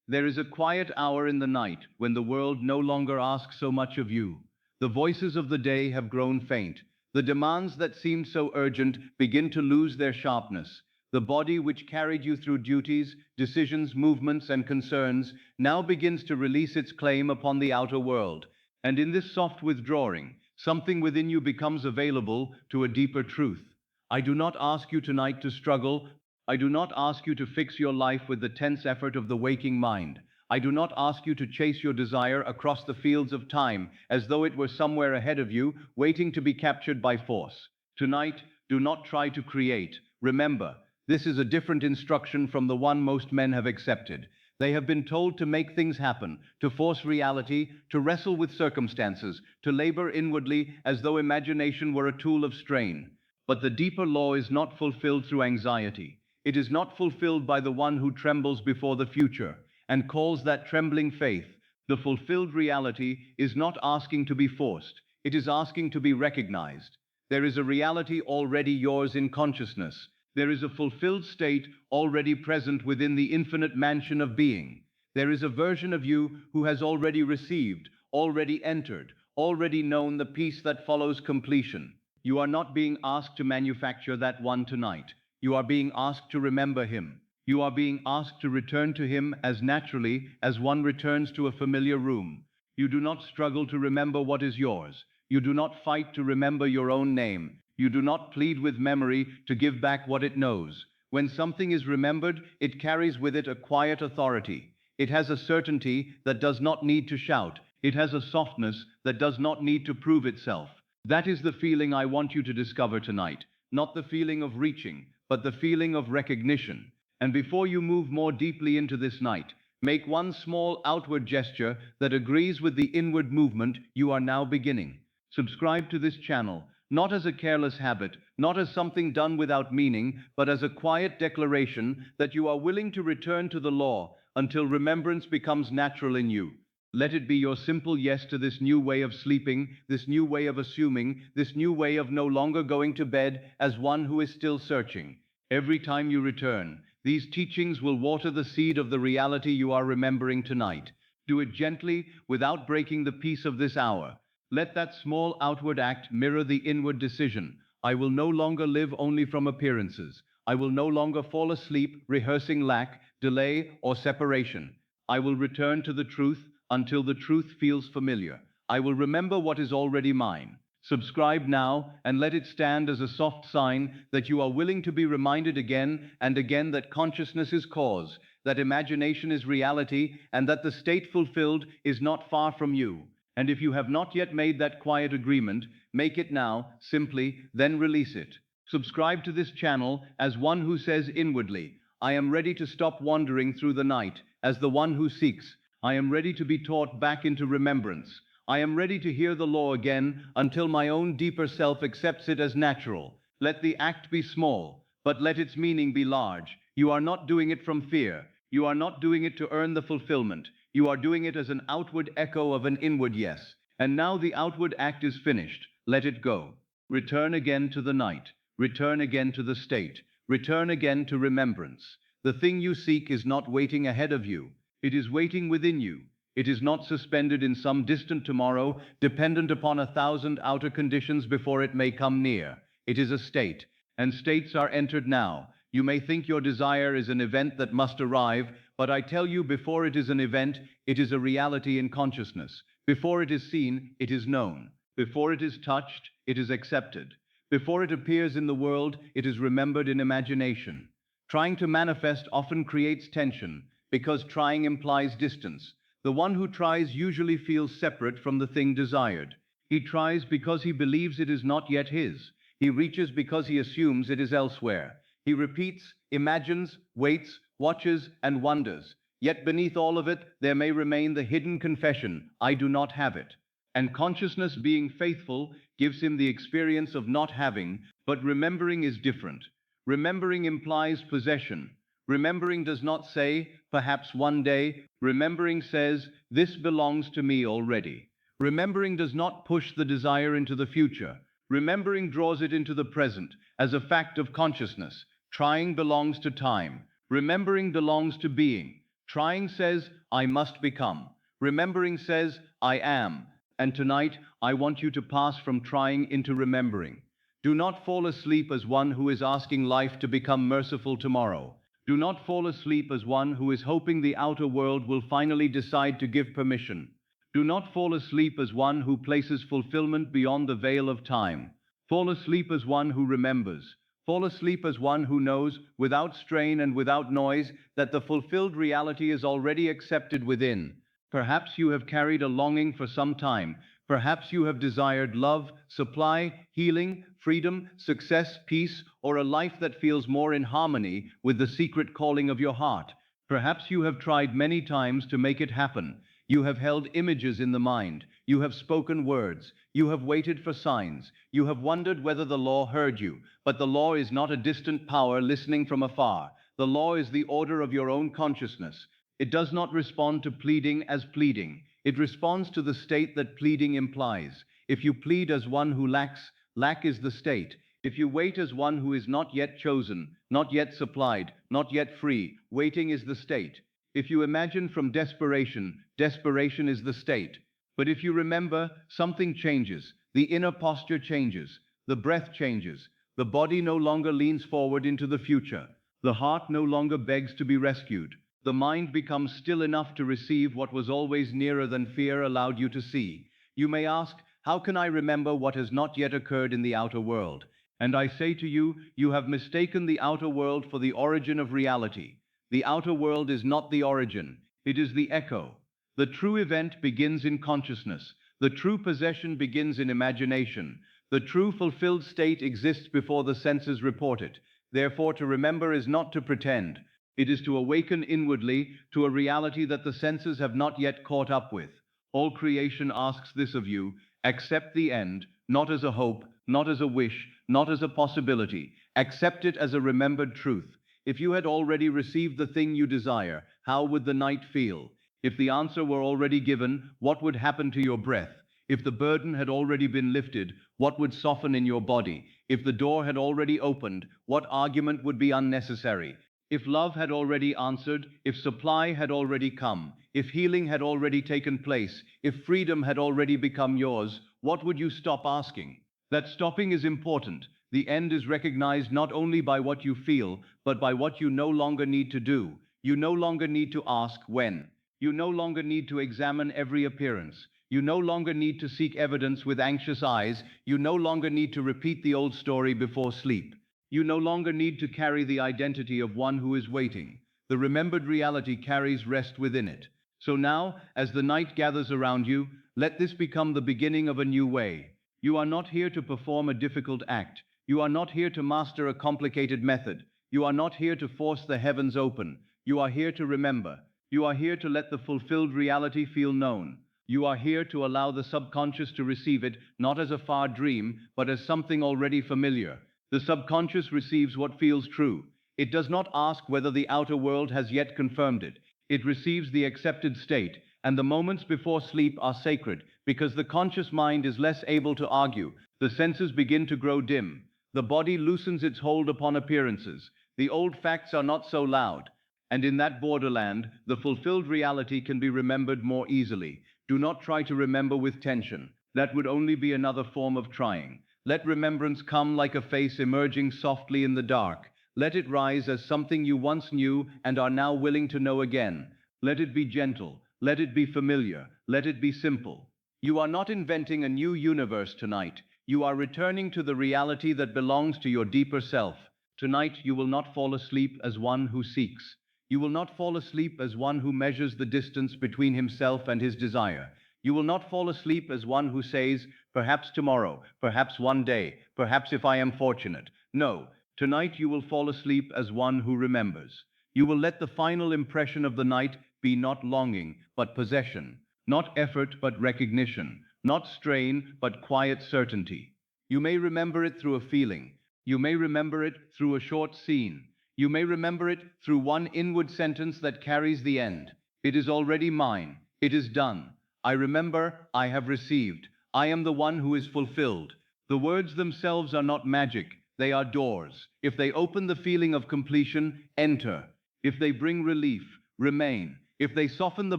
There is a quiet hour in the night when the world no longer asks so much of you. The voices of the day have grown faint. The demands that seemed so urgent begin to lose their sharpness. The body which carried you through duties, decisions, movements, and concerns now begins to release its claim upon the outer world. And in this soft withdrawing, something within you becomes available to a deeper truth. I do not ask you tonight to struggle. I do not ask you to fix your life with the tense effort of the waking mind. I do not ask you to chase your desire across the fields of time as though it were somewhere ahead of you, waiting to be captured by force. Tonight, do not try to create. Remember, this is a different instruction from the one most men have accepted. They have been told to make things happen, to force reality, to wrestle with circumstances, to labor inwardly as though imagination were a tool of strain. But the deeper law is not fulfilled through anxiety. It is not fulfilled by the one who trembles before the future and calls that trembling faith. The fulfilled reality is not asking to be forced, it is asking to be recognized. There is a reality already yours in consciousness. There is a fulfilled state already present within the infinite mansion of being. There is a version of you who has already received, already entered, already known the peace that follows completion. You are not being asked to manufacture that one tonight. You are being asked to remember him. You are being asked to return to him as naturally as one returns to a familiar room. You do not struggle to remember what is yours. You do not fight to remember your own name. You do not plead with memory to give back what it knows. When something is remembered, it carries with it a quiet authority. It has a certainty that does not need to shout. It has a softness that does not need to prove itself. That is the feeling I want you to discover tonight. Not the feeling of reaching, but the feeling of recognition. And before you move more deeply into this night, make one small outward gesture that agrees with the inward movement you are now beginning. Subscribe to this channel, not as a careless habit, not as something done without meaning, but as a quiet declaration that you are willing to return to the law until remembrance becomes natural in you. Let it be your simple yes to this new way of sleeping, this new way of assuming, this new way of no longer going to bed as one who is still searching. Every time you return, these teachings will water the seed of the reality you are remembering tonight. Do it gently, without breaking the peace of this hour. Let that small outward act mirror the inward decision. I will no longer live only from appearances. I will no longer fall asleep rehearsing lack, delay, or separation. I will return to the truth until the truth feels familiar. I will remember what is already mine. Subscribe now and let it stand as a soft sign that you are willing to be reminded again and again that consciousness is cause, that imagination is reality, and that the state fulfilled is not far from you. And if you have not yet made that quiet agreement, make it now, simply, then release it. Subscribe to this channel as one who says inwardly, I am ready to stop wandering through the night, as the one who seeks. I am ready to be taught back into remembrance. I am ready to hear the law again until my own deeper self accepts it as natural. Let the act be small, but let its meaning be large. You are not doing it from fear. You are not doing it to earn the fulfillment. You are doing it as an outward echo of an inward yes. And now the outward act is finished. Let it go. Return again to the night. Return again to the state. Return again to remembrance. The thing you seek is not waiting ahead of you. It is waiting within you. It is not suspended in some distant tomorrow, dependent upon 1,000 outer conditions before it may come near. It is a state, and states are entered now. You may think your desire is an event that must arrive, but I tell you, before it is an event, it is a reality in consciousness. Before it is seen, it is known. Before it is touched, it is accepted. Before it appears in the world, it is remembered in imagination. Trying to manifest often creates tension, because trying implies distance. The one who tries usually feels separate from the thing desired. He tries because he believes it is not yet his. He reaches because he assumes it is elsewhere. He repeats, imagines, waits, watches, and wonders. Yet beneath all of it, there may remain the hidden confession, I do not have it. And consciousness, being faithful, gives him the experience of not having, but remembering is different. Remembering implies possession. Remembering does not say, perhaps one day. Remembering says, this belongs to me already. Remembering does not push the desire into the future. Remembering draws it into the present, as a fact of consciousness. Trying belongs to time. Remembering belongs to being. Trying says, I must become. Remembering says, I am. And tonight, I want you to pass from trying into remembering. Do not fall asleep as one who is asking life to become merciful tomorrow. Do not fall asleep as one who is hoping the outer world will finally decide to give permission. Do not fall asleep as one who places fulfillment beyond the veil of time. Fall asleep as one who remembers. Fall asleep as one who knows, without strain and without noise, that the fulfilled reality is already accepted within. Perhaps you have carried a longing for some time. Perhaps you have desired love, supply, healing, freedom, success, peace, or a life that feels more in harmony with the secret calling of your heart. Perhaps you have tried many times to make it happen. You have held images in the mind. You have spoken words. You have waited for signs. You have wondered whether the law heard you. But the law is not a distant power listening from afar. The law is the order of your own consciousness. It does not respond to pleading as pleading. It responds to the state that pleading implies. If you plead as one who lacks, lack is the state. If you wait as one who is not yet chosen, not yet supplied, not yet free, waiting is the state. If you imagine from desperation, desperation is the state. But if you remember, something changes. The inner posture changes. The breath changes. The body no longer leans forward into the future. The heart no longer begs to be rescued. The mind becomes still enough to receive what was always nearer than fear allowed you to see. You may ask, how can I remember what has not yet occurred in the outer world? And I say to you, you have mistaken the outer world for the origin of reality. The outer world is not the origin, it is the echo. The true event begins in consciousness. The true possession begins in imagination. The true fulfilled state exists before the senses report it. Therefore, to remember is not to pretend. It is to awaken inwardly to a reality that the senses have not yet caught up with. All creation asks this of you: accept the end, not as a hope, not as a wish, not as a possibility. Accept it as a remembered truth. If you had already received the thing you desire, how would the night feel? If the answer were already given, what would happen to your breath? If the burden had already been lifted, what would soften in your body? If the door had already opened, what argument would be unnecessary? If love had already answered, if supply had already come, if healing had already taken place, if freedom had already become yours, what would you stop asking? That stopping is important. The end is recognized not only by what you feel, but by what you no longer need to do. You no longer need to ask when. You no longer need to examine every appearance. You no longer need to seek evidence with anxious eyes. You no longer need to repeat the old story before sleep. You no longer need to carry the identity of one who is waiting. The remembered reality carries rest within it. So now, as the night gathers around you, let this become the beginning of a new way. You are not here to perform a difficult act. You are not here to master a complicated method. You are not here to force the heavens open. You are here to remember. You are here to let the fulfilled reality feel known. You are here to allow the subconscious to receive it, not as a far dream, but as something already familiar. The subconscious receives what feels true. It does not ask whether the outer world has yet confirmed it. It receives the accepted state, and the moments before sleep are sacred, because the conscious mind is less able to argue. The senses begin to grow dim. The body loosens its hold upon appearances. The old facts are not so loud. And in that borderland, the fulfilled reality can be remembered more easily. Do not try to remember with tension. That would only be another form of trying. Let remembrance come like a face emerging softly in the dark. Let it rise as something you once knew and are now willing to know again. Let it be gentle. Let it be familiar. Let it be simple. You are not inventing a new universe tonight. You are returning to the reality that belongs to your deeper self. Tonight you will not fall asleep as one who seeks. You will not fall asleep as one who measures the distance between himself and his desire. You will not fall asleep as one who says, perhaps tomorrow, perhaps one day, perhaps if I am fortunate. No, tonight you will fall asleep as one who remembers. You will let the final impression of the night be not longing, but possession, not effort, but recognition, not strain, but quiet certainty. You may remember it through a feeling. You may remember it through a short scene. You may remember it through one inward sentence that carries the end. It is already mine. It is done. I remember, I have received. I am the one who is fulfilled. The words themselves are not magic. They are doors. If they open the feeling of completion, enter. If they bring relief, remain. If they soften the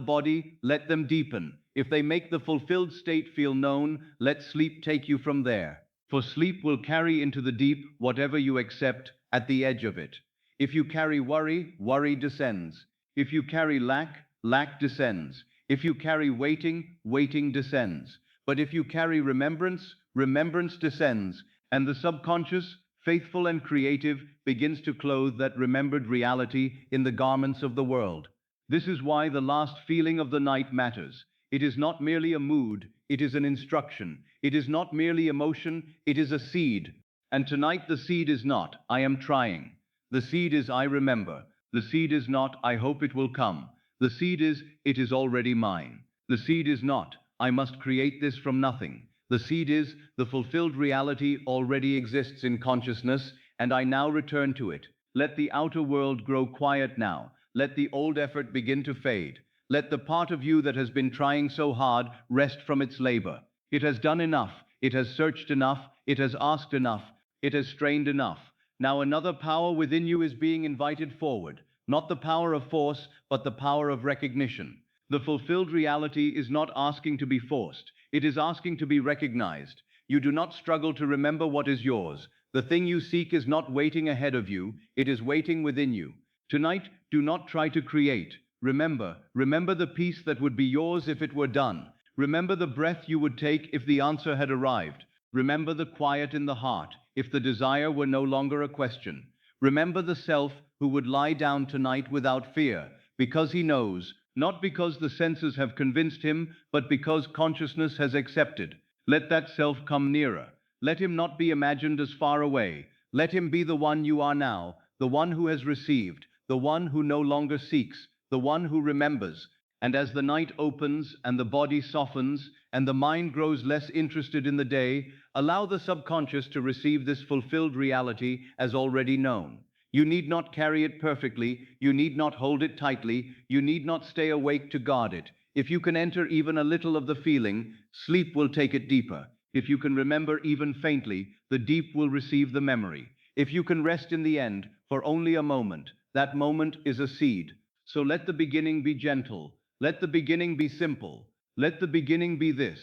body, let them deepen. If they make the fulfilled state feel known, let sleep take you from there. For sleep will carry into the deep whatever you accept at the edge of it. If you carry worry, worry descends. If you carry lack, lack descends. If you carry waiting, waiting descends. But if you carry remembrance, remembrance descends, and the subconscious, faithful and creative, begins to clothe that remembered reality in the garments of the world. This is why the last feeling of the night matters. It is not merely a mood, it is an instruction. It is not merely emotion, it is a seed. And tonight the seed is not, I am trying. The seed is, I remember. The seed is not, I hope it will come. The seed is, it is already mine. The seed is not, I must create this from nothing. The seed is, the fulfilled reality already exists in consciousness, and I now return to it. Let the outer world grow quiet now. Let the old effort begin to fade. Let the part of you that has been trying so hard rest from its labor. It has done enough. It has searched enough. It has asked enough. It has strained enough. Now another power within you is being invited forward. Not the power of force, but the power of recognition. The fulfilled reality is not asking to be forced. It is asking to be recognized. You do not struggle to remember what is yours. The thing you seek is not waiting ahead of you. It is waiting within you. Tonight, do not try to create. Remember the peace that would be yours if it were done. Remember the breath you would take if the answer had arrived. Remember the quiet in the heart if the desire were no longer a question. Remember the self who would lie down tonight without fear, because he knows, not because the senses have convinced him, but because consciousness has accepted. Let that self come nearer. Let him not be imagined as far away. Let him be the one you are now, the one who has received, the one who no longer seeks, the one who remembers. And as the night opens and the body softens and the mind grows less interested in the day, allow the subconscious to receive this fulfilled reality as already known. You need not carry it perfectly. You need not hold it tightly. You need not stay awake to guard it. If you can enter even a little of the feeling, sleep will take it deeper. If you can remember even faintly, the deep will receive the memory. If you can rest in the end for only a moment, that moment is a seed. So let the beginning be gentle. Let the beginning be simple. Let the beginning be this.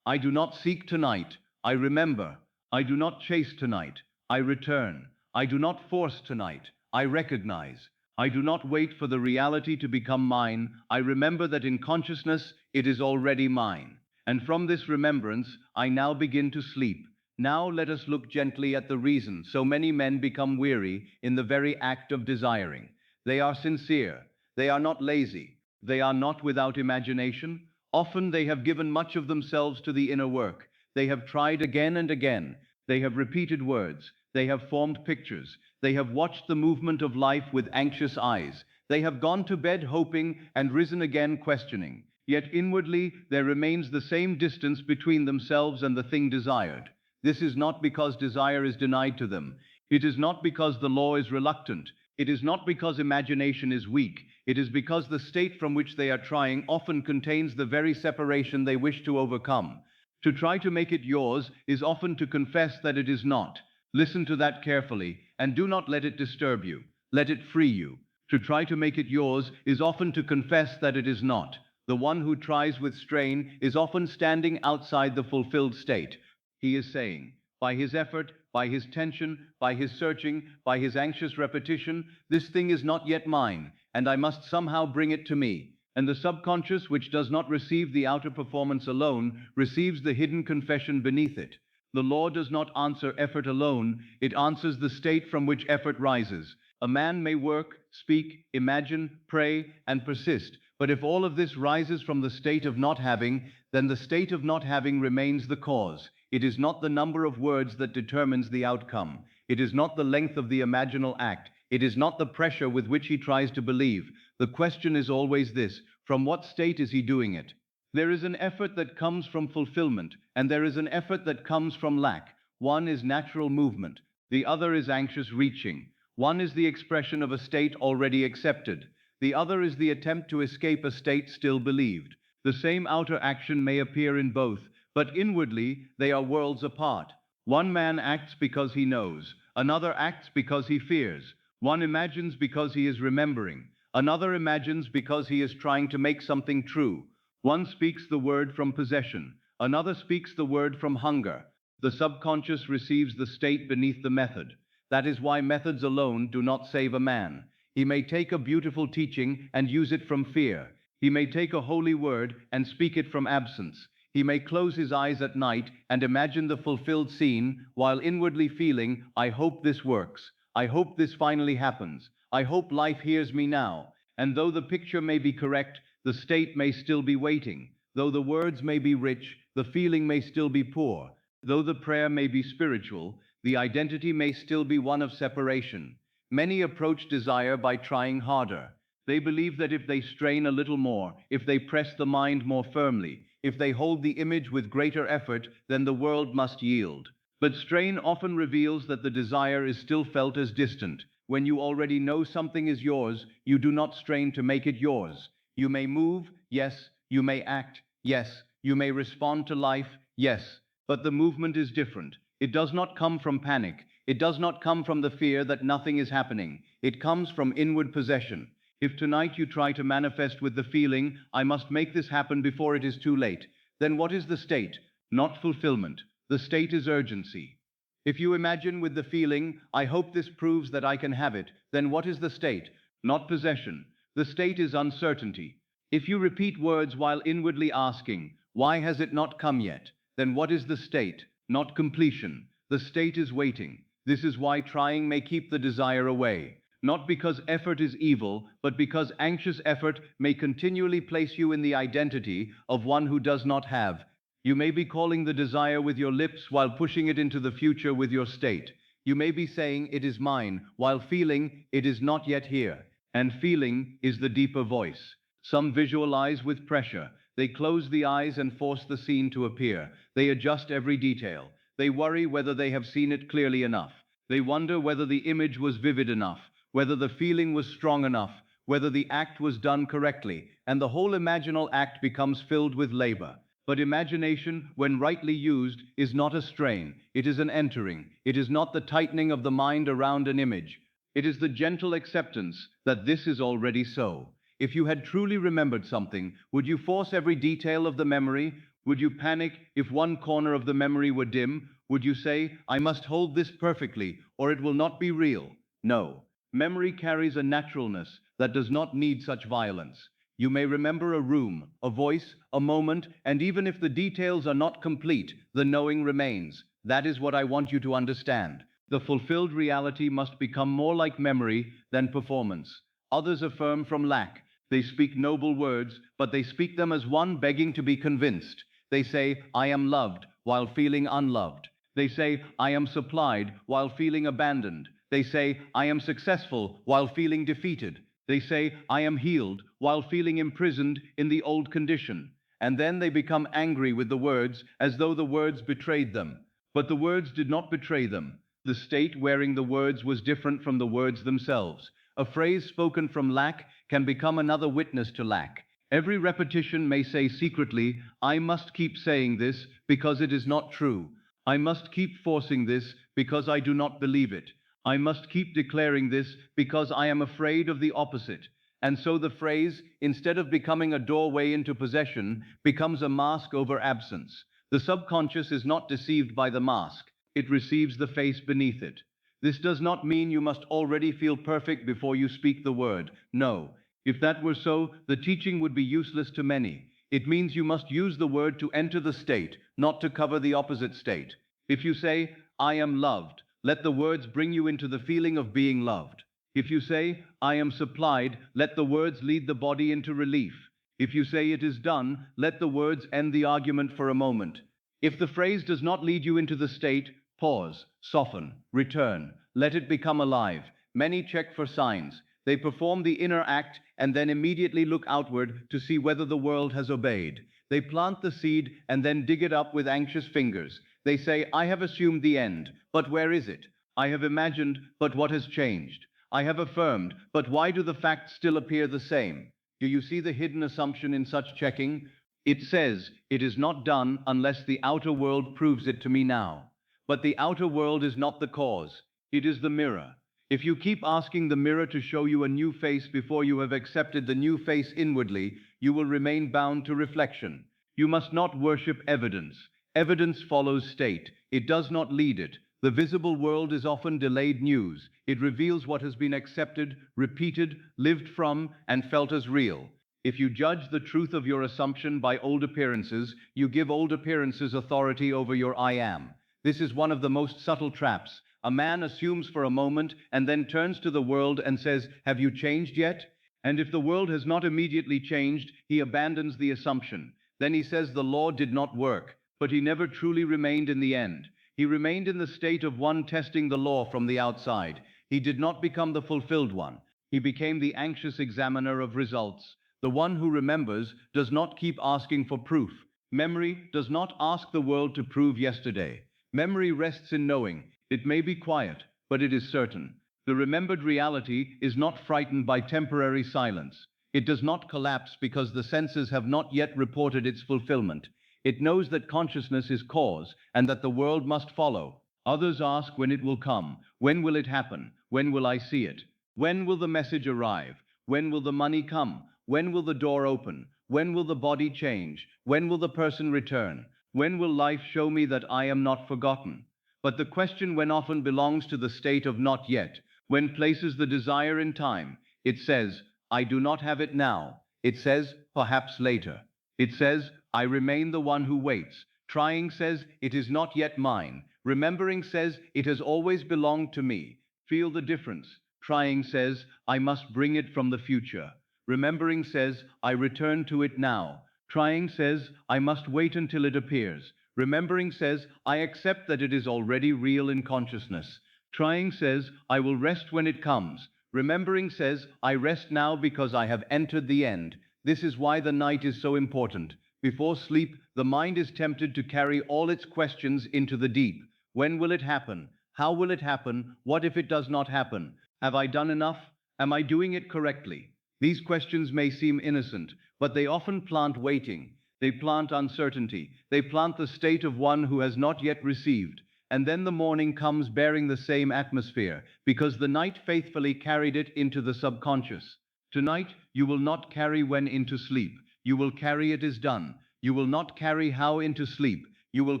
I do not seek tonight. I remember. I do not chase tonight. I return. I do not force tonight. I recognize. I do not wait for the reality to become mine. I remember that in consciousness it is already mine. And from this remembrance, I now begin to sleep. Now let us look gently at the reason so many men become weary in the very act of desiring. They are sincere. They are not lazy. They are not without imagination. Often they have given much of themselves to the inner work. They have tried again and again. They have repeated words. They have formed pictures. They have watched the movement of life with anxious eyes. They have gone to bed hoping and risen again questioning. Yet inwardly there remains the same distance between themselves and the thing desired. This is not because desire is denied to them. It is not because the law is reluctant. It is not because imagination is weak. It is because the state from which they are trying often contains the very separation they wish to overcome. To try to make it yours is often to confess that it is not. Listen to that carefully, and do not let it disturb you. Let it free you. To try to make it yours is often to confess that it is not. The one who tries with strain is often standing outside the fulfilled state. He is saying, by his effort, by his tension, by his searching, by his anxious repetition, this thing is not yet mine, and I must somehow bring it to me. And the subconscious, which does not receive the outer performance alone, receives the hidden confession beneath it. The law does not answer effort alone, it answers the state from which effort rises. A man may work, speak, imagine, pray, and persist, but if all of this rises from the state of not having, then the state of not having remains the cause. It is not the number of words that determines the outcome. It is not the length of the imaginal act. It is not the pressure with which he tries to believe. The question is always this: from what state is he doing it? There is an effort that comes from fulfillment, and there is an effort that comes from lack. One is natural movement. The other is anxious reaching. One is the expression of a state already accepted. The other is the attempt to escape a state still believed. The same outer action may appear in both, but inwardly they are worlds apart. One man acts because he knows. Another acts because he fears. One imagines because he is remembering. Another imagines because he is trying to make something true. One speaks the word from possession. Another speaks the word from hunger. The subconscious receives the state beneath the method. That is why methods alone do not save a man. He may take a beautiful teaching and use it from fear. He may take a holy word and speak it from absence. He may close his eyes at night and imagine the fulfilled scene while inwardly feeling, I hope this works. I hope this finally happens. I hope life hears me now. And though the picture may be correct, the state may still be waiting. Though the words may be rich, the feeling may still be poor. Though the prayer may be spiritual, the identity may still be one of separation. Many approach desire by trying harder. They believe that if they strain a little more, if they press the mind more firmly, if they hold the image with greater effort, then the world must yield. But strain often reveals that the desire is still felt as distant. When you already know something is yours, you do not strain to make it yours. You may move, yes. You may act, yes. You may respond to life, yes. But the movement is different. It does not come from panic. It does not come from the fear that nothing is happening. It comes from inward possession. If tonight you try to manifest with the feeling, I must make this happen before it is too late, then what is the state? Not fulfillment. The state is urgency. If you imagine with the feeling, I hope this proves that I can have it, then what is the state? Not possession. The state is uncertainty. If you repeat words while inwardly asking, why has it not come yet? Then what is the state? Not completion. The state is waiting. This is why trying may keep the desire away. Not because effort is evil, but because anxious effort may continually place you in the identity of one who does not have. You may be calling the desire with your lips while pushing it into the future with your state. You may be saying it is mine while feeling it is not yet here. And feeling is the deeper voice. Some visualize with pressure. They close the eyes and force the scene to appear. They adjust every detail. They worry whether they have seen it clearly enough. They wonder whether the image was vivid enough, whether the feeling was strong enough, whether the act was done correctly, and the whole imaginal act becomes filled with labor. But imagination, when rightly used, is not a strain. It is an entering. It is not the tightening of the mind around an image. It is the gentle acceptance that this is already so. If you had truly remembered something, would you force every detail of the memory? Would you panic if one corner of the memory were dim? Would you say, I must hold this perfectly, or it will not be real? No. Memory carries a naturalness that does not need such violence. You may remember a room, a voice, a moment, and even if the details are not complete, the knowing remains. That is what I want you to understand. The fulfilled reality must become more like memory than performance. Others affirm from lack. They speak noble words, but they speak them as one begging to be convinced. They say, I am loved, while feeling unloved. They say, I am supplied, while feeling abandoned. They say, I am successful, while feeling defeated. They say, I am healed, while feeling imprisoned in the old condition. And then they become angry with the words, as though the words betrayed them. But the words did not betray them. The state wearing the words was different from the words themselves. A phrase spoken from lack can become another witness to lack. Every repetition may say secretly, I must keep saying this because it is not true. I must keep forcing this because I do not believe it. I must keep declaring this because I am afraid of the opposite. And so the phrase, instead of becoming a doorway into possession, becomes a mask over absence. The subconscious is not deceived by the mask. It receives the face beneath it. This does not mean you must already feel perfect before you speak the word. No. If that were so, the teaching would be useless to many. It means you must use the word to enter the state, not to cover the opposite state. If you say, I am loved, let the words bring you into the feeling of being loved. If you say, I am supplied, let the words lead the body into relief. If you say it is done, let the words end the argument for a moment. If the phrase does not lead you into the state, pause, soften, return, let it become alive. Many check for signs. They perform the inner act and then immediately look outward to see whether the world has obeyed. They plant the seed and then dig it up with anxious fingers. They say, I have assumed the end, but where is it? I have imagined, but what has changed? I have affirmed, but why do the facts still appear the same? Do you see the hidden assumption in such checking? It says, it is not done unless the outer world proves it to me now. But the outer world is not the cause. It is the mirror. If you keep asking the mirror to show you a new face before you have accepted the new face inwardly, you will remain bound to reflection. You must not worship evidence. Evidence follows state. It does not lead it. The visible world is often delayed news. It reveals what has been accepted, repeated, lived from, and felt as real. If you judge the truth of your assumption by old appearances, you give old appearances authority over your I am. This is one of the most subtle traps. A man assumes for a moment and then turns to the world and says, "Have you changed yet?" And if the world has not immediately changed, he abandons the assumption. Then he says the law did not work, but he never truly remained in the end. He remained in the state of one testing the law from the outside. He did not become the fulfilled one. He became the anxious examiner of results. The one who remembers does not keep asking for proof. Memory does not ask the world to prove yesterday. Memory rests in knowing. It may be quiet, but it is certain. The remembered reality is not frightened by temporary silence. It does not collapse because the senses have not yet reported its fulfillment. It knows that consciousness is cause and that the world must follow. Others ask when it will come. When will it happen? When will I see it? When will the message arrive? When will the money come? When will the door open? When will the body change? When will the person return? When will life show me that I am not forgotten? But the question when often belongs to the state of not yet, when places the desire in time. It says, I do not have it now. It says, perhaps later. It says, I remain the one who waits. Trying says, it is not yet mine. Remembering says, it has always belonged to me. Feel the difference. Trying says, I must bring it from the future. Remembering says, I return to it now. Trying says, I must wait until it appears. Remembering says, I accept that it is already real in consciousness. Trying says, I will rest when it comes. Remembering says, I rest now because I have entered the end. This is why the night is so important. Before sleep, the mind is tempted to carry all its questions into the deep. When will it happen? How will it happen? What if it does not happen? Have I done enough? Am I doing it correctly? These questions may seem innocent, but they often plant waiting. They plant uncertainty. They plant the state of one who has not yet received. And then the morning comes bearing the same atmosphere, because the night faithfully carried it into the subconscious. Tonight, you will not carry when into sleep. You will carry it is done. You will not carry how into sleep. You will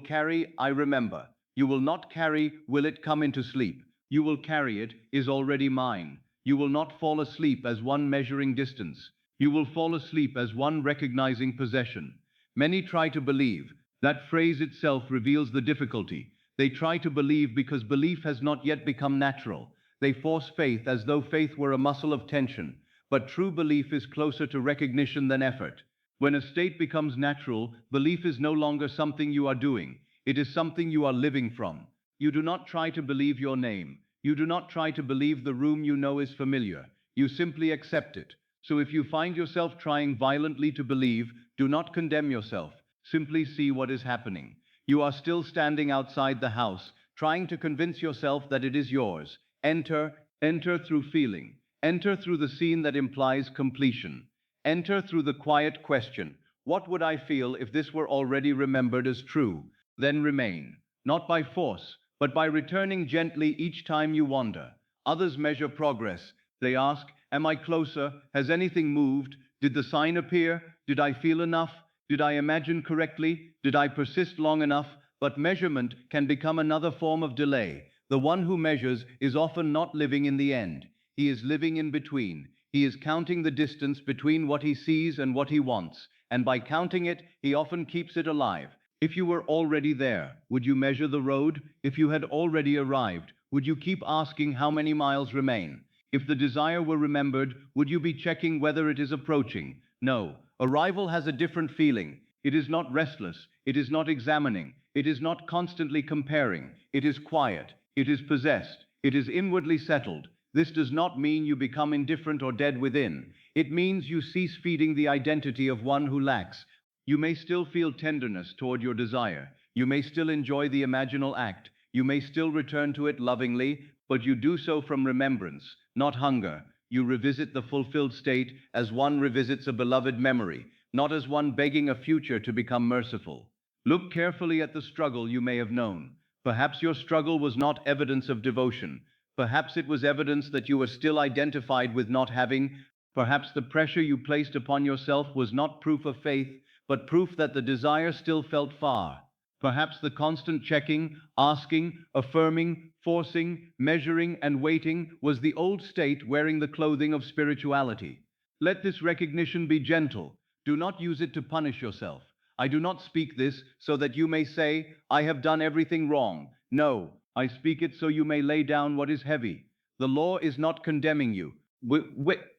carry I remember. You will not carry will it come into sleep. You will carry it is already mine. You will not fall asleep as one measuring distance. You will fall asleep as one recognizing possession. Many try to believe. That phrase itself reveals the difficulty. They try to believe because belief has not yet become natural. They force faith as though faith were a muscle of tension. But true belief is closer to recognition than effort. When a state becomes natural, belief is no longer something you are doing. It is something you are living from. You do not try to believe your name. You do not try to believe the room you know is familiar. You simply accept it. So if you find yourself trying violently to believe, do not condemn yourself. Simply see what is happening. You are still standing outside the house, trying to convince yourself that it is yours. Enter through feeling. Enter through the scene that implies completion. Enter through the quiet question, what would I feel if this were already remembered as true? Then remain, not by force, but by returning gently each time you wander. Others measure progress. They ask, am I closer? Has anything moved? Did the sign appear? Did I feel enough? Did I imagine correctly? Did I persist long enough? But measurement can become another form of delay. The one who measures is often not living in the end. He is living in between. He is counting the distance between what he sees and what he wants, and by counting it, he often keeps it alive. If you were already there, would you measure the road? If you had already arrived, would you keep asking how many miles remain? If the desire were remembered, would you be checking whether it is approaching? No. Arrival has a different feeling. It is not restless. It is not examining. It is not constantly comparing. It is quiet. It is possessed. It is inwardly settled. This does not mean you become indifferent or dead within. It means you cease feeding the identity of one who lacks. You may still feel tenderness toward your desire. You may still enjoy the imaginal act. You may still return to it lovingly, but you do so from remembrance, not hunger. You revisit the fulfilled state as one revisits a beloved memory, not as one begging a future to become merciful. Look carefully at the struggle you may have known. Perhaps your struggle was not evidence of devotion. Perhaps it was evidence that you were still identified with not having. Perhaps the pressure you placed upon yourself was not proof of faith, but proof that the desire still felt far. Perhaps the constant checking, asking, affirming, forcing, measuring, and waiting was the old state wearing the clothing of spirituality. Let this recognition be gentle. Do not use it to punish yourself. I do not speak this so that you may say, I have done everything wrong. No, I speak it so you may lay down what is heavy. The law is not condemning you.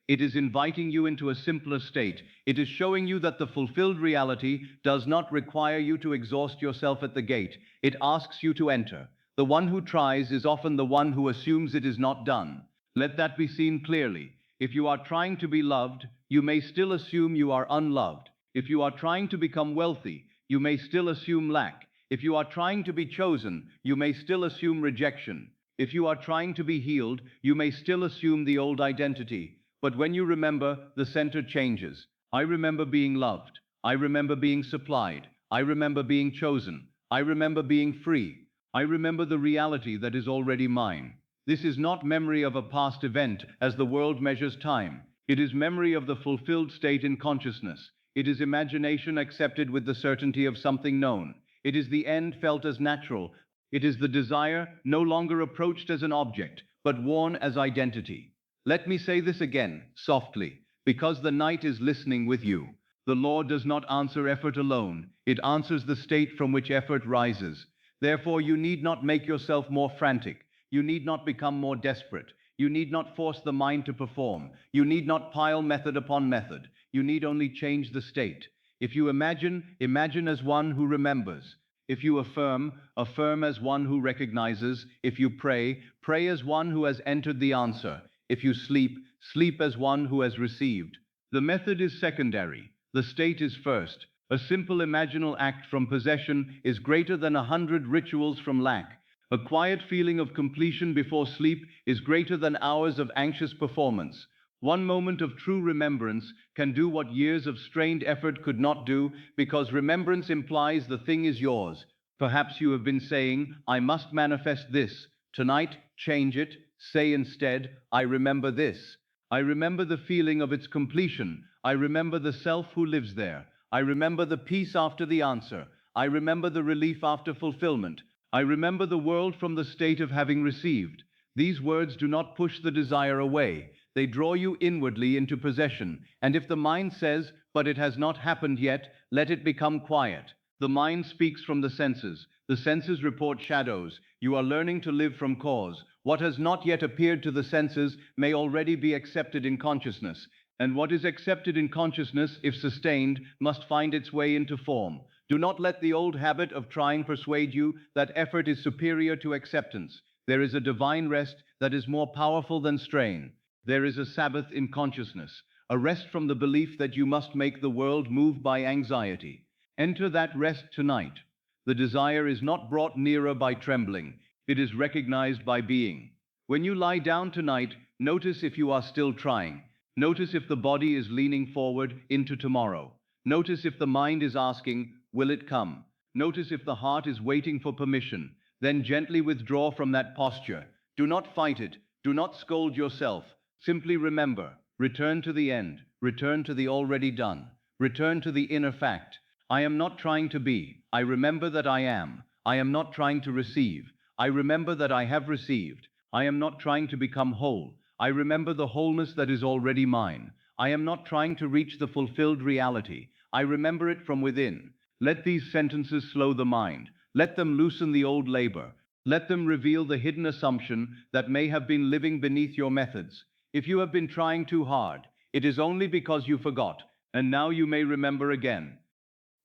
It is inviting you into a simpler state. It is showing you that the fulfilled reality does not require you to exhaust yourself at the gate. It asks you to enter. The one who tries is often the one who assumes it is not done. Let that be seen clearly. If you are trying to be loved, you may still assume you are unloved. If you are trying to become wealthy, you may still assume lack. If you are trying to be chosen, you may still assume rejection. If you are trying to be healed, you may still assume the old identity. But when you remember, the center changes. I remember being loved. I remember being supplied. I remember being chosen. I remember being free. I remember the reality that is already mine. This is not memory of a past event as the world measures time. It is memory of the fulfilled state in consciousness. It is imagination accepted with the certainty of something known. It is the end felt as natural. It is the desire no longer approached as an object, but worn as identity. Let me say this again, softly, because the night is listening with you. The Lord does not answer effort alone. It answers the state from which effort rises. Therefore, you need not make yourself more frantic. You need not become more desperate. You need not force the mind to perform. You need not pile method upon method. You need only change the state. If you imagine, imagine as one who remembers. If you affirm, affirm as one who recognizes. If you pray, pray as one who has entered the answer. If you sleep, sleep as one who has received. The method is secondary. The state is first. A simple imaginal act from possession is greater than 100 rituals from lack. A quiet feeling of completion before sleep is greater than hours of anxious performance. One moment of true remembrance can do what years of strained effort could not do, because remembrance implies the thing is yours. Perhaps you have been saying, I must manifest this. Tonight, change it. Say instead, I remember this. I remember the feeling of its completion. I remember the self who lives there. I remember the peace after the answer. I remember the relief after fulfillment. I remember the world from the state of having received. These words do not push the desire away. They draw you inwardly into possession. And if the mind says, but it has not happened yet, let it become quiet. The mind speaks from the senses. The senses report shadows. You are learning to live from cause. What has not yet appeared to the senses may already be accepted in consciousness. And what is accepted in consciousness, if sustained, must find its way into form. Do not let the old habit of trying persuade you that effort is superior to acceptance. There is a divine rest that is more powerful than strain. There is a Sabbath in consciousness, a rest from the belief that you must make the world move by anxiety. Enter that rest tonight. The desire is not brought nearer by trembling. It is recognized by being. When you lie down tonight, notice if you are still trying. Notice if the body is leaning forward into tomorrow. Notice if the mind is asking, will it come? Notice if the heart is waiting for permission. Then gently withdraw from that posture. Do not fight it. Do not scold yourself. Simply remember. Return to the end. Return to the already done. Return to the inner fact. I am not trying to be. I remember that I am. I am not trying to receive. I remember that I have received. I am not trying to become whole. I remember the wholeness that is already mine. I am not trying to reach the fulfilled reality. I remember it from within. Let these sentences slow the mind. Let them loosen the old labor. Let them reveal the hidden assumption that may have been living beneath your methods. If you have been trying too hard, it is only because you forgot, and now you may remember again.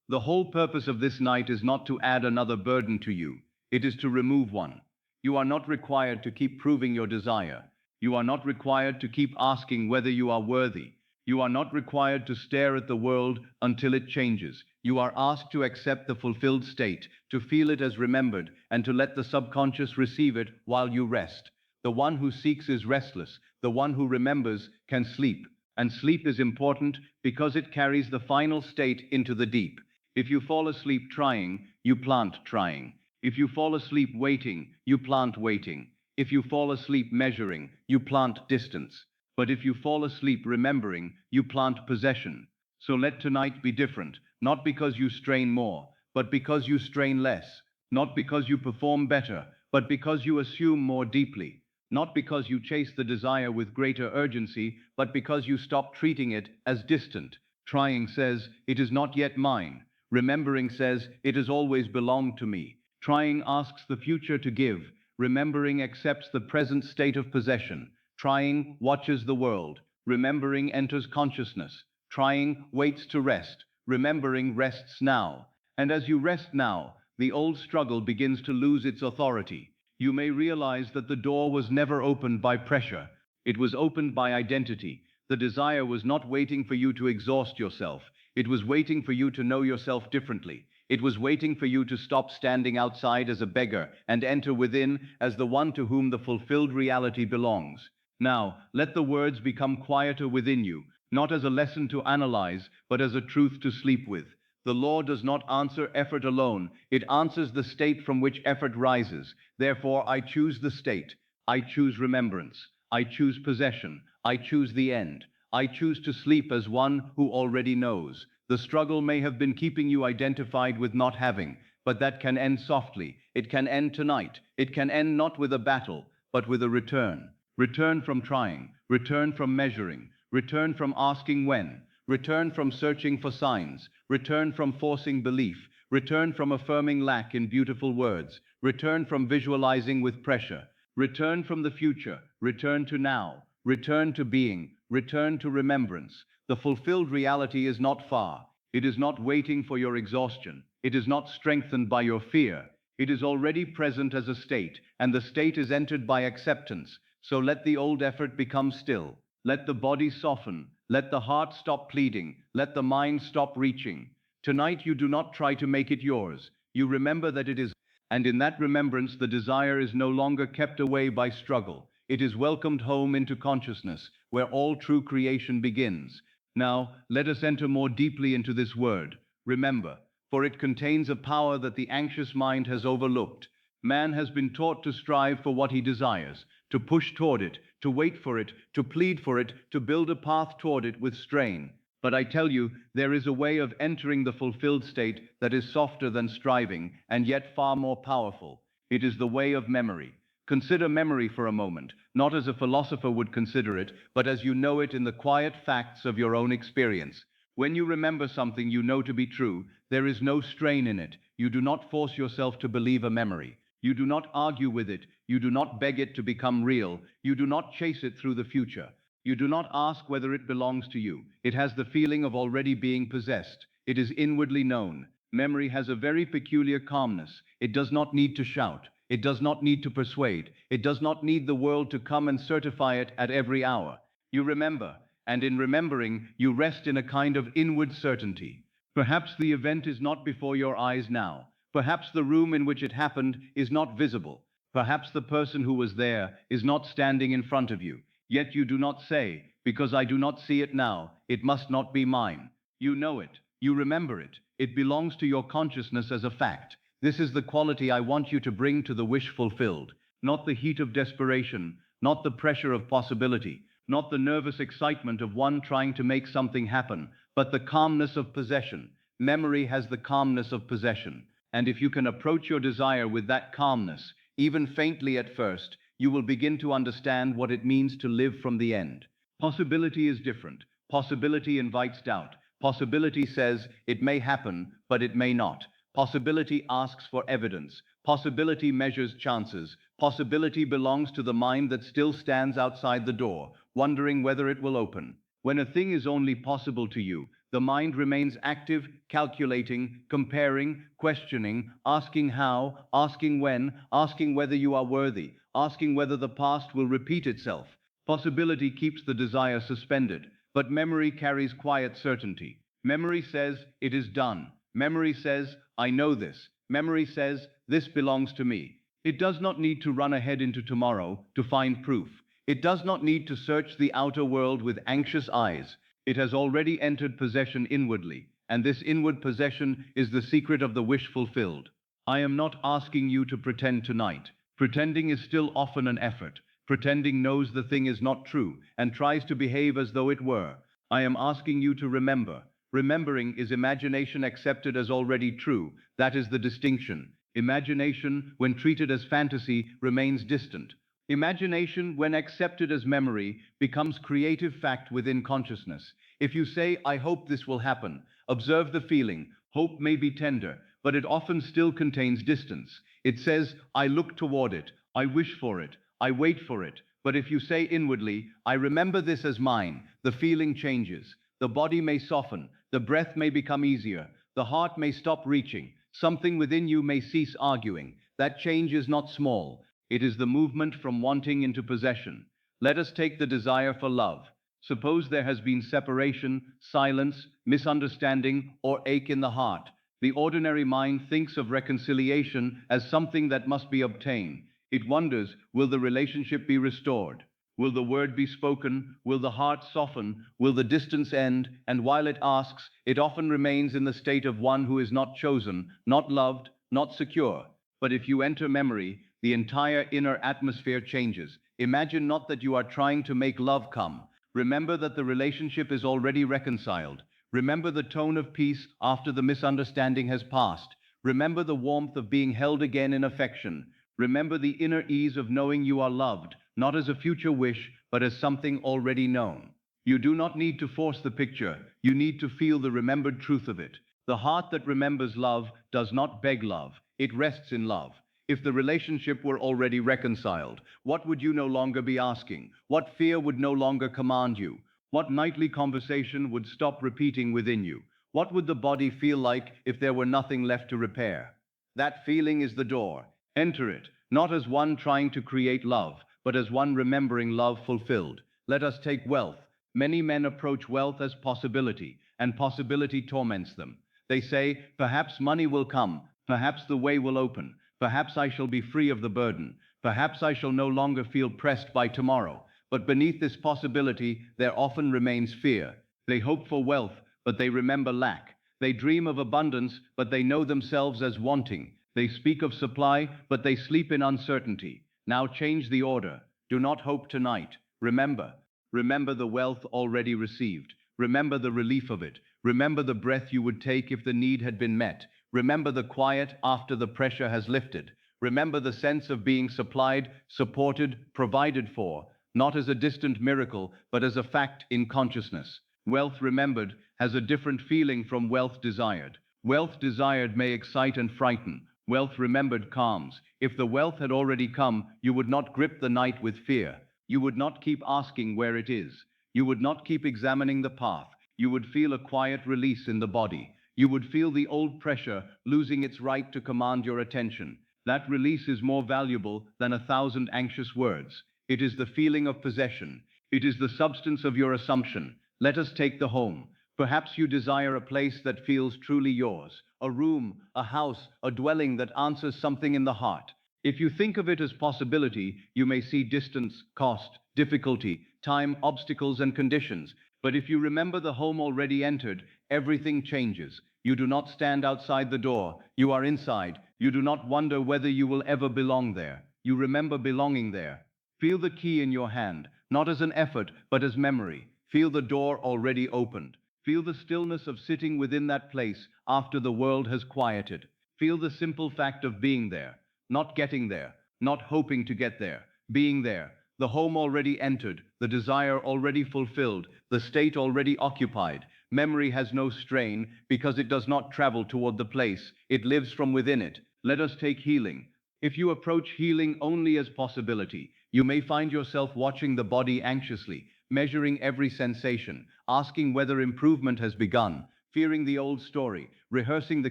The whole purpose of this night is not to add another burden to you. It is to remove one. You are not required to keep proving your desire. You are not required to keep asking whether you are worthy. You are not required to stare at the world until it changes. You are asked to accept the fulfilled state, to feel it as remembered, and to let the subconscious receive it while you rest. The one who seeks is restless. The one who remembers can sleep. And sleep is important because it carries the final state into the deep. If you fall asleep trying, you plant trying. If you fall asleep waiting, you plant waiting. If you fall asleep measuring, you plant distance. But if you fall asleep remembering, you plant possession. So let tonight be different, not because you strain more, but because you strain less. Not because you perform better, but because you assume more deeply. Not because you chase the desire with greater urgency, but because you stop treating it as distant. Trying says, it is not yet mine. Remembering says, it has always belonged to me. Trying asks the future to give. Remembering accepts the present state of possession. Trying watches the world. Remembering enters consciousness. Trying waits to rest. Remembering rests now. And as you rest now, the old struggle begins to lose its authority. You may realize that the door was never opened by pressure. It was opened by identity. The desire was not waiting for you to exhaust yourself. It was waiting for you to know yourself differently. It was waiting for you to stop standing outside as a beggar and enter within as the one to whom the fulfilled reality belongs. Now, let the words become quieter within you, not as a lesson to analyze, but as a truth to sleep with. The law does not answer effort alone. It answers the state from which effort rises. Therefore, I choose the state. I choose remembrance. I choose possession. I choose the end. I choose to sleep as one who already knows. The struggle may have been keeping you identified with not having, but that can end softly. It can end tonight. It can end not with a battle, but with a return. Return from trying. Return from measuring. Return from asking when. Return from searching for signs. Return from forcing belief. Return from affirming lack in beautiful words. Return from visualizing with pressure. Return from the future. Return to now. Return to being. Return to remembrance. The fulfilled reality is not far. It is not waiting for your exhaustion. It is not strengthened by your fear. It is already present as a state, and the state is entered by acceptance. So let the old effort become still. Let the body soften. Let the heart stop pleading. Let the mind stop reaching. Tonight you do not try to make it yours. You remember that it is, and in that remembrance the desire is no longer kept away by struggle. It is welcomed home into consciousness, where all true creation begins. Now, let us enter more deeply into this word, remember, for it contains a power that the anxious mind has overlooked. Man has been taught to strive for what he desires, to push toward it, to wait for it, to plead for it, to build a path toward it with strain. But I tell you, there is a way of entering the fulfilled state that is softer than striving, and yet far more powerful. It is the way of memory. Consider memory for a moment, not as a philosopher would consider it, but as you know it in the quiet facts of your own experience. When you remember something you know to be true, there is no strain in it. You do not force yourself to believe a memory. You do not argue with it. You do not beg it to become real. You do not chase it through the future. You do not ask whether it belongs to you. It has the feeling of already being possessed. It is inwardly known. Memory has a very peculiar calmness. It does not need to shout. It does not need to persuade. It does not need the world to come and certify it at every hour. You remember, and in remembering, you rest in a kind of inward certainty. Perhaps the event is not before your eyes now. Perhaps the room in which it happened is not visible. Perhaps the person who was there is not standing in front of you. Yet you do not say, because I do not see it now, it must not be mine. You know it. You remember it. It belongs to your consciousness as a fact. This is the quality I want you to bring to the wish fulfilled. Not the heat of desperation, not the pressure of possibility, not the nervous excitement of one trying to make something happen, but the calmness of possession. Memory has the calmness of possession. And if you can approach your desire with that calmness, even faintly at first, you will begin to understand what it means to live from the end. Possibility is different. Possibility invites doubt. Possibility says it may happen, but it may not. Possibility asks for evidence. Possibility measures chances. Possibility belongs to the mind that still stands outside the door, wondering whether it will open. When a thing is only possible to you, the mind remains active, calculating, comparing, questioning, asking how, asking when, asking whether you are worthy, asking whether the past will repeat itself. Possibility keeps the desire suspended, but memory carries quiet certainty. Memory says, it is done. Memory says, I know this. Memory says, this belongs to me. It does not need to run ahead into tomorrow to find proof. It does not need to search the outer world with anxious eyes. It has already entered possession inwardly, and this inward possession is the secret of the wish fulfilled. I am not asking you to pretend tonight. Pretending is still often an effort. Pretending knows the thing is not true and tries to behave as though it were. I am asking you to remember. Remembering is imagination accepted as already true. That is the distinction. Imagination, when treated as fantasy, remains distant. Imagination, when accepted as memory, becomes creative fact within consciousness. If you say, I hope this will happen, observe the feeling. Hope may be tender, but it often still contains distance. It says, I look toward it, I wish for it, I wait for it. But if you say inwardly, I remember this as mine, the feeling changes. The body may soften, the breath may become easier, the heart may stop reaching, something within you may cease arguing. That change is not small. It is the movement from wanting into possession. Let us take the desire for love. Suppose there has been separation, silence, misunderstanding, or ache in the heart. The ordinary mind thinks of reconciliation as something that must be obtained. It wonders, will the relationship be restored? Will the word be spoken? Will the heart soften? Will the distance end? And while it asks, it often remains in the state of one who is not chosen, not loved, not secure. But if you enter memory, the entire inner atmosphere changes. Imagine not that you are trying to make love come. Remember that the relationship is already reconciled. Remember the tone of peace after the misunderstanding has passed. Remember the warmth of being held again in affection. Remember the inner ease of knowing you are loved, not as a future wish, but as something already known. You do not need to force the picture. You need to feel the remembered truth of it. The heart that remembers love does not beg love. It rests in love. If the relationship were already reconciled, what would you no longer be asking? What fear would no longer command you? What nightly conversation would stop repeating within you? What would the body feel like if there were nothing left to repair? That feeling is the door. Enter it, not as one trying to create love, but as one remembering love fulfilled. Let us take wealth. Many men approach wealth as possibility, and possibility torments them. They say, perhaps money will come, perhaps the way will open. Perhaps I shall be free of the burden. Perhaps I shall no longer feel pressed by tomorrow. But beneath this possibility, there often remains fear. They hope for wealth, but they remember lack. They dream of abundance, but they know themselves as wanting. They speak of supply, but they sleep in uncertainty. Now change the order. Do not hope tonight. Remember. Remember the wealth already received. Remember the relief of it. Remember the breath you would take if the need had been met. Remember the quiet after the pressure has lifted. Remember the sense of being supplied, supported, provided for, not as a distant miracle, but as a fact in consciousness. Wealth remembered has a different feeling from wealth desired. Wealth desired may excite and frighten. Wealth remembered calms. If the wealth had already come, you would not grip the night with fear. You would not keep asking where it is. You would not keep examining the path. You would feel a quiet release in the body. You would feel the old pressure losing its right to command your attention. That release is more valuable than 1,000 anxious words. It is the feeling of possession. It is the substance of your assumption. Let us take the home. Perhaps you desire a place that feels truly yours, a room, a house, a dwelling that answers something in the heart. If you think of it as possibility, you may see distance, cost, difficulty, time, obstacles, and conditions. But if you remember the home already entered, everything changes. You do not stand outside the door. You are inside. You do not wonder whether you will ever belong there. You remember belonging there. Feel the key in your hand, not as an effort, but as memory. Feel the door already opened. Feel the stillness of sitting within that place after the world has quieted. Feel the simple fact of being there, not getting there, not hoping to get there, being there. The home already entered, the desire already fulfilled, the state already occupied. Memory has no strain because it does not travel toward the place. It lives from within it. Let us take healing. If you approach healing only as possibility, you may find yourself watching the body anxiously, measuring every sensation, asking whether improvement has begun, fearing the old story, rehearsing the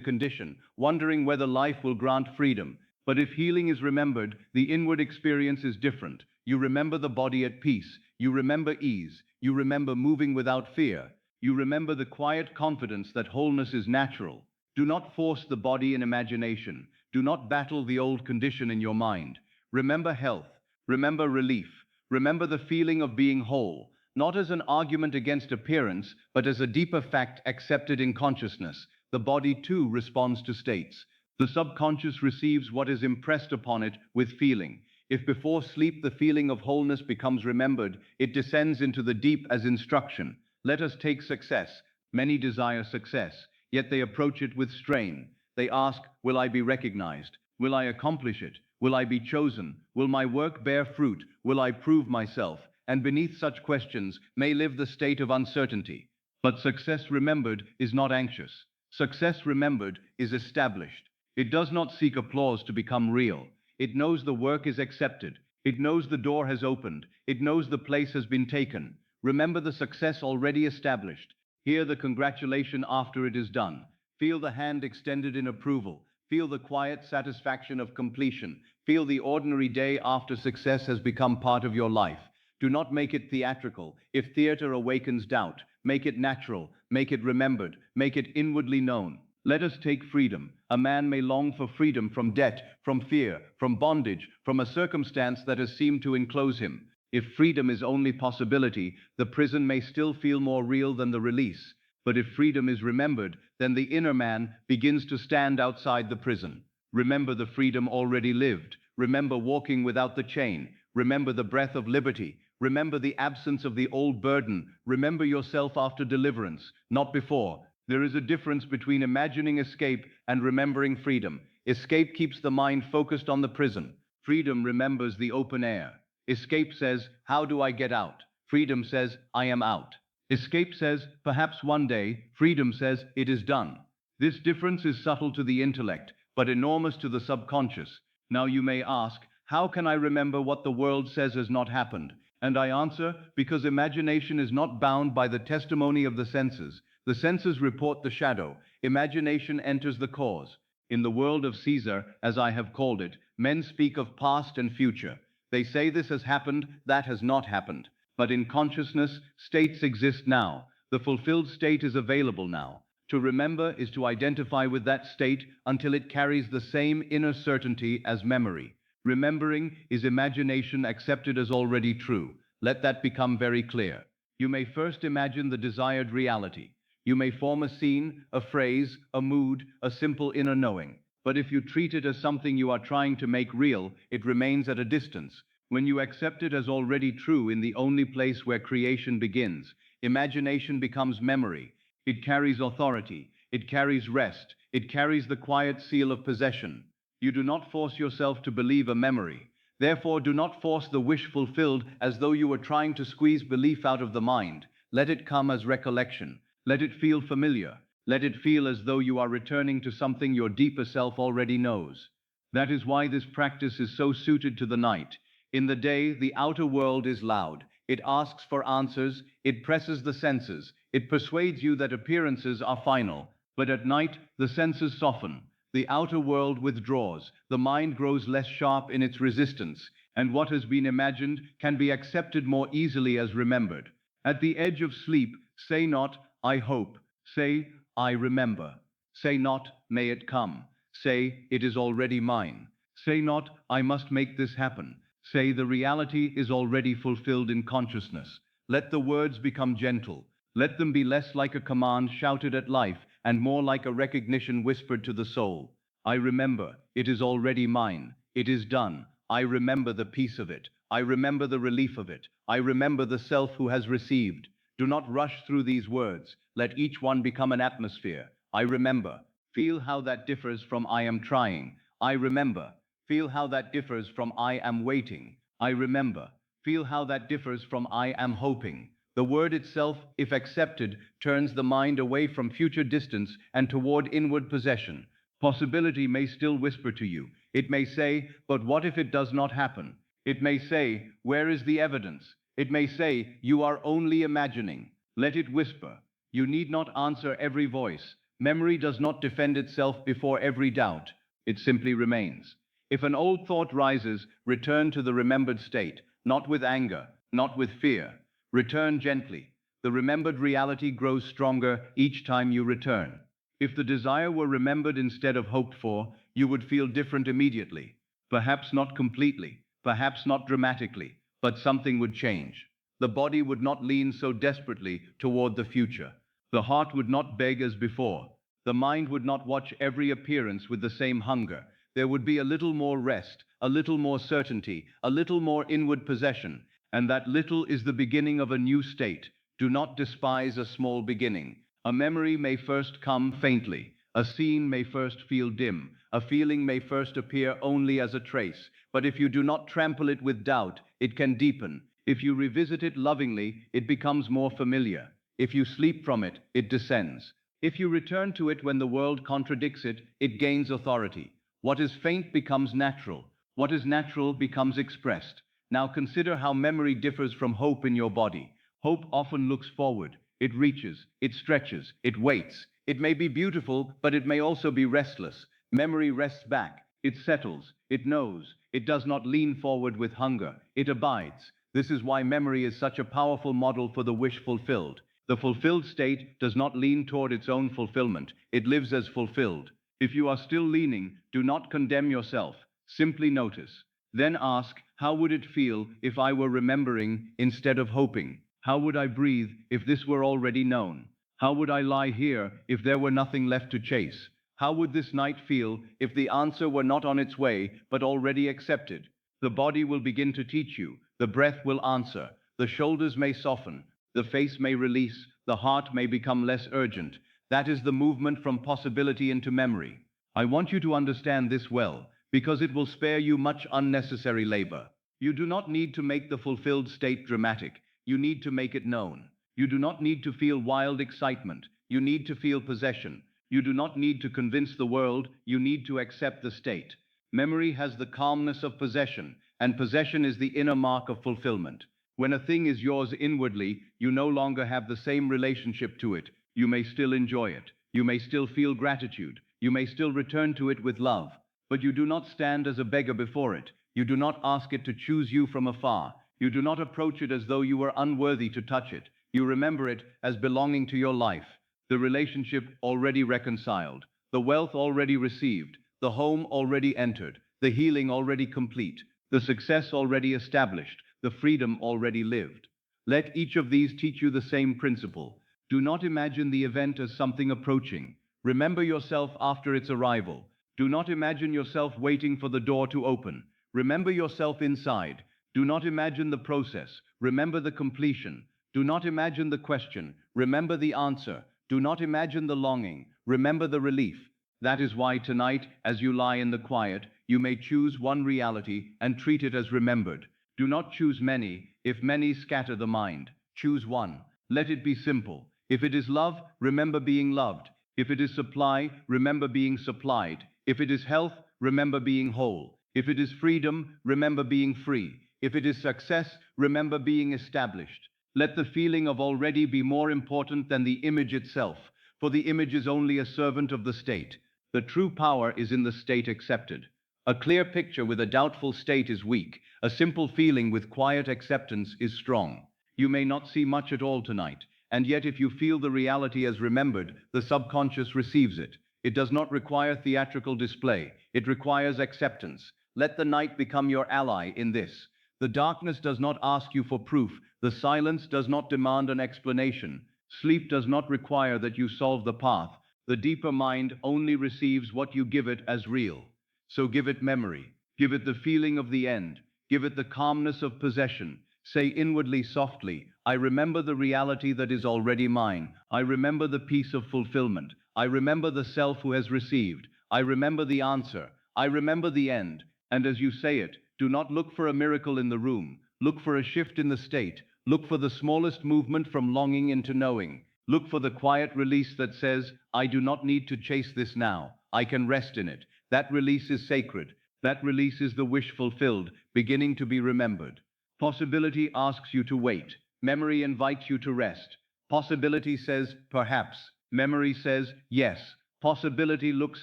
condition, wondering whether life will grant freedom. But if healing is remembered, the inward experience is different. You remember the body at peace. You remember ease. You remember moving without fear. You remember the quiet confidence that wholeness is natural. Do not force the body in imagination. Do not battle the old condition in your mind. Remember health. Remember relief. Remember the feeling of being whole, not as an argument against appearance, but as a deeper fact accepted in consciousness. The body too responds to states. The subconscious receives what is impressed upon it with feeling. If before sleep the feeling of wholeness becomes remembered, it descends into the deep as instruction. Let us take success. Many desire success, yet they approach it with strain. They ask, will I be recognized? Will I accomplish it? Will I be chosen? Will my work bear fruit? Will I prove myself? And beneath such questions may live the state of uncertainty. But success remembered is not anxious. Success remembered is established. It does not seek applause to become real. It knows the work is accepted. It knows the door has opened. It knows the place has been taken. Remember the success already established. Hear the congratulation after it is done. Feel the hand extended in approval. Feel the quiet satisfaction of completion. Feel the ordinary day after success has become part of your life. Do not make it theatrical. If theater awakens doubt, make it natural, make it remembered, make it inwardly known. Let us take freedom. A man may long for freedom from debt, from fear, from bondage, from a circumstance that has seemed to enclose him. If freedom is only possibility, the prison may still feel more real than the release. But if freedom is remembered, then the inner man begins to stand outside the prison. Remember the freedom already lived. Remember walking without the chain. Remember the breath of liberty. Remember the absence of the old burden. Remember yourself after deliverance, not before. There is a difference between imagining escape and remembering freedom. Escape keeps the mind focused on the prison. Freedom remembers the open air. Escape says, how do I get out? Freedom says, I am out. Escape says, perhaps one day. Freedom says, it is done. This difference is subtle to the intellect, but enormous to the subconscious. Now you may ask, how can I remember what the world says has not happened? And I answer, because imagination is not bound by the testimony of the senses. The senses report the shadow. Imagination enters the cause. In the world of Caesar, as I have called it, men speak of past and future. They say this has happened, that has not happened. But in consciousness, states exist now. The fulfilled state is available now. To remember is to identify with that state until it carries the same inner certainty as memory. Remembering is imagination accepted as already true. Let that become very clear. You may first imagine the desired reality. You may form a scene, a phrase, a mood, a simple inner knowing. But if you treat it as something you are trying to make real, it remains at a distance. When you accept it as already true in the only place where creation begins, imagination becomes memory. It carries authority. It carries rest. It carries the quiet seal of possession. You do not force yourself to believe a memory. Therefore, do not force the wish fulfilled as though you were trying to squeeze belief out of the mind. Let it come as recollection. Let it feel familiar. Let it feel as though you are returning to something your deeper self already knows. That is why this practice is so suited to the night. In the day, the outer world is loud. It asks for answers. It presses the senses. It persuades you that appearances are final. But at night, the senses soften. The outer world withdraws. The mind grows less sharp in its resistance. And what has been imagined can be accepted more easily as remembered. At the edge of sleep, say not, I hope. Say, I remember. Say not, may it come. Say, it is already mine. Say not, I must make this happen. Say, the reality is already fulfilled in consciousness. Let the words become gentle. Let them be less like a command shouted at life and more like a recognition whispered to the soul. I remember, it is already mine. It is done. I remember the peace of it. I remember the relief of it. I remember the self who has received. Do not rush through these words. Let each one become an atmosphere. I remember. Feel how that differs from I am trying. I remember. Feel how that differs from I am waiting. I remember. Feel how that differs from I am hoping. The word itself, if accepted, turns the mind away from future distance and toward inward possession. Possibility may still whisper to you. It may say, but what if it does not happen? It may say, where is the evidence? It may say, you are only imagining. Let it whisper. You need not answer every voice. Memory does not defend itself before every doubt. It simply remains. If an old thought rises, return to the remembered state, not with anger, not with fear. Return gently. The remembered reality grows stronger each time you return. If the desire were remembered instead of hoped for, you would feel different immediately. Perhaps not completely, perhaps not dramatically, but something would change. The body would not lean so desperately toward the future. The heart would not beg as before. The mind would not watch every appearance with the same hunger. There would be a little more rest, a little more certainty, a little more inward possession, and that little is the beginning of a new state. Do not despise a small beginning. A memory may first come faintly, a scene may first feel dim, a feeling may first appear only as a trace, but if you do not trample it with doubt, it can deepen. If you revisit it lovingly, it becomes more familiar. If you sleep from it, it descends. If you return to it when the world contradicts it, it gains authority. What is faint becomes natural. What is natural becomes expressed. Now consider how memory differs from hope in your body. Hope often looks forward. It reaches, it stretches, it waits. It may be beautiful, but it may also be restless. Memory rests back. It settles. It knows. It does not lean forward with hunger. It abides. This is why memory is such a powerful model for the wish fulfilled. The fulfilled state does not lean toward its own fulfillment. It lives as fulfilled. If you are still leaning, do not condemn yourself. Simply notice. Then ask, how would it feel if I were remembering instead of hoping? How would I breathe if this were already known? How would I lie here if there were nothing left to chase? How would this night feel if the answer were not on its way, but already accepted? The body will begin to teach you. The breath will answer. The shoulders may soften. The face may release, the heart may become less urgent. That is the movement from possibility into memory. I want you to understand this well, because it will spare you much unnecessary labor. You do not need to make the fulfilled state dramatic. You need to make it known. You do not need to feel wild excitement. You need to feel possession. You do not need to convince the world. You need to accept the state. Memory has the calmness of possession, and possession is the inner mark of fulfillment. When a thing is yours inwardly, you no longer have the same relationship to it. You may still enjoy it. You may still feel gratitude. You may still return to it with love. But you do not stand as a beggar before it. You do not ask it to choose you from afar. You do not approach it as though you were unworthy to touch it. You remember it as belonging to your life. The relationship already reconciled. The wealth already received. The home already entered. The healing already complete. The success already established. The freedom already lived. Let each of these teach you the same principle. Do not imagine the event as something approaching. Remember yourself after its arrival. Do not imagine yourself waiting for the door to open. Remember yourself inside. Do not imagine the process. Remember the completion. Do not imagine the question. Remember the answer. Do not imagine the longing. Remember the relief. That is why tonight, as you lie in the quiet, you may choose one reality and treat it as remembered. Do not choose many. If many scatter the mind, choose one. Let it be simple. If it is love, remember being loved. If it is supply, remember being supplied. If it is health, remember being whole. If it is freedom, remember being free. If it is success, remember being established. Let the feeling of already be more important than the image itself, for the image is only a servant of the state. The true power is in the state accepted. A clear picture with a doubtful state is weak. A simple feeling with quiet acceptance is strong. You may not see much at all tonight, and yet if you feel the reality as remembered, the subconscious receives it. It does not require theatrical display. It requires acceptance. Let the night become your ally in this. The darkness does not ask you for proof. The silence does not demand an explanation. Sleep does not require that you solve the path. The deeper mind only receives what you give it as real. So give it memory. Give it the feeling of the end. Give it the calmness of possession. Say inwardly softly, I remember the reality that is already mine. I remember the peace of fulfillment. I remember the self who has received. I remember the answer. I remember the end. And as you say it, do not look for a miracle in the room. Look for a shift in the state. Look for the smallest movement from longing into knowing. Look for the quiet release that says, I do not need to chase this now. I can rest in it. That release is sacred. That release is the wish fulfilled, beginning to be remembered. Possibility asks you to wait. Memory invites you to rest. Possibility says, perhaps. Memory says, yes. Possibility looks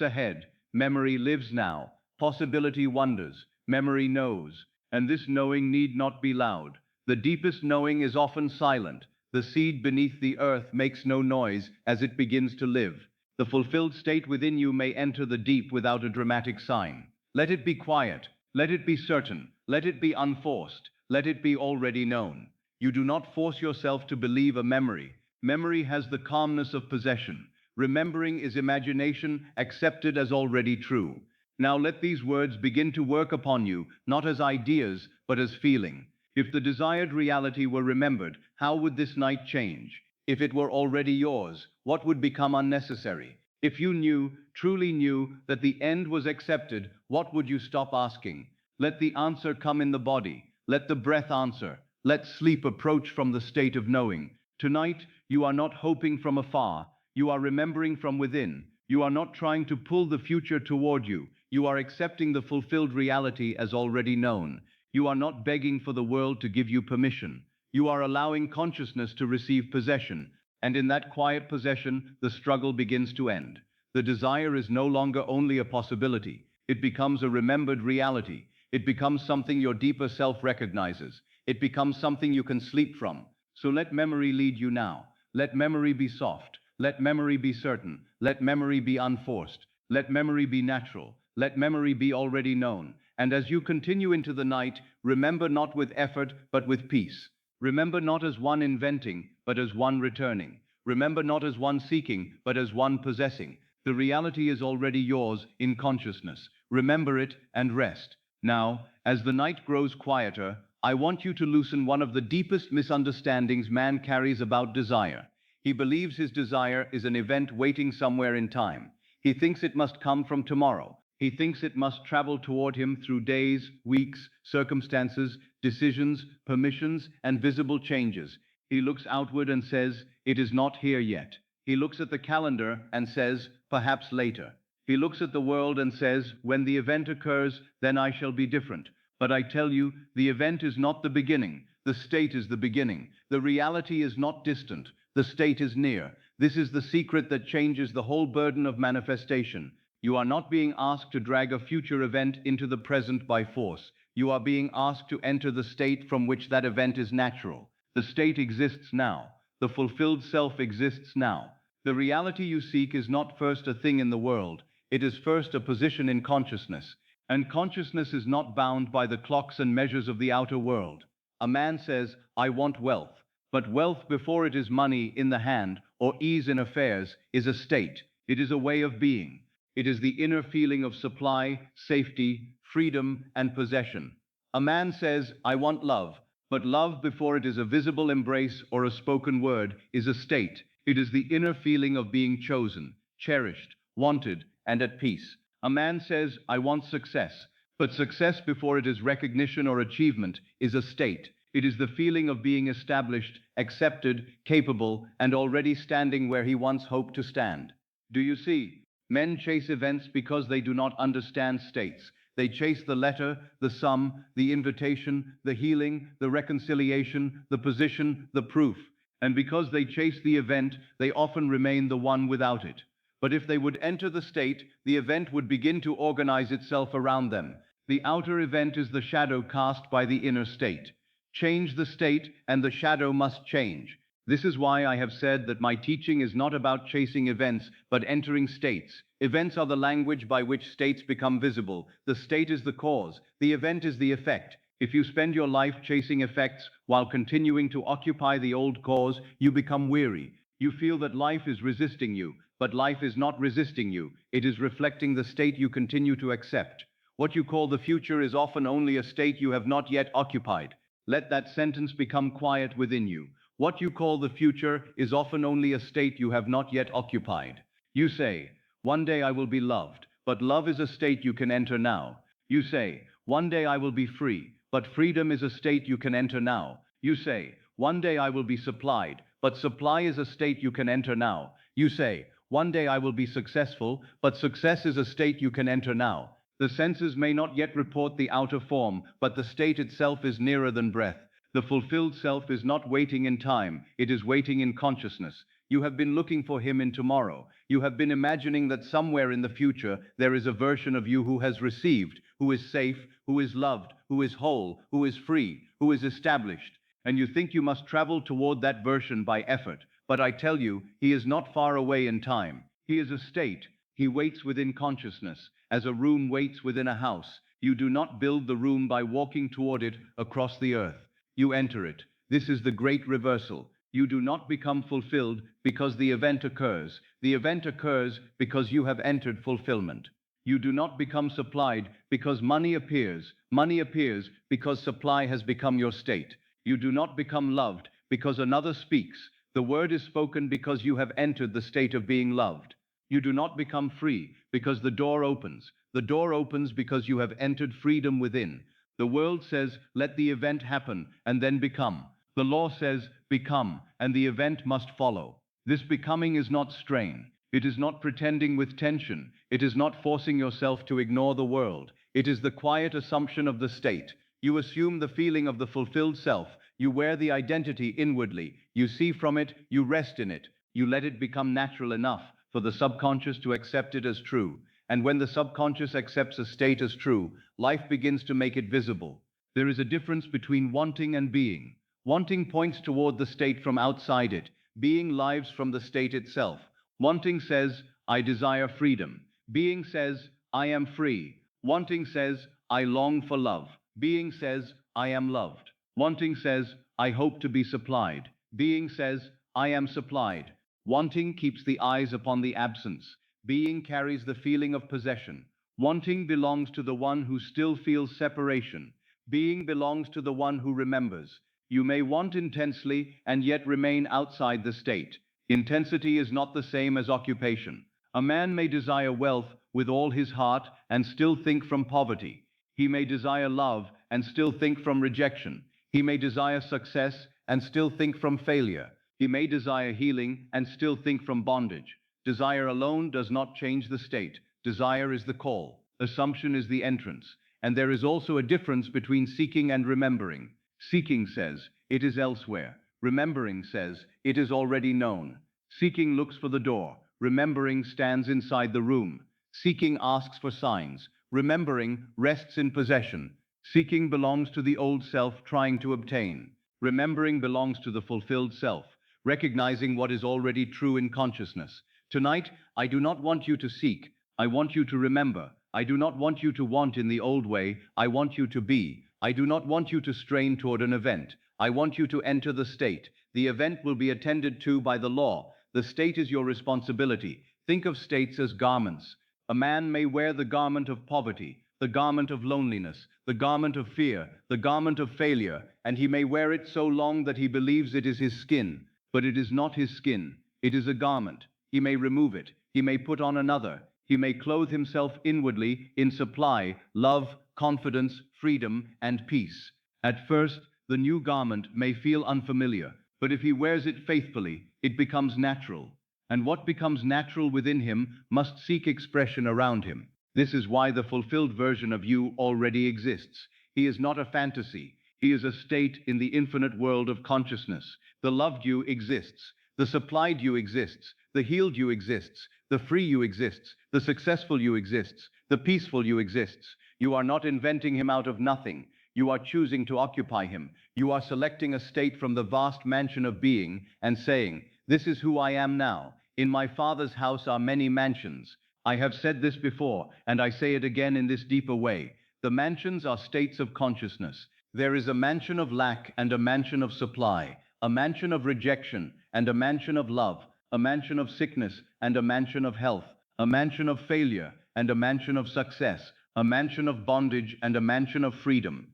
ahead. Memory lives now. Possibility wonders. Memory knows. And this knowing need not be loud. The deepest knowing is often silent. The seed beneath the earth makes no noise as it begins to live. The fulfilled state within you may enter the deep without a dramatic sign. Let it be quiet. Let it be certain. Let it be unforced. Let it be already known. You do not force yourself to believe a memory. Memory has the calmness of possession. Remembering is imagination accepted as already true. Now let these words begin to work upon you, not as ideas, but as feeling. If the desired reality were remembered, how would this night change? If it were already yours, what would become unnecessary? If you knew, truly knew, that the end was accepted, what would you stop asking? Let the answer come in the body. Let the breath answer. Let sleep approach from the state of knowing. Tonight, you are not hoping from afar. You are remembering from within. You are not trying to pull the future toward you. You are accepting the fulfilled reality as already known. You are not begging for the world to give you permission. You are allowing consciousness to receive possession. And in that quiet possession, the struggle begins to end. The desire is no longer only a possibility. It becomes a remembered reality. It becomes something your deeper self recognizes. It becomes something you can sleep from. So let memory lead you now. Let memory be soft. Let memory be certain. Let memory be unforced. Let memory be natural. Let memory be already known. And as you continue into the night, remember not with effort, but with peace. Remember not as one inventing, but as one returning. Remember not as one seeking, but as one possessing. The reality is already yours in consciousness. Remember it and rest. Now, as the night grows quieter, I want you to loosen one of the deepest misunderstandings man carries about desire. He believes his desire is an event waiting somewhere in time. He thinks it must come from tomorrow. He thinks it must travel toward him through days, weeks, circumstances, decisions, permissions, and visible changes. He looks outward and says, "It is not here yet." He looks at the calendar and says, "Perhaps later." He looks at the world and says, "When the event occurs, then I shall be different." But I tell you, the event is not the beginning. The state is the beginning. The reality is not distant. The state is near. This is the secret that changes the whole burden of manifestation. You are not being asked to drag a future event into the present by force. You are being asked to enter the state from which that event is natural. The state exists now. The fulfilled self exists now. The reality you seek is not first a thing in the world. It is first a position in consciousness. And consciousness is not bound by the clocks and measures of the outer world. A man says, "I want wealth." But wealth before it is money in the hand or ease in affairs is a state. It is a way of being. It is the inner feeling of supply, safety, freedom, and possession. A man says, "I want love," but love before it is a visible embrace or a spoken word is a state. It is the inner feeling of being chosen, cherished, wanted, and at peace. A man says, "I want success," but success before it is recognition or achievement is a state. It is the feeling of being established, accepted, capable, and already standing where he once hoped to stand. Do you see? Men chase events because they do not understand states. They chase the letter, the sum, the invitation, the healing, the reconciliation, the position, the proof. And because they chase the event, they often remain the one without it. But if they would enter the state, the event would begin to organize itself around them. The outer event is the shadow cast by the inner state. Change the state, and the shadow must change. This is why I have said that my teaching is not about chasing events, but entering states. Events are the language by which states become visible. The state is the cause. The event is the effect. If you spend your life chasing effects while continuing to occupy the old cause, you become weary. You feel that life is resisting you, but life is not resisting you. It is reflecting the state you continue to accept. What you call the future is often only a state you have not yet occupied. Let that sentence become quiet within you. What you call the future is often only a state you have not yet occupied. You say, "One day I will be loved," but love is a state you can enter now. You say, "One day I will be free," but freedom is a state you can enter now. You say, "One day I will be supplied," but supply is a state you can enter now. You say, "One day I will be successful," but success is a state you can enter now. The senses may not yet report the outer form, but the state itself is nearer than breath. The fulfilled self is not waiting in time, it is waiting in consciousness. You have been looking for him in tomorrow. You have been imagining that somewhere in the future there is a version of you who has received, who is safe, who is loved, who is whole, who is free, who is established. And you think you must travel toward that version by effort. But I tell you, he is not far away in time. He is a state. He waits within consciousness, as a room waits within a house. You do not build the room by walking toward it across the earth. You enter it. This is the great reversal. You do not become fulfilled because the event occurs. The event occurs because you have entered fulfillment. You do not become supplied because money appears. Money appears because supply has become your state. You do not become loved because another speaks. The word is spoken because you have entered the state of being loved. You do not become free because the door opens. The door opens because you have entered freedom within. The world says, let the event happen and then become. The law says, become, and the event must follow. This becoming is not strain. It is not pretending with tension. It is not forcing yourself to ignore the world. It is the quiet assumption of the state. You assume the feeling of the fulfilled self. You wear the identity inwardly. You see from it. You rest in it. You let it become natural enough for the subconscious to accept it as true. And when the subconscious accepts a state as true, life begins to make it visible. There is a difference between wanting and being. Wanting points toward the state from outside it. Being lives from the state itself. Wanting says, I desire freedom. Being says, I am free. Wanting says, I long for love. Being says, I am loved. Wanting says, I hope to be supplied. Being says, I am supplied. Wanting keeps the eyes upon the absence. Being carries the feeling of possession. Wanting belongs to the one who still feels separation. Being belongs to the one who remembers. You may want intensely and yet remain outside the state. Intensity is not the same as occupation. A man may desire wealth with all his heart and still think from poverty. He may desire love and still think from rejection. He may desire success and still think from failure. He may desire healing and still think from bondage. Desire alone does not change the state. Desire is the call. Assumption is the entrance. And there is also a difference between seeking and remembering. Seeking says, it is elsewhere. Remembering says, it is already known. Seeking looks for the door. Remembering stands inside the room. Seeking asks for signs. Remembering rests in possession. Seeking belongs to the old self trying to obtain. Remembering belongs to the fulfilled self, recognizing what is already true in consciousness. Tonight, I do not want you to seek. I want you to remember. I do not want you to want in the old way. I want you to be. I do not want you to strain toward an event. I want you to enter the state. The event will be attended to by the law. The state is your responsibility. Think of states as garments. A man may wear the garment of poverty, the garment of loneliness, the garment of fear, the garment of failure, and he may wear it so long that he believes it is his skin. But it is not his skin. It is a garment. He may remove it. He may put on another. He may clothe himself inwardly in supply, love, confidence, freedom, and peace. At first, the new garment may feel unfamiliar, but if he wears it faithfully, it becomes natural. And what becomes natural within him must seek expression around him. This is why the fulfilled version of you already exists. He is not a fantasy. He is a state in the infinite world of consciousness. The loved you exists. The supplied you exists. The healed you exists. The free you exists. The successful you exists. The peaceful you exists. You are not inventing him out of nothing. You are choosing to occupy him. You are selecting a state from the vast mansion of being and saying, this is who I am now. In my Father's house are many mansions. I have said this before, and I say it again in this deeper way. The mansions are states of consciousness. There is a mansion of lack and a mansion of supply, a mansion of rejection and a mansion of love, a mansion of sickness and a mansion of health, a mansion of failure and a mansion of success, a mansion of bondage and a mansion of freedom.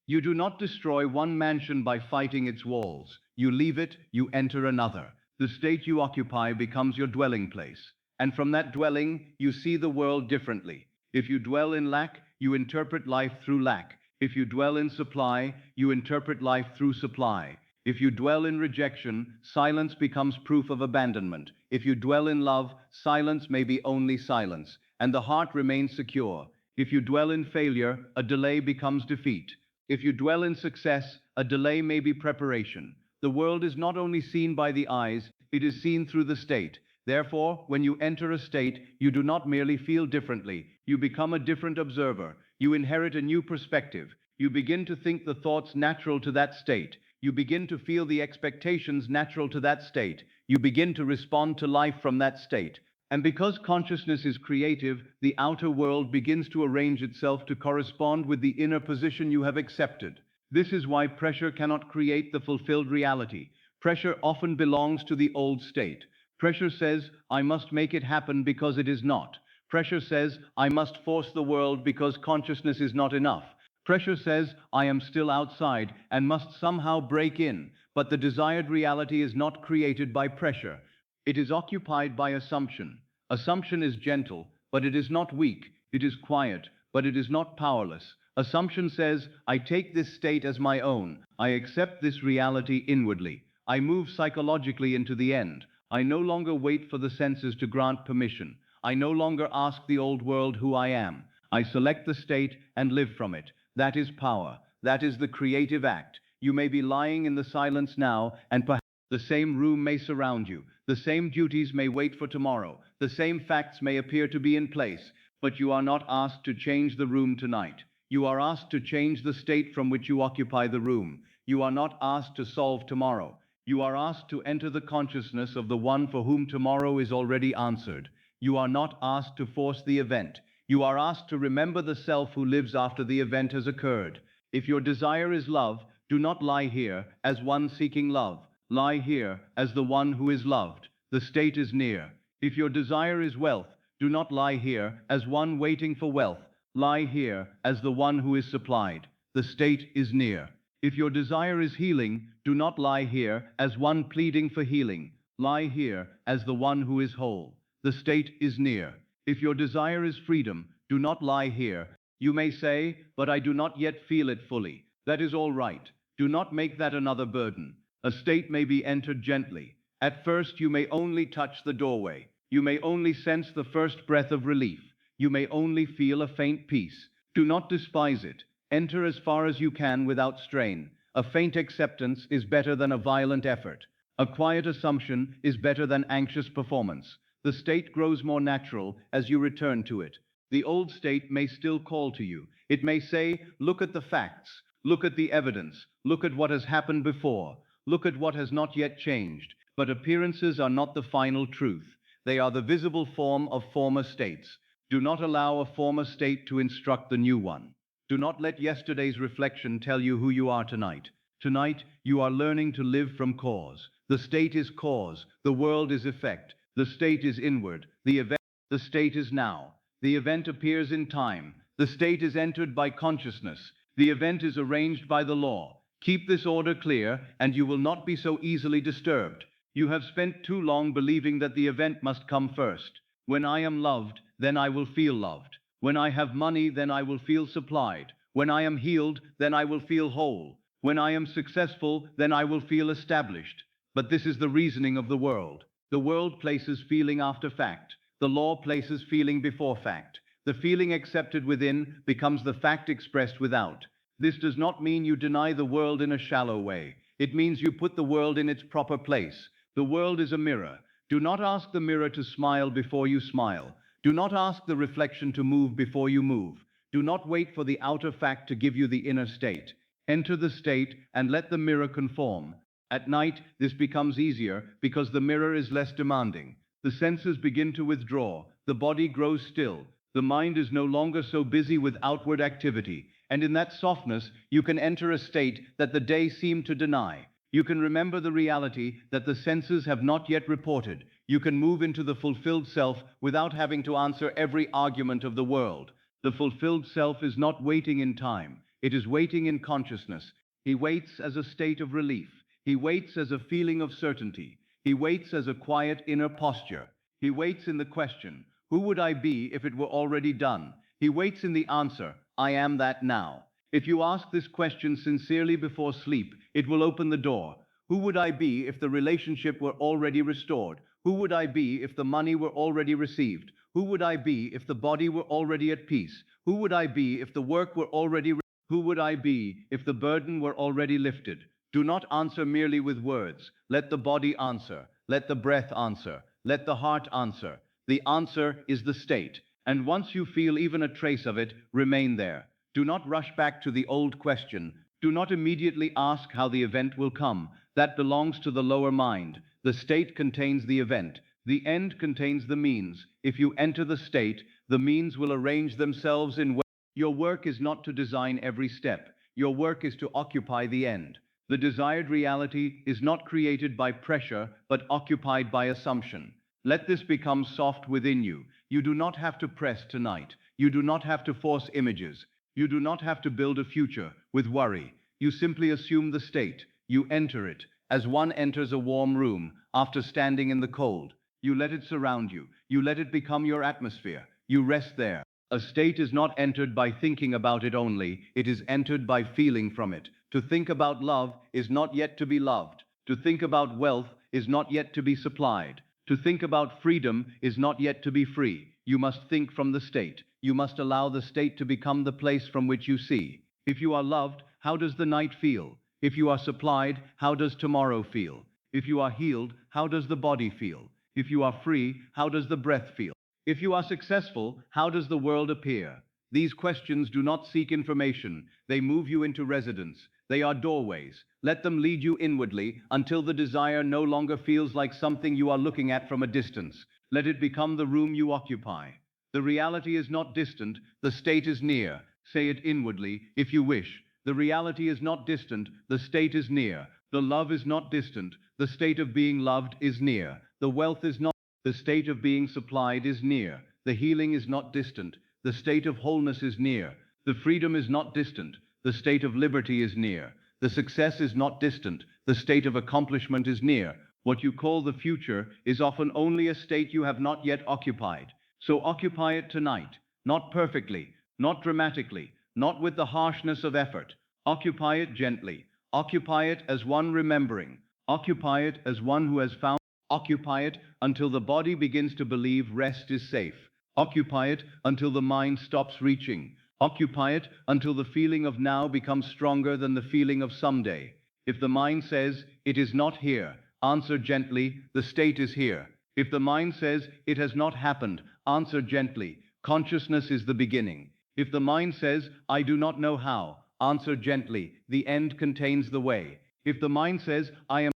You do not destroy one mansion by fighting its walls. You leave it, you enter another. The state you occupy becomes your dwelling place. And from that dwelling, you see the world differently. If you dwell in lack, you interpret life through lack. If you dwell in supply, you interpret life through supply. If you dwell in rejection, silence becomes proof of abandonment. If you dwell in love, silence may be only silence, and the heart remains secure. If you dwell in failure, a delay becomes defeat. If you dwell in success, a delay may be preparation. The world is not only seen by the eyes, it is seen through the state. Therefore, when you enter a state, you do not merely feel differently. You become a different observer. You inherit a new perspective. You begin to think the thoughts natural to that state. You begin to feel the expectations natural to that state. You begin to respond to life from that state. And because consciousness is creative, the outer world begins to arrange itself to correspond with the inner position you have accepted. This is why pressure cannot create the fulfilled reality. Pressure often belongs to the old state. Pressure says, I must make it happen because it is not. Pressure says, I must force the world because consciousness is not enough. Pressure says, I am still outside and must somehow break in, but the desired reality is not created by pressure. It is occupied by assumption. Assumption is gentle, but it is not weak. It is quiet, but it is not powerless. Assumption says, I take this state as my own. I accept this reality inwardly. I move psychologically into the end. I no longer wait for the senses to grant permission. I no longer ask the old world who I am. I select the state and live from it. That is power. That is the creative act. You may be lying in the silence now, and perhaps the same room may surround you. The same duties may wait for tomorrow. The same facts may appear to be in place, but you are not asked to change the room tonight. You are asked to change the state from which you occupy the room. You are not asked to solve tomorrow. You are asked to enter the consciousness of the one for whom tomorrow is already answered. You are not asked to force the event. You are asked to remember the self who lives after the event has occurred. If your desire is love, do not lie here as one seeking love. Lie here as the one who is loved. The state is near. If your desire is wealth, do not lie here as one waiting for wealth. Lie here as the one who is supplied. The state is near. If your desire is healing, do not lie here as one pleading for healing. Lie here as the one who is whole. The state is near. If your desire is freedom, do not lie here. You may say, but I do not yet feel it fully. That is all right. Do not make that another burden. A state may be entered gently. At first you may only touch the doorway. You may only sense the first breath of relief. You may only feel a faint peace. Do not despise it. Enter as far as you can without strain. A faint acceptance is better than a violent effort. A quiet assumption is better than anxious performance. The state grows more natural as you return to it. The old state may still call to you. It may say, look at the facts. Look at the evidence. Look at what has happened before. Look at what has not yet changed. But appearances are not the final truth. They are the visible form of former states. Do not allow a former state to instruct the new one. Do not let yesterday's reflection tell you who you are tonight. Tonight, you are learning to live from cause. The state is cause. The world is effect. The state is inward. The state is now. The event appears in time. The state is entered by consciousness. The event is arranged by the law. Keep this order clear, and you will not be so easily disturbed. You have spent too long believing that the event must come first. When I am loved, then I will feel loved. When I have money, then I will feel supplied. When I am healed, then I will feel whole. When I am successful, then I will feel established. But this is the reasoning of the world. The world places feeling after fact. The law places feeling before fact. The feeling accepted within becomes the fact expressed without. This does not mean you deny the world in a shallow way. It means you put the world in its proper place. The world is a mirror. Do not ask the mirror to smile before you smile. Do not ask the reflection to move before you move. Do not wait for the outer fact to give you the inner state. Enter the state and let the mirror conform. At night, this becomes easier because the mirror is less demanding. The senses begin to withdraw. The body grows still. The mind is no longer so busy with outward activity. And in that softness, you can enter a state that the day seemed to deny. You can remember the reality that the senses have not yet reported. You can move into the fulfilled self without having to answer every argument of the world. The fulfilled self is not waiting in time. It is waiting in consciousness. He waits as a state of relief. He waits as a feeling of certainty. He waits as a quiet inner posture. He waits in the question, who would I be if it were already done? He waits in the answer, I am that now. If you ask this question sincerely before sleep, it will open the door. Who would I be if the relationship were already restored? Who would I be if the money were already received? Who would I be if the body were already at peace? Who would I be if the work were already Who would I be if the burden were already lifted? Do not answer merely with words. Let the body answer. Let the breath answer. Let the heart answer. The answer is the state. And once you feel even a trace of it, remain there. Do not rush back to the old question. Do not immediately ask how the event will come. That belongs to the lower mind. The state contains the event. The end contains the means. If you enter the state, the means will arrange themselves in ways. Your work is not to design every step. Your work is to occupy the end. The desired reality is not created by pressure, but occupied by assumption. Let this become soft within you. You do not have to press tonight. You do not have to force images. You do not have to build a future with worry. You simply assume the state. You enter it, as one enters a warm room after standing in the cold. You let it surround you. You let it become your atmosphere. You rest there. A state is not entered by thinking about it only, it is entered by feeling from it. To think about love is not yet to be loved. To think about wealth is not yet to be supplied. To think about freedom is not yet to be free. You must think from the state. You must allow the state to become the place from which you see. If you are loved, how does the night feel? If you are supplied, how does tomorrow feel? If you are healed, how does the body feel? If you are free, how does the breath feel? If you are successful, how does the world appear? These questions do not seek information, they move you into residence. They are doorways. Let them lead you inwardly until the desire no longer feels like something you are looking at from a distance. Let it become the room you occupy. The reality is not distant, the state is near. Say it inwardly if you wish. The reality is not distant, the state is near. The love is not distant, the state of being loved is near. The wealth is not, the state of being supplied is near. The healing is not distant, the state of wholeness is near. The freedom is not distant, the state of liberty is near. The success is not distant, the state of accomplishment is near. What you call the future is often only a state you have not yet occupied. So occupy it tonight, not perfectly, not dramatically, not with the harshness of effort. Occupy it gently. Occupy it as one remembering. Occupy it as one who has found. Occupy it until the body begins to believe rest is safe. Occupy it until the mind stops reaching. Occupy it until the feeling of now becomes stronger than the feeling of someday. If the mind says, it is not here, answer gently, the state is here. If the mind says, it has not happened, answer gently, consciousness is the beginning. If the mind says, I do not know how, answer gently, the end contains the way. If the mind says, I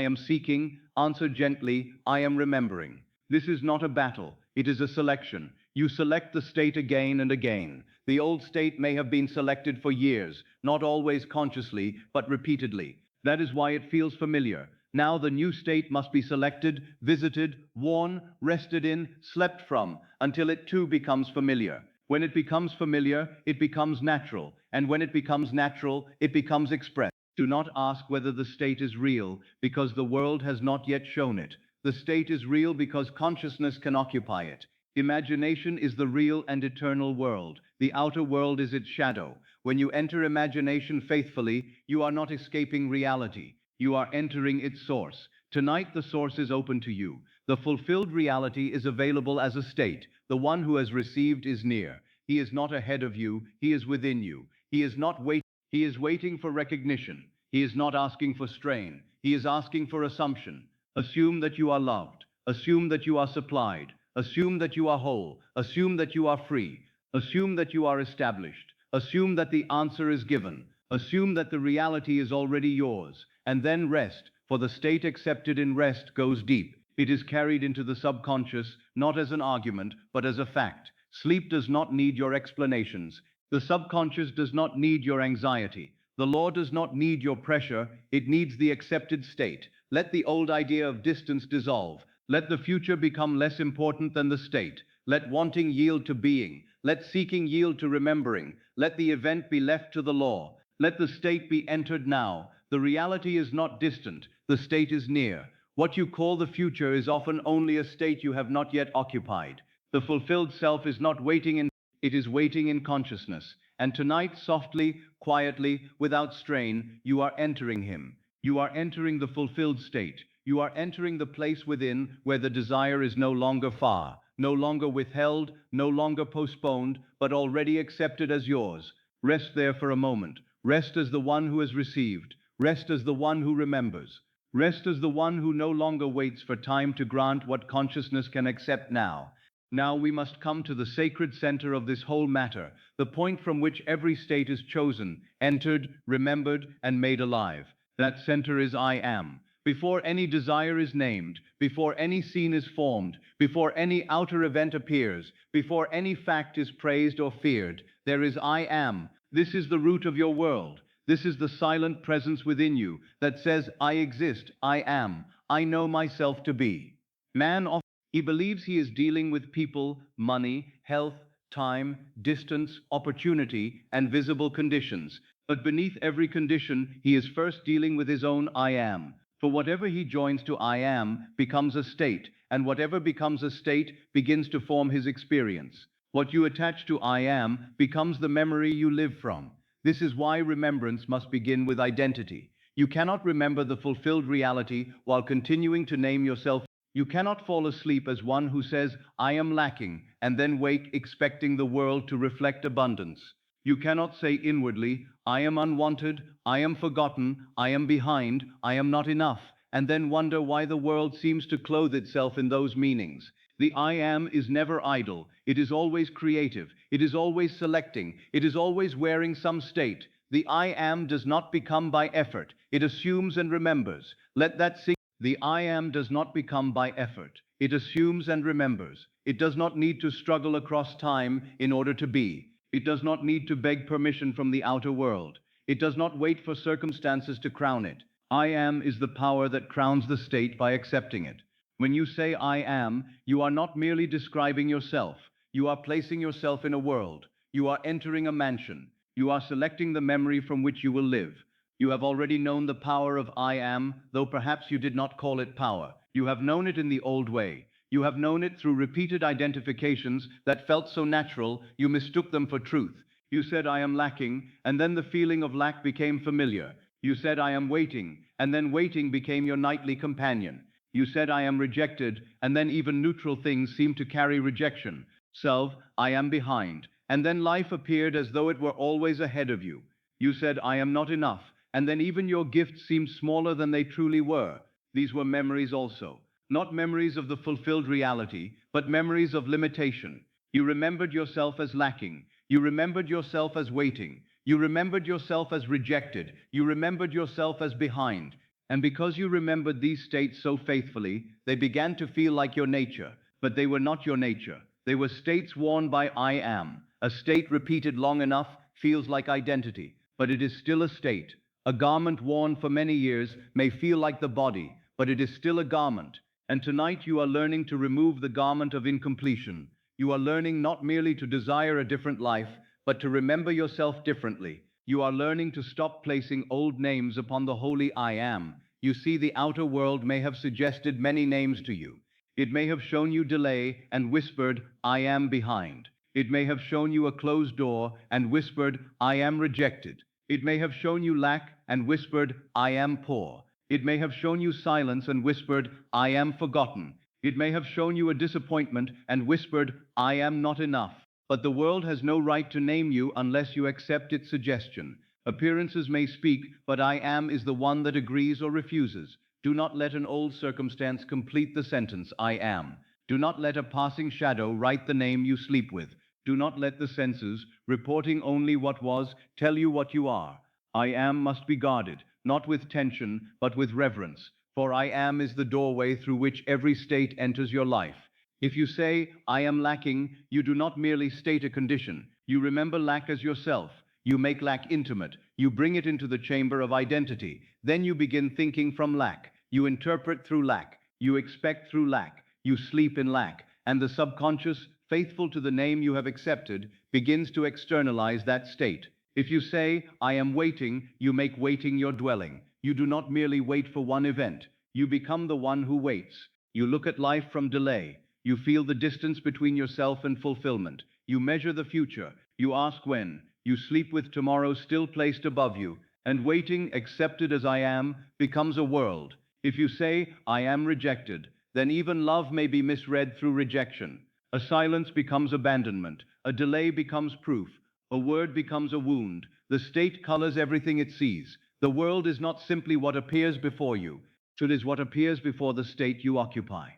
am seeking, answer gently, I am remembering. This is not a battle, it is a selection. You select the state again and again. The old state may have been selected for years, not always consciously, but repeatedly. That is why it feels familiar. Now the new state must be selected, visited, worn, rested in, slept from, until it too becomes familiar. When it becomes familiar, it becomes natural, and when it becomes natural, it becomes expressed. Do not ask whether the state is real, because the world has not yet shown it. The state is real because consciousness can occupy it. Imagination is the real and eternal world. The outer world is its shadow. When you enter imagination faithfully, you are not escaping reality. You are entering its source. Tonight the source is open to you. The fulfilled reality is available as a state. The one who has received is near. He is not ahead of you, he is within you. He is not waiting. He is waiting for recognition. He is not asking for strain. He is asking for assumption. Assume that you are loved. Assume that you are supplied. Assume that you are whole. Assume that you are free. Assume that you are established. Assume that the answer is given. Assume that the reality is already yours. And then rest, for the state accepted in rest goes deep. It is carried into the subconscious, not as an argument, but as a fact. Sleep does not need your explanations. The subconscious does not need your anxiety. The law does not need your pressure, it needs the accepted state. Let the old idea of distance dissolve. Let the future become less important than the state. Let wanting yield to being. Let seeking yield to remembering. Let the event be left to the law. Let the state be entered now. The reality is not distant, the state is near. What you call the future is often only a state you have not yet occupied. The fulfilled self is not waiting in, it is waiting in consciousness. And tonight, softly, quietly, without strain, you are entering him. You are entering the fulfilled state. You are entering the place within where the desire is no longer far, no longer withheld, no longer postponed, but already accepted as yours. Rest there for a moment. Rest as the one who has received. Rest as the one who remembers. Rest as the one who no longer waits for time to grant what consciousness can accept now. Now we must come to the sacred center of this whole matter, the point from which every state is chosen, entered, remembered, and made alive. That center is I am. Before any desire is named, before any scene is formed, before any outer event appears, before any fact is praised or feared, there is I am. This is the root of your world. This is the silent presence within you that says, I exist, I am, I know myself to be. Man often he believes he is dealing with people, money, health, time, distance, opportunity, and visible conditions. But beneath every condition, he is first dealing with his own I am. For whatever he joins to I am becomes a state, and whatever becomes a state begins to form his experience. What you attach to I am becomes the memory you live from. This is why remembrance must begin with identity. You cannot remember the fulfilled reality while continuing to name yourself. You cannot fall asleep as one who says, I am lacking, and then wake expecting the world to reflect abundance. You cannot say inwardly, I am unwanted, I am forgotten, I am behind, I am not enough, and then wonder why the world seems to clothe itself in those meanings. The I am is never idle, it is always creative, it is always selecting, it is always wearing some state. The I am does not become by effort, it assumes and remembers. Let that sink. The I am does not become by effort. It assumes and remembers. It does not need to struggle across time in order to be. It does not need to beg permission from the outer world. It does not wait for circumstances to crown it. I am is the power that crowns the state by accepting it. When you say I am, you are not merely describing yourself. You are placing yourself in a world. You are entering a mansion. You are selecting the memory from which you will live. You have already known the power of I am, though perhaps you did not call it power. You have known it in the old way. You have known it through repeated identifications that felt so natural you mistook them for truth. You said I am lacking, and then the feeling of lack became familiar. You said I am waiting, and then waiting became your nightly companion. You said I am rejected, and then even neutral things seemed to carry rejection. So, I am behind, and then life appeared as though it were always ahead of you. You said I am not enough, and then even your gifts seemed smaller than they truly were. These were memories also. Not memories of the fulfilled reality, but memories of limitation. You remembered yourself as lacking. You remembered yourself as waiting. You remembered yourself as rejected. You remembered yourself as behind. And because you remembered these states so faithfully, they began to feel like your nature. But they were not your nature. They were states worn by I am. A state repeated long enough feels like identity, but it is still a state. A garment worn for many years may feel like the body, but it is still a garment. And tonight you are learning to remove the garment of incompletion. You are learning not merely to desire a different life, but to remember yourself differently. You are learning to stop placing old names upon the holy I am. You see, the outer world may have suggested many names to you. It may have shown you delay and whispered, I am behind. It may have shown you a closed door and whispered, I am rejected. It may have shown you lack and whispered, I am poor. It may have shown you silence and whispered, I am forgotten. It may have shown you a disappointment and whispered, I am not enough. But the world has no right to name you unless you accept its suggestion. Appearances may speak, but I am is the one that agrees or refuses. Do not let an old circumstance complete the sentence, I am. Do not let a passing shadow write the name you sleep with. Do not let the senses, reporting only what was, tell you what you are. I am must be guarded, not with tension, but with reverence. For I am is the doorway through which every state enters your life. If you say, I am lacking, you do not merely state a condition. You remember lack as yourself. You make lack intimate. You bring it into the chamber of identity. Then you begin thinking from lack. You interpret through lack. You expect through lack. You sleep in lack. And the subconscious, faithful to the name you have accepted, begins to externalize that state. If you say, I am waiting, you make waiting your dwelling. You do not merely wait for one event. You become the one who waits. You look at life from delay. You feel the distance between yourself and fulfillment. You measure the future. You ask when. You sleep with tomorrow still placed above you. And waiting, accepted as I am, becomes a world. If you say, I am rejected, then even love may be misread through rejection. A silence becomes abandonment. A delay becomes proof. A word becomes a wound. The state colors everything it sees. The world is not simply what appears before you. It is what appears before the state you occupy.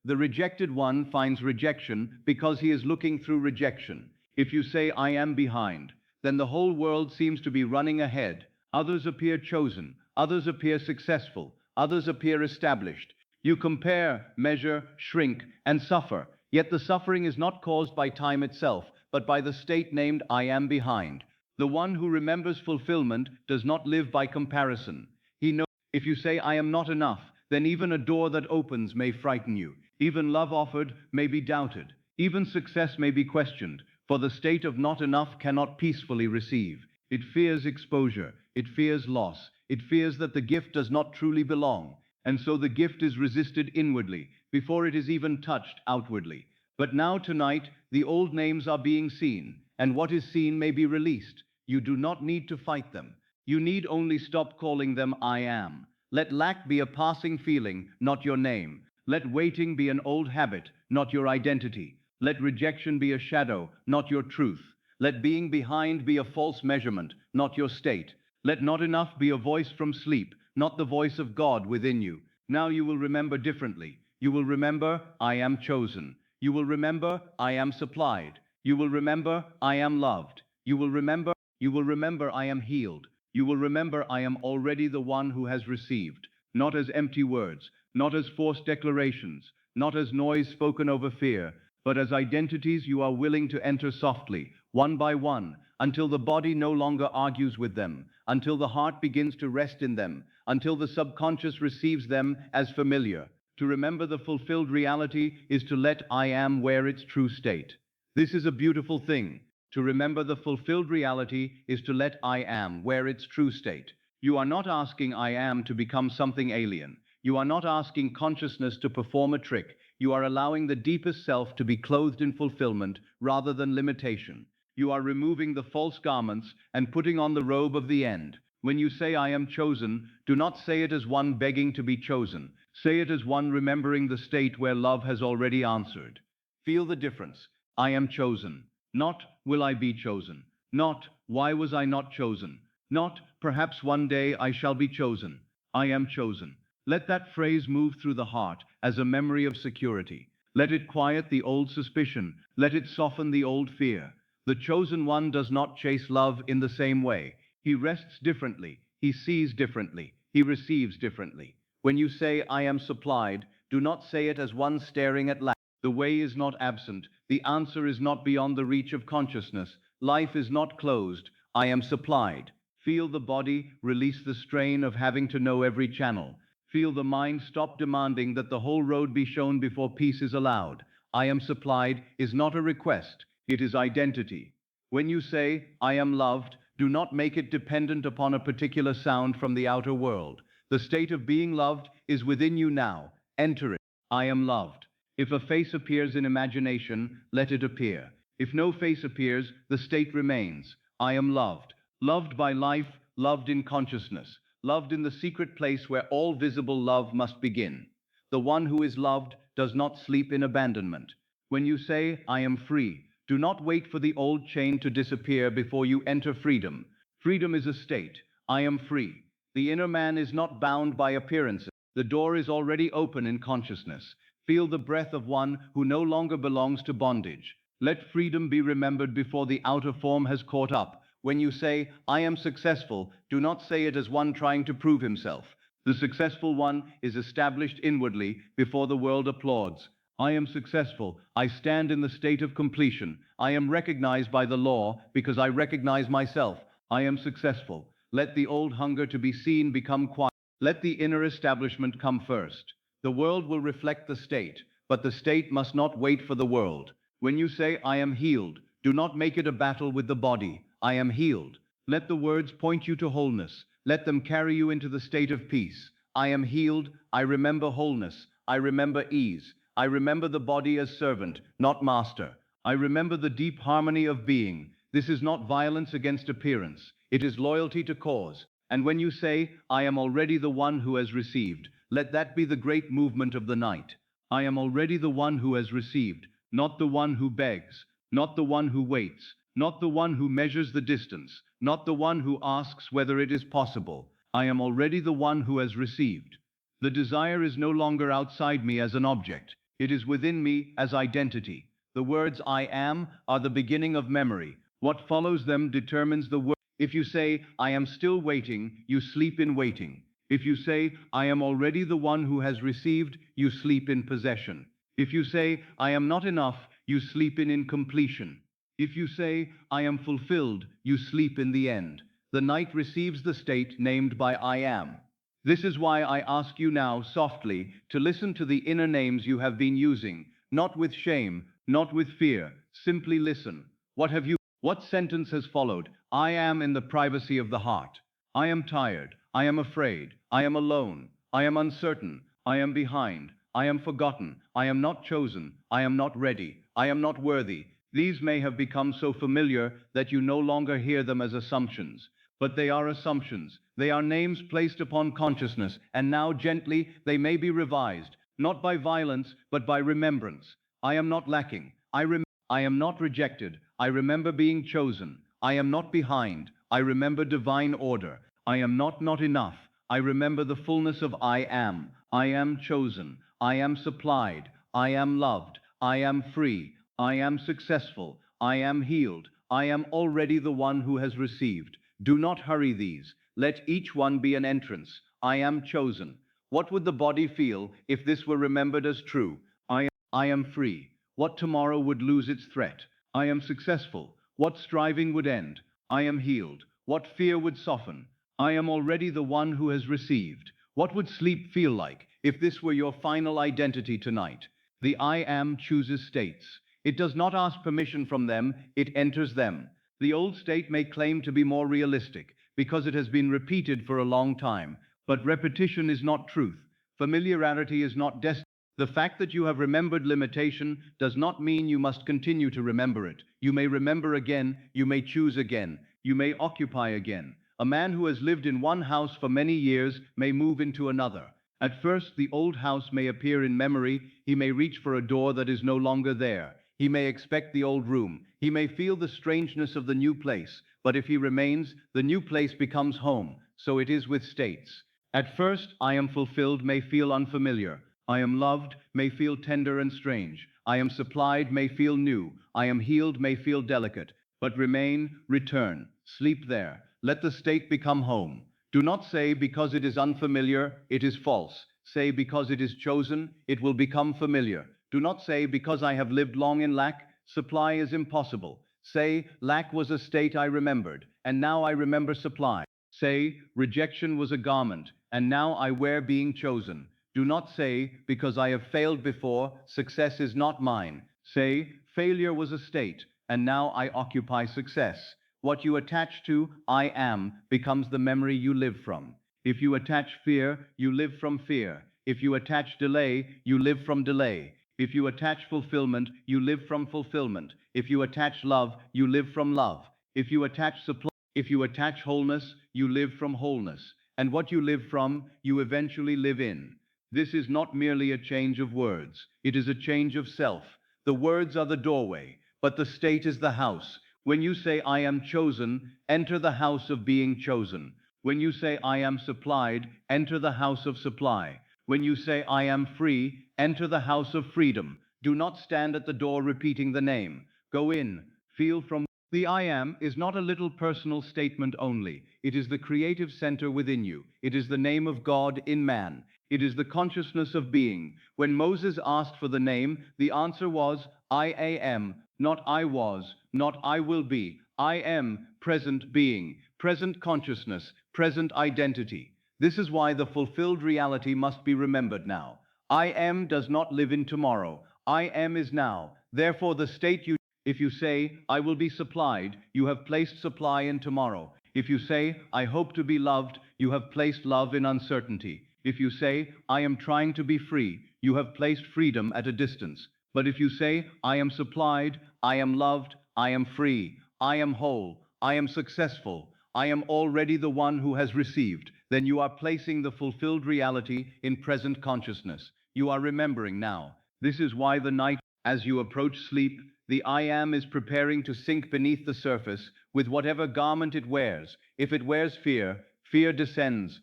The rejected one finds rejection because he is looking through rejection. If you say, I am behind, then the whole world seems to be running ahead. Others appear chosen. Others appear successful. Others appear established. You compare, measure, shrink, and suffer. Yet the suffering is not caused by time itself, but by the state named I am behind. The one who remembers fulfillment does not live by comparison. He knows if you say, I am not enough, then even a door that opens may frighten you. Even love offered may be doubted. Even success may be questioned, for the state of not enough cannot peacefully receive. It fears exposure. It fears loss. It fears that the gift does not truly belong. And so the gift is resisted inwardly, before it is even touched outwardly. But now tonight, the old names are being seen, and what is seen may be released. You do not need to fight them. You need only stop calling them I am. Let lack be a passing feeling, not your name. Let waiting be an old habit, not your identity. Let rejection be a shadow, not your truth. Let being behind be a false measurement, not your state. Let not enough be a voice from sleep, not the voice of God within you. Now you will remember differently. You will remember, I am chosen. You will remember, I am supplied. You will remember, I am loved. You will remember, I am healed. You will remember, I am already the one who has received, not as empty words, not as forced declarations, not as noise spoken over fear, but as identities you are willing to enter softly, one by one, until the body no longer argues with them, until the heart begins to rest in them, until the subconscious receives them as familiar. To remember the fulfilled reality is to let I am wear its true state. This is a beautiful thing. To remember the fulfilled reality is to let I am wear its true state. You are not asking I am to become something alien. You are not asking consciousness to perform a trick. You are allowing the deepest self to be clothed in fulfillment rather than limitation. You are removing the false garments and putting on the robe of the end. When you say I am chosen, do not say it as one begging to be chosen. Say it as one remembering the state where love has already answered. Feel the difference. I am chosen. Not, will I be chosen? Not, why was I not chosen? Not, perhaps one day I shall be chosen. I am chosen. Let that phrase move through the heart as a memory of security. Let it quiet the old suspicion. Let it soften the old fear. The chosen one does not chase love in the same way. He rests differently. He sees differently. He receives differently. When you say, I am supplied, do not say it as one staring at lack. The way is not absent. The answer is not beyond the reach of consciousness. Life is not closed. I am supplied. Feel the body release the strain of having to know every channel. Feel the mind stop demanding that the whole road be shown before peace is allowed. I am supplied is not a request. It is identity. When you say, I am loved, do not make it dependent upon a particular sound from the outer world. The state of being loved is within you now. Enter it. I am loved. If a face appears in imagination, let it appear. If no face appears, the state remains. I am loved. Loved by life, loved in consciousness, loved in the secret place where all visible love must begin. The one who is loved does not sleep in abandonment. When you say, I am free, do not wait for the old chain to disappear before you enter freedom. Freedom is a state. I am free. The inner man is not bound by appearances. The door is already open in consciousness. Feel the breath of one who no longer belongs to bondage. Let freedom be remembered before the outer form has caught up. When you say, I am successful, do not say it as one trying to prove himself. The successful one is established inwardly before the world applauds. I am successful. I stand in the state of completion. I am recognized by the law because I recognize myself. I am successful. Let the old hunger to be seen become quiet. Let the inner establishment come first. The world will reflect the state, but the state must not wait for the world. When you say, I am healed, do not make it a battle with the body. I am healed. Let the words point you to wholeness. Let them carry you into the state of peace. I am healed. I remember wholeness. I remember ease. I remember the body as servant, not master. I remember the deep harmony of being. This is not violence against appearance. It is loyalty to cause. And when you say, I am already the one who has received, let that be the great movement of the night. I am already the one who has received, not the one who begs, not the one who waits, not the one who measures the distance, not the one who asks whether it is possible. I am already the one who has received. The desire is no longer outside me as an object. It is within me as identity. The words I am are the beginning of memory. What follows them determines the word. If you say, I am still waiting, you sleep in waiting. If you say, I am already the one who has received, you sleep in possession. If you say, I am not enough, you sleep in incompletion. If you say, I am fulfilled, you sleep in the end. The night receives the state named by I am. This is why I ask you now softly to listen to the inner names you have been using, not with shame, not with fear. Simply listen. What sentence has followed? I am in the privacy of the heart. I am tired. I am afraid. I am alone. I am uncertain. I am behind. I am forgotten. I am not chosen. I am not ready. I am not worthy. These may have become so familiar that you no longer hear them as assumptions. But they are assumptions. They are names placed upon consciousness, and now gently they may be revised, not by violence, but by remembrance. I am not lacking. I am not rejected. I remember being chosen. I am not behind. I remember divine order. I am not enough. I remember the fullness of I am. I am chosen. I am supplied. I am loved. I am free. I am successful. I am healed. I am already the one who has received. Do not hurry these. Let each one be an entrance. I am chosen. What would the body feel if this were remembered as true? I am free. What tomorrow would lose its threat? I am successful. What striving would end? I am healed. What fear would soften? I am already the one who has received. What would sleep feel like if this were your final identity tonight? The I am chooses states. It does not ask permission from them, it enters them. The old state may claim to be more realistic because it has been repeated for a long time, but repetition is not truth. Familiarity is not destiny. The fact that you have remembered limitation does not mean you must continue to remember it. You may remember again, you may choose again, you may occupy again. A man who has lived in one house for many years may move into another. At first, the old house may appear in memory. He may reach for a door that is no longer there. He may expect the old room. He may feel the strangeness of the new place. But if he remains, the new place becomes home. So it is with states. At first, I am fulfilled may feel unfamiliar. I am loved may feel tender and strange. I am supplied may feel new. I am healed may feel delicate. But remain, return, sleep there. Let the state become home. Do not say because it is unfamiliar, it is false. Say because it is chosen, it will become familiar. Do not say because I have lived long in lack, supply is impossible. Say lack was a state I remembered, and now I remember supply. Say rejection was a garment, and now I wear being chosen. Do not say because I have failed before, success is not mine. Say failure was a state, and now I occupy success. What you attach to, I am, becomes the memory you live from. If you attach fear, you live from fear. If you attach delay, you live from delay. If you attach fulfillment, you live from fulfillment. If you attach love, you live from love. If you attach wholeness, you live from wholeness. And what you live from, you eventually live in. This is not merely a change of words. It is a change of self. The words are the doorway, but the state is the house. When you say, I am chosen, enter the house of being chosen. When you say, I am supplied, enter the house of supply. When you say, I am free, enter the house of freedom. Do not stand at the door repeating the name. Go in, feel from. The I am is not a little personal statement only. It is the creative center within you. It is the name of God in man. It is the consciousness of being. When Moses asked for the name, the answer was, I am, not I was, not I will be. I am present being, present consciousness, present identity. This is why the fulfilled reality must be remembered now. I am does not live in tomorrow. I am is now. Therefore, the state you if you say, I will be supplied, you have placed supply in tomorrow. If you say, I hope to be loved, you have placed love in uncertainty. If you say, I am trying to be free, you have placed freedom at a distance. But if you say, I am supplied, I am loved, I am free, I am whole, I am successful, I am already the one who has received, then you are placing the fulfilled reality in present consciousness. You are remembering now. This is why the night, as you approach sleep, the I am is preparing to sink beneath the surface with whatever garment it wears. If it wears fear, fear descends.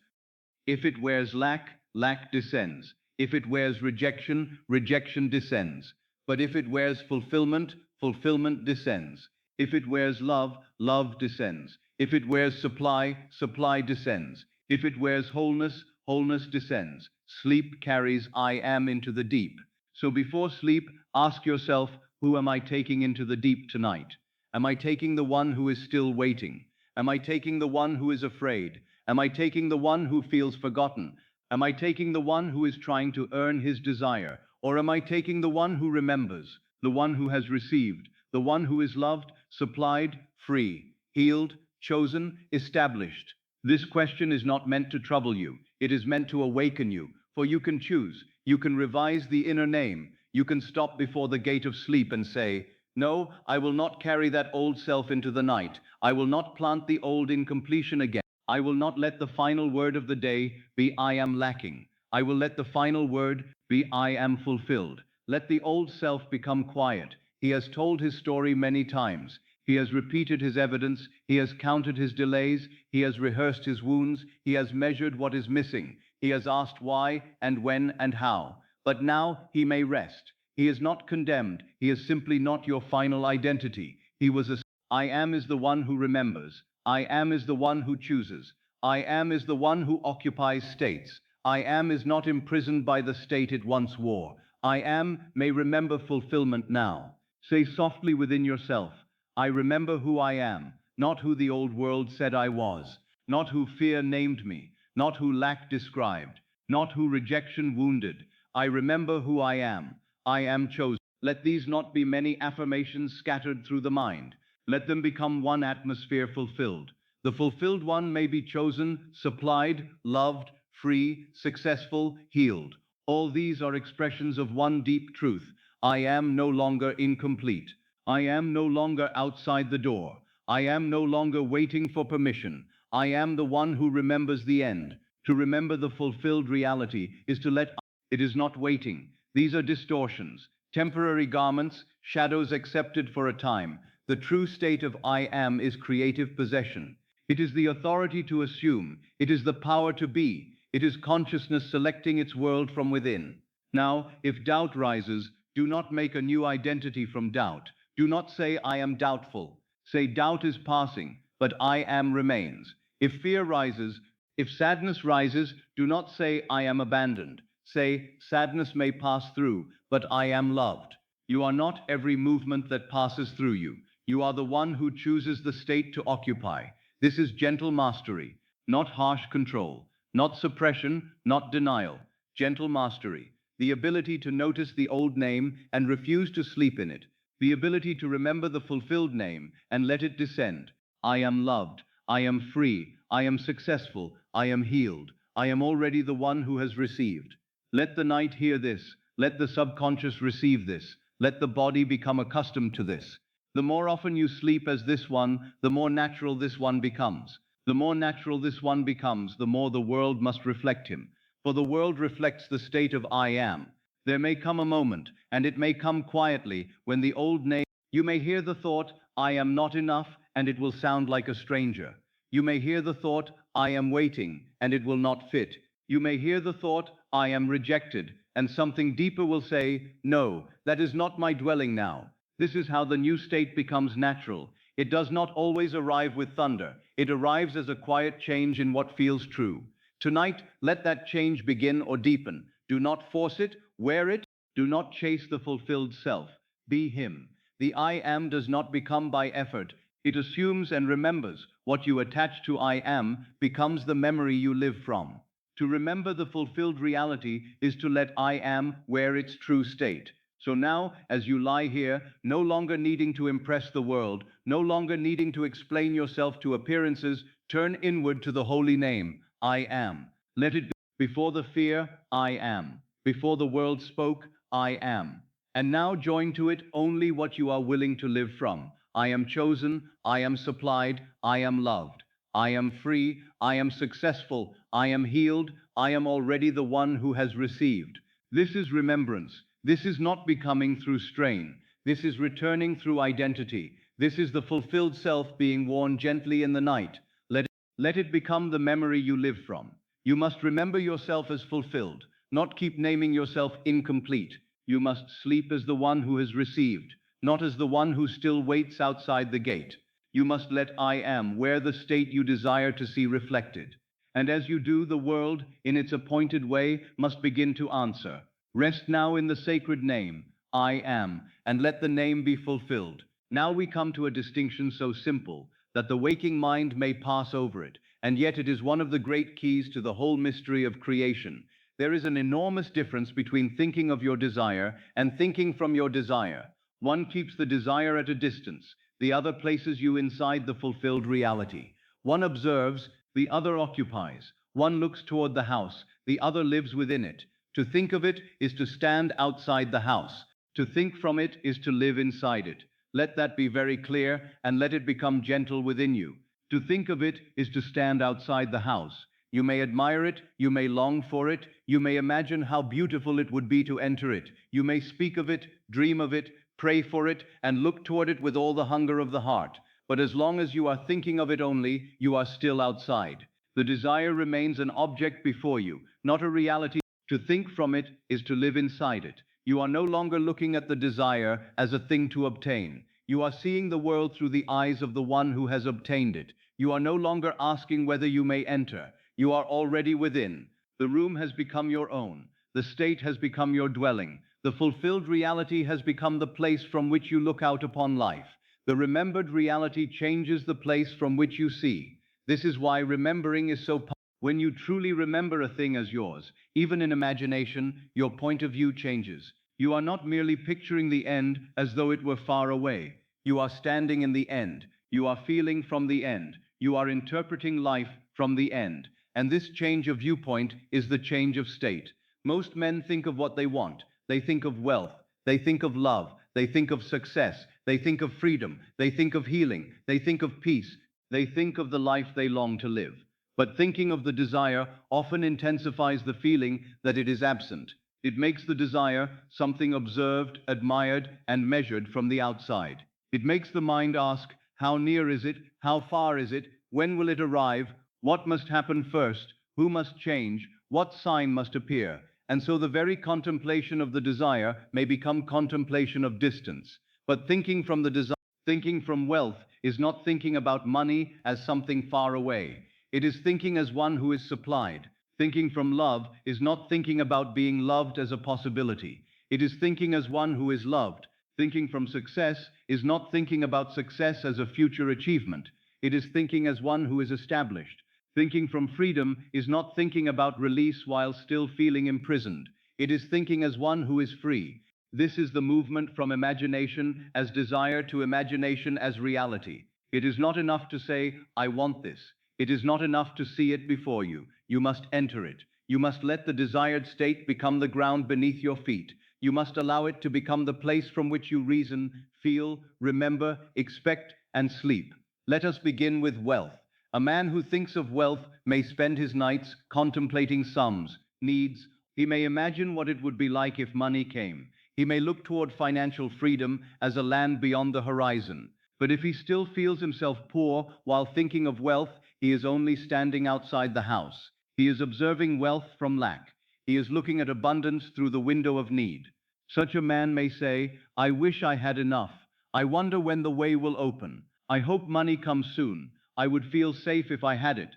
If it wears lack, lack descends. If it wears rejection, rejection descends. But if it wears fulfillment, fulfillment descends. If it wears love, love descends. If it wears supply, supply descends. If it wears wholeness, wholeness descends. Sleep carries I am into the deep. So before sleep, ask yourself, who am I taking into the deep tonight? Am I taking the one who is still waiting? Am I taking the one who is afraid? Am I taking the one who feels forgotten? Am I taking the one who is trying to earn his desire? Or am I taking the one who remembers, the one who has received, the one who is loved, supplied, free, healed, chosen, established? This question is not meant to trouble you. It is meant to awaken you, for you can choose. You can revise the inner name. You can stop before the gate of sleep and say, "No, I will not carry that old self into the night. I will not plant the old incompletion again. I will not let the final word of the day be I am lacking. I will let the final word be I am fulfilled." Let the old self become quiet. He has told his story many times. He has repeated his evidence. He has counted his delays. He has rehearsed his wounds. He has measured what is missing. He has asked why and when and how. But now he may rest. He is not condemned. He is simply not your final identity. He was a I am is the one who remembers. I am is the one who chooses. I am is the one who occupies states. I am is not imprisoned by the state it once wore. I am may remember fulfillment now. Say softly within yourself, I remember who I am, not who the old world said I was, not who fear named me, not who lack described, not who rejection wounded. I remember who I am. I am chosen. Let these not be many affirmations scattered through the mind. Let them become one atmosphere fulfilled. The fulfilled one may be chosen, supplied, loved, free, successful, healed. All these are expressions of one deep truth. I am no longer incomplete. I am no longer outside the door. I am no longer waiting for permission. I am the one who remembers the end. To remember the fulfilled reality is to let it is not waiting. These are distortions, temporary garments, shadows accepted for a time. The true state of I am is creative possession. It is the authority to assume. It is the power to be. It is consciousness selecting its world from within. Now, if doubt rises, do not make a new identity from doubt. Do not say, I am doubtful. Say, doubt is passing, but I am remains. If fear rises, if sadness rises, do not say, I am abandoned. Say, sadness may pass through, but I am loved. You are not every movement that passes through you. You are the one who chooses the state to occupy. This is gentle mastery, not harsh control, not suppression, not denial. Gentle mastery, the ability to notice the old name and refuse to sleep in it, the ability to remember the fulfilled name and let it descend. I am loved, I am free, I am successful, I am healed, I am already the one who has received. Let the night hear this, let the subconscious receive this, let the body become accustomed to this. The more often you sleep as this one, the more natural this one becomes. The more natural this one becomes, the more the world must reflect him. For the world reflects the state of I am. There may come a moment, and it may come quietly, when the old name, you may hear the thought, I am not enough, and it will sound like a stranger. You may hear the thought, I am waiting, and it will not fit. You may hear the thought, I am rejected, and something deeper will say, no, that is not my dwelling now. This is how the new state becomes natural. It does not always arrive with thunder. It arrives as a quiet change in what feels true. Tonight, let that change begin or deepen. Do not force it, wear it. Do not chase the fulfilled self. Be him. The I am does not become by effort. It assumes and remembers. What you attach to I am becomes the memory you live from. To remember the fulfilled reality is to let I am wear its true state. So now, as you lie here, no longer needing to impress the world, no longer needing to explain yourself to appearances, turn inward to the holy name, I am. Let it be before the fear, I am. Before the world spoke, I am. And now join to it only what you are willing to live from. I am chosen, I am supplied, I am loved. I am free, I am successful, I am healed, I am already the one who has received. This is remembrance. This is not becoming through strain. This is returning through identity. This is the fulfilled self being worn gently in the night. Let it become the memory you live from. You must remember yourself as fulfilled, not keep naming yourself incomplete. You must sleep as the one who has received, not as the one who still waits outside the gate. You must let I am wear the state you desire to see reflected. And as you do, the world, in its appointed way, must begin to answer. Rest now in the sacred name, I am, and let the name be fulfilled. Now we come to a distinction so simple that the waking mind may pass over it, and yet it is one of the great keys to the whole mystery of creation. There is an enormous difference between thinking of your desire and thinking from your desire. One keeps the desire at a distance, the other places you inside the fulfilled reality. One observes, the other occupies. One looks toward the house, the other lives within it. To think of it is to stand outside the house. To think from it is to live inside it. Let that be very clear, and let it become gentle within you. To think of it is to stand outside the house. You may admire it, you may long for it, you may imagine how beautiful it would be to enter it. You may speak of it, dream of it, pray for it, and look toward it with all the hunger of the heart. But as long as you are thinking of it only, you are still outside. The desire remains an object before you, not a reality. To think from it is to live inside it. You are no longer looking at the desire as a thing to obtain. You are seeing the world through the eyes of the one who has obtained it. You are no longer asking whether you may enter. You are already within. The room has become your own. The state has become your dwelling. The fulfilled reality has become the place from which you look out upon life. The remembered reality changes the place from which you see. This is why remembering is so powerful. When you truly remember a thing as yours, even in imagination, your point of view changes. You are not merely picturing the end as though it were far away. You are standing in the end. You are feeling from the end. You are interpreting life from the end. And this change of viewpoint is the change of state. Most men think of what they want. They think of wealth. They think of love. They think of success. They think of freedom. They think of healing. They think of peace. They think of the life they long to live. But thinking of the desire often intensifies the feeling that it is absent. It makes the desire something observed, admired, and measured from the outside. It makes the mind ask, how near is it? How far is it? When will it arrive? What must happen first? Who must change? What sign must appear? And so the very contemplation of the desire may become contemplation of distance. But thinking from wealth is not thinking about money as something far away. It is thinking as one who is supplied. Thinking from love is not thinking about being loved as a possibility. It is thinking as one who is loved. Thinking from success is not thinking about success as a future achievement. It is thinking as one who is established. Thinking from freedom is not thinking about release while still feeling imprisoned. It is thinking as one who is free. This is the movement from imagination as desire to imagination as reality. It is not enough to say, I want this. It is not enough to see it before you. You must enter it. You must let the desired state become the ground beneath your feet. You must allow it to become the place from which you reason, feel, remember, expect, and sleep. Let us begin with wealth. A man who thinks of wealth may spend his nights contemplating sums, needs. He may imagine what it would be like if money came. He may look toward financial freedom as a land beyond the horizon. But if he still feels himself poor while thinking of wealth, he is only standing outside the house. He is observing wealth from lack. He is looking at abundance through the window of need. Such a man may say, I wish I had enough. I wonder when the way will open. I hope money comes soon. I would feel safe if I had it.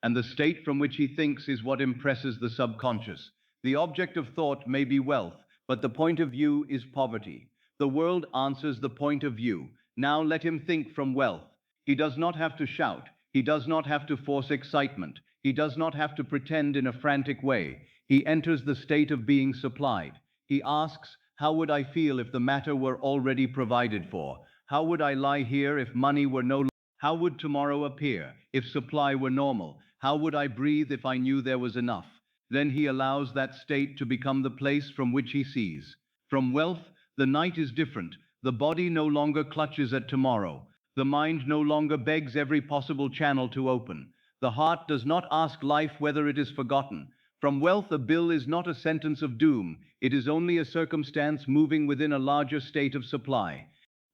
And the state from which he thinks is what impresses the subconscious. The object of thought may be wealth, but the point of view is poverty. The world answers the point of view. Now let him think from wealth. He does not have to shout. He does not have to force excitement. He does not have to pretend in a frantic way. He enters the state of being supplied. He asks, how would I feel if the matter were already provided for? How would I lie here if money were no longer? How would tomorrow appear if supply were normal? How would I breathe if I knew there was enough? Then he allows that state to become the place from which he sees. From wealth, the night is different. The body no longer clutches at tomorrow. The mind no longer begs every possible channel to open. The heart does not ask life whether it is forgotten. From wealth, a bill is not a sentence of doom. It is only a circumstance moving within a larger state of supply.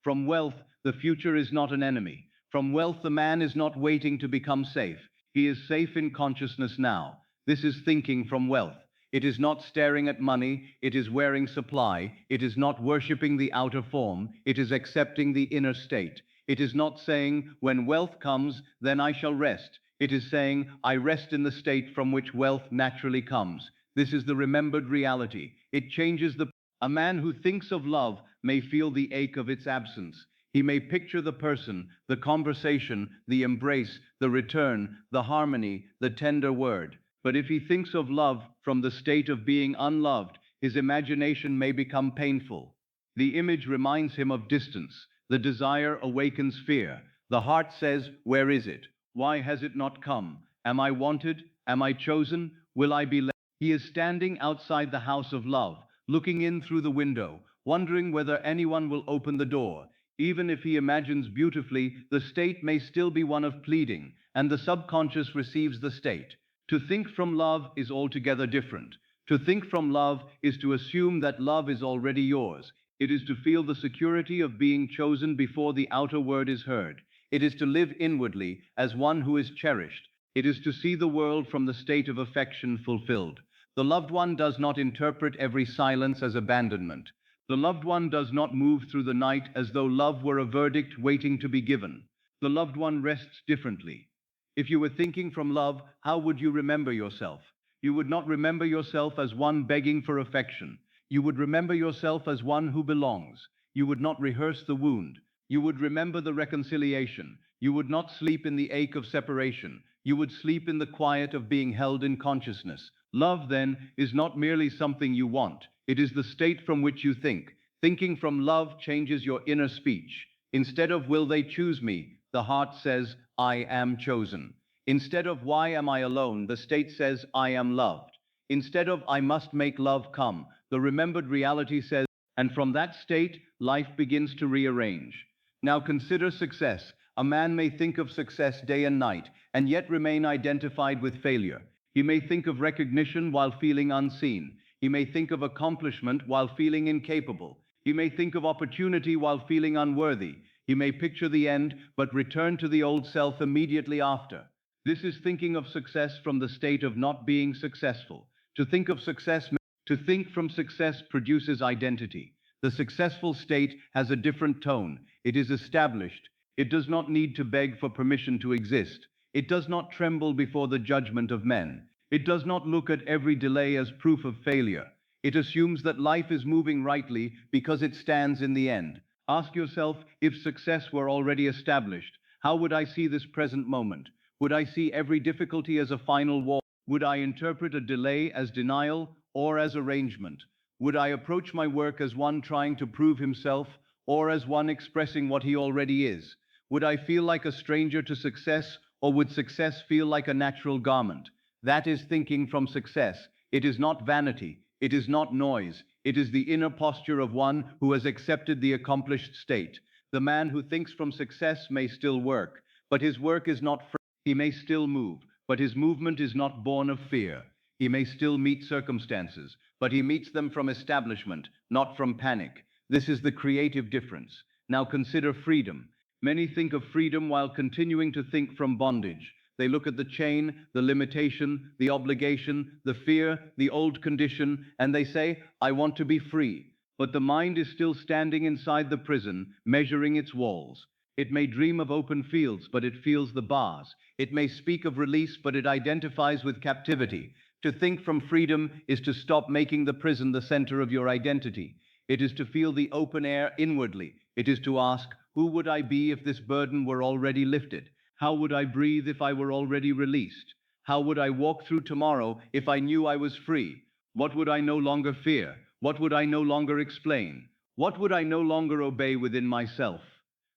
From wealth, the future is not an enemy. From wealth, the man is not waiting to become safe. He is safe in consciousness now. This is thinking from wealth. It is not staring at money, it is wearing supply. It is not worshipping the outer form, it is accepting the inner state. It is not saying, when wealth comes, then I shall rest. It is saying, I rest in the state from which wealth naturally comes. This is the remembered reality. It changes the... A man who thinks of love may feel the ache of its absence. He may picture the person, the conversation, the embrace, the return, the harmony, the tender word. But if he thinks of love from the state of being unloved, his imagination may become painful. The image reminds him of distance. The desire awakens fear. The heart says, "Where is it? Why has it not come? Am I wanted? Am I chosen? Will I be left?" He is standing outside the house of love, looking in through the window, wondering whether anyone will open the door. Even if he imagines beautifully, the state may still be one of pleading, and the subconscious receives the state. To think from love is altogether different. To think from love is to assume that love is already yours. It is to feel the security of being chosen before the outer word is heard. It is to live inwardly as one who is cherished. It is to see the world from the state of affection fulfilled. The loved one does not interpret every silence as abandonment. The loved one does not move through the night as though love were a verdict waiting to be given. The loved one rests differently. If you were thinking from love, how would you remember yourself? You would not remember yourself as one begging for affection. You would remember yourself as one who belongs. You would not rehearse the wound. You would remember the reconciliation. You would not sleep in the ache of separation. You would sleep in the quiet of being held in consciousness. Love, then, is not merely something you want. It is the state from which you think. Thinking from love changes your inner speech. Instead of "will they choose me?" the heart says, "I am chosen." Instead of "why am I alone?" the state says, "I am loved." Instead of "I must make love come," the remembered reality says, and from that state, life begins to rearrange. Now consider success. A man may think of success day and night, and yet remain identified with failure. He may think of recognition while feeling unseen. He may think of accomplishment while feeling incapable. He may think of opportunity while feeling unworthy. He may picture the end, but return to the old self immediately after. This is thinking of success from the state of not being successful. To think of success, to think from success produces identity. The successful state has a different tone. It is established. It does not need to beg for permission to exist. It does not tremble before the judgment of men. It does not look at every delay as proof of failure. It assumes that life is moving rightly because it stands in the end. Ask yourself, if success were already established, how would I see this present moment? Would I see every difficulty as a final wall? Would I interpret a delay as denial or as arrangement? Would I approach my work as one trying to prove himself or as one expressing what he already is? Would I feel like a stranger to success, or would success feel like a natural garment? That is thinking from success. It is not vanity. It is not noise. It is the inner posture of one who has accepted the accomplished state. The man who thinks from success may still work, but his work is not free. He may still move, but his movement is not born of fear. He may still meet circumstances, but he meets them from establishment, not from panic. This is the creative difference. Now consider freedom. Many think of freedom while continuing to think from bondage. They look at the chain, the limitation, the obligation, the fear, the old condition, and they say, "I want to be free." But the mind is still standing inside the prison, measuring its walls. It may dream of open fields, but it feels the bars. It may speak of release, but it identifies with captivity. To think from freedom is to stop making the prison the center of your identity. It is to feel the open air inwardly. It is to ask, who would I be if this burden were already lifted? How would I breathe if I were already released? How would I walk through tomorrow if I knew I was free? What would I no longer fear? What would I no longer explain? What would I no longer obey within myself?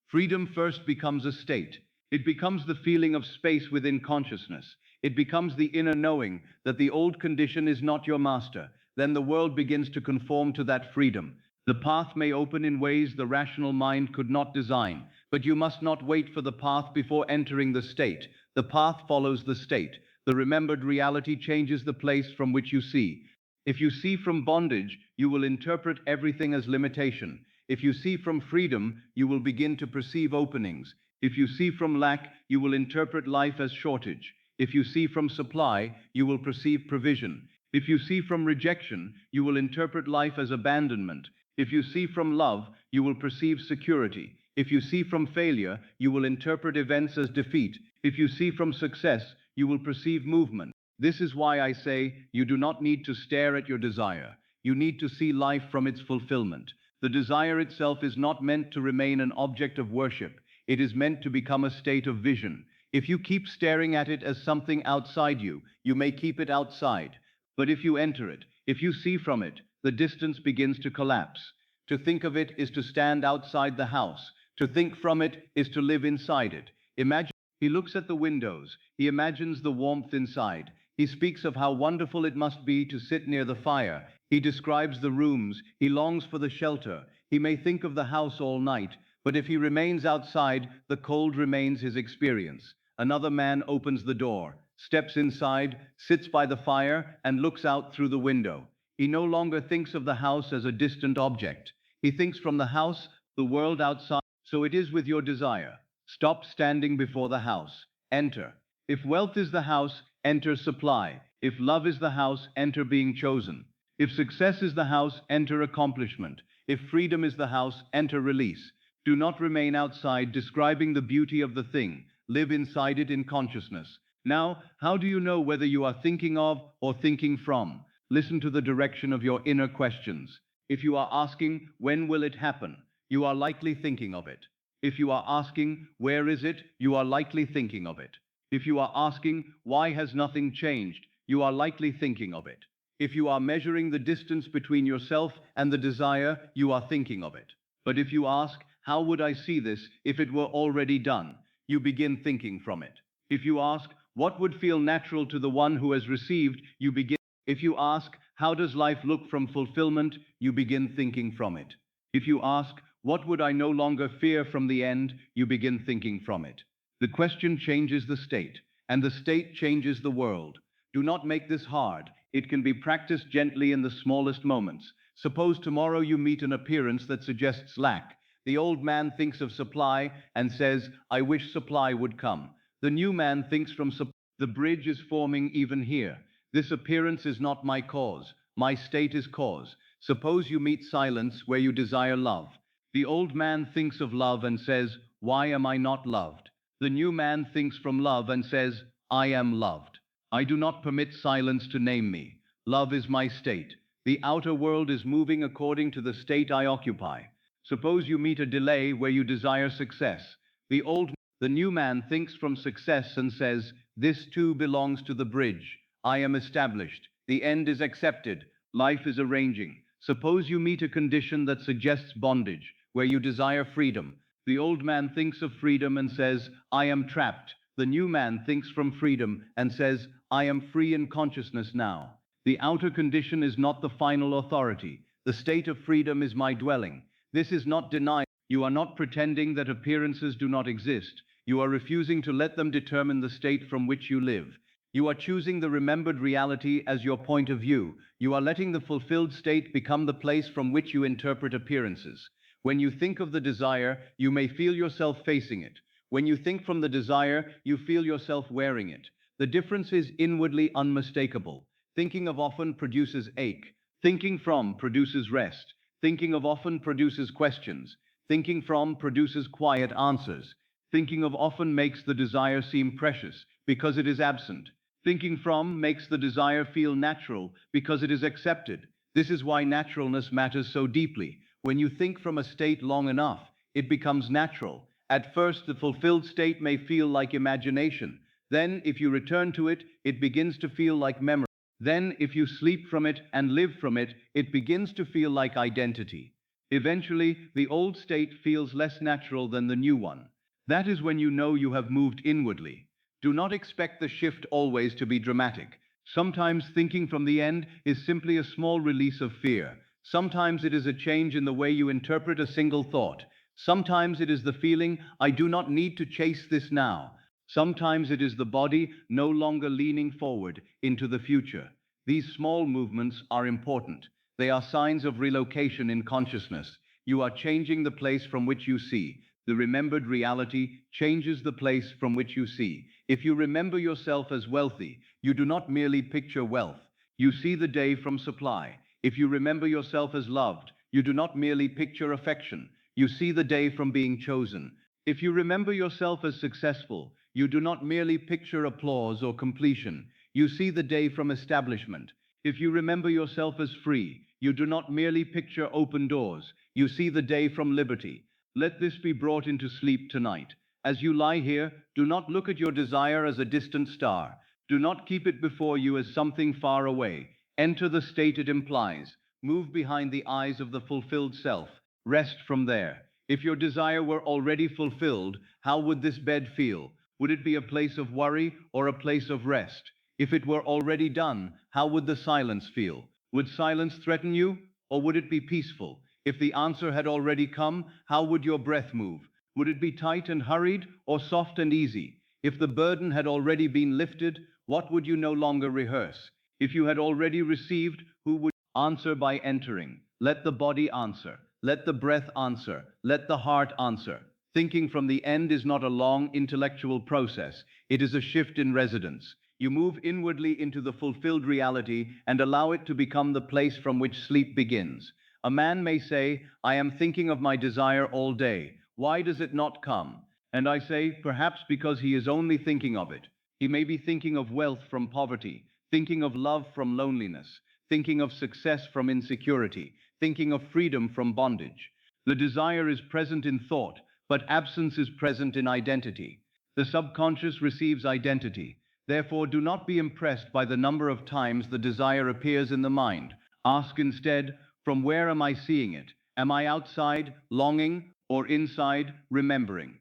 Freedom first becomes a state. It becomes the feeling of space within consciousness. It becomes the inner knowing that the old condition is not your master. Then the world begins to conform to that freedom. The path may open in ways the rational mind could not design, but you must not wait for the path before entering the state. The path follows the state. The remembered reality changes the place from which you see. If you see from bondage, you will interpret everything as limitation. If you see from freedom, you will begin to perceive openings. If you see from lack, you will interpret life as shortage. If you see from supply, you will perceive provision. If you see from rejection, you will interpret life as abandonment. If you see from love, you will perceive security. If you see from failure, you will interpret events as defeat. If you see from success, you will perceive movement. This is why I say you do not need to stare at your desire. You need to see life from its fulfillment. The desire itself is not meant to remain an object of worship. It is meant to become a state of vision. If you keep staring at it as something outside you, you may keep it outside. But if you enter it, if you see from it, the distance begins to collapse. To think of it is to stand outside the house. To think from it is to live inside it. Imagine. He looks at the windows. He imagines the warmth inside. He speaks of how wonderful it must be to sit near the fire. He describes the rooms. He longs for the shelter. He may think of the house all night, but if he remains outside, the cold remains his experience. Another man opens the door, steps inside, sits by the fire, and looks out through the window. He no longer thinks of the house as a distant object. He thinks from the house, the world outside. So it is with your desire. Stop standing before the house. Enter. If wealth is the house, enter supply. If love is the house, enter being chosen. If success is the house, enter accomplishment. If freedom is the house, enter release. Do not remain outside describing the beauty of the thing. Live inside it in consciousness. Now, how do you know whether you are thinking of or thinking from? Listen to the direction of your inner questions. If you are asking, when will it happen? You are likely thinking of it. If you are asking, where is it? You are likely thinking of it. If you are asking, why has nothing changed? You are likely thinking of it. If you are measuring the distance between yourself and the desire, you are thinking of it. But if you ask, how would I see this if it were already done? You begin thinking from it. If you ask, what would feel natural to the one who has received? You begin. If you ask, how does life look from fulfillment? You begin thinking from it. If you ask, what would I no longer fear from the end? You begin thinking from it. The question changes the state, and the state changes the world. Do not make this hard. It can be practiced gently in the smallest moments. Suppose tomorrow you meet an appearance that suggests lack. The old man thinks of supply and says, I wish supply would come. The new man thinks from supply. The bridge is forming even here. This appearance is not my cause. My state is cause. Suppose you meet silence where you desire love. The old man thinks of love and says, why am I not loved? The new man thinks from love and says, I am loved. I do not permit silence to name me. Love is my state. The outer world is moving according to the state I occupy. Suppose you meet a delay where you desire success. The new man thinks from success and says, this too belongs to the bridge. I am established. The end is accepted. Life is arranging. Suppose you meet a condition that suggests bondage, where you desire freedom. The old man thinks of freedom and says, I am trapped. The new man thinks from freedom and says, I am free in consciousness now. The outer condition is not the final authority. The state of freedom is my dwelling. This is not denial. You are not pretending that appearances do not exist. You are refusing to let them determine the state from which you live. You are choosing the remembered reality as your point of view. You are letting the fulfilled state become the place from which you interpret appearances. When you think of the desire, you may feel yourself facing it. When you think from the desire, you feel yourself wearing it. The difference is inwardly unmistakable. Thinking of often produces ache. Thinking from produces rest. Thinking of often produces questions. Thinking from produces quiet answers. Thinking of often makes the desire seem precious because it is absent. Thinking from makes the desire feel natural because it is accepted. This is why naturalness matters so deeply. When you think from a state long enough, it becomes natural. At first, the fulfilled state may feel like imagination. Then, if you return to it, it begins to feel like memory. Then, if you sleep from it and live from it, it begins to feel like identity. Eventually, the old state feels less natural than the new one. That is when you know you have moved inwardly. Do not expect the shift always to be dramatic. Sometimes thinking from the end is simply a small release of fear. Sometimes it is a change in the way you interpret a single thought. Sometimes it is the feeling, I do not need to chase this now. Sometimes it is the body no longer leaning forward into the future. These small movements are important. They are signs of relocation in consciousness. You are changing the place from which you see. The remembered reality changes the place from which you see. If you remember yourself as wealthy, you do not merely picture wealth. You see the day from supply. If you remember yourself as loved, you do not merely picture affection. You see the day from being chosen. If you remember yourself as successful, you do not merely picture applause or completion. You see the day from establishment. If you remember yourself as free, You do not merely picture open doors, you see the day from liberty. Let this be brought into sleep tonight. As you lie here, do not look at your desire as a distant star. Do not keep it before you as something far away. Enter the state it implies. Move behind the eyes of the fulfilled self. Rest from there. If your desire were already fulfilled, how would this bed feel? Would it be a place of worry or a place of rest? If it were already done, how would the silence feel? Would silence threaten you, or would it be peaceful? If the answer had already come, how would your breath move? Would it be tight and hurried, or soft and easy? If the burden had already been lifted, what would you no longer rehearse? If you had already received, who would answer by entering? Let the body answer. Let the breath answer. Let the heart answer. Thinking from the end is not a long intellectual process. It is a shift in residence. You move inwardly into the fulfilled reality and allow it to become the place from which sleep begins. A man may say, I am thinking of my desire all day. Why does it not come? And I say, perhaps because he is only thinking of it. He may be thinking of wealth from poverty, thinking of love from loneliness, thinking of success from insecurity, thinking of freedom from bondage. The desire is present in thought, but absence is present in identity. The subconscious receives identity. Therefore, do not be impressed by the number of times the desire appears in the mind. Ask instead, from where am I seeing it? Am I outside, longing, or inside, remembering?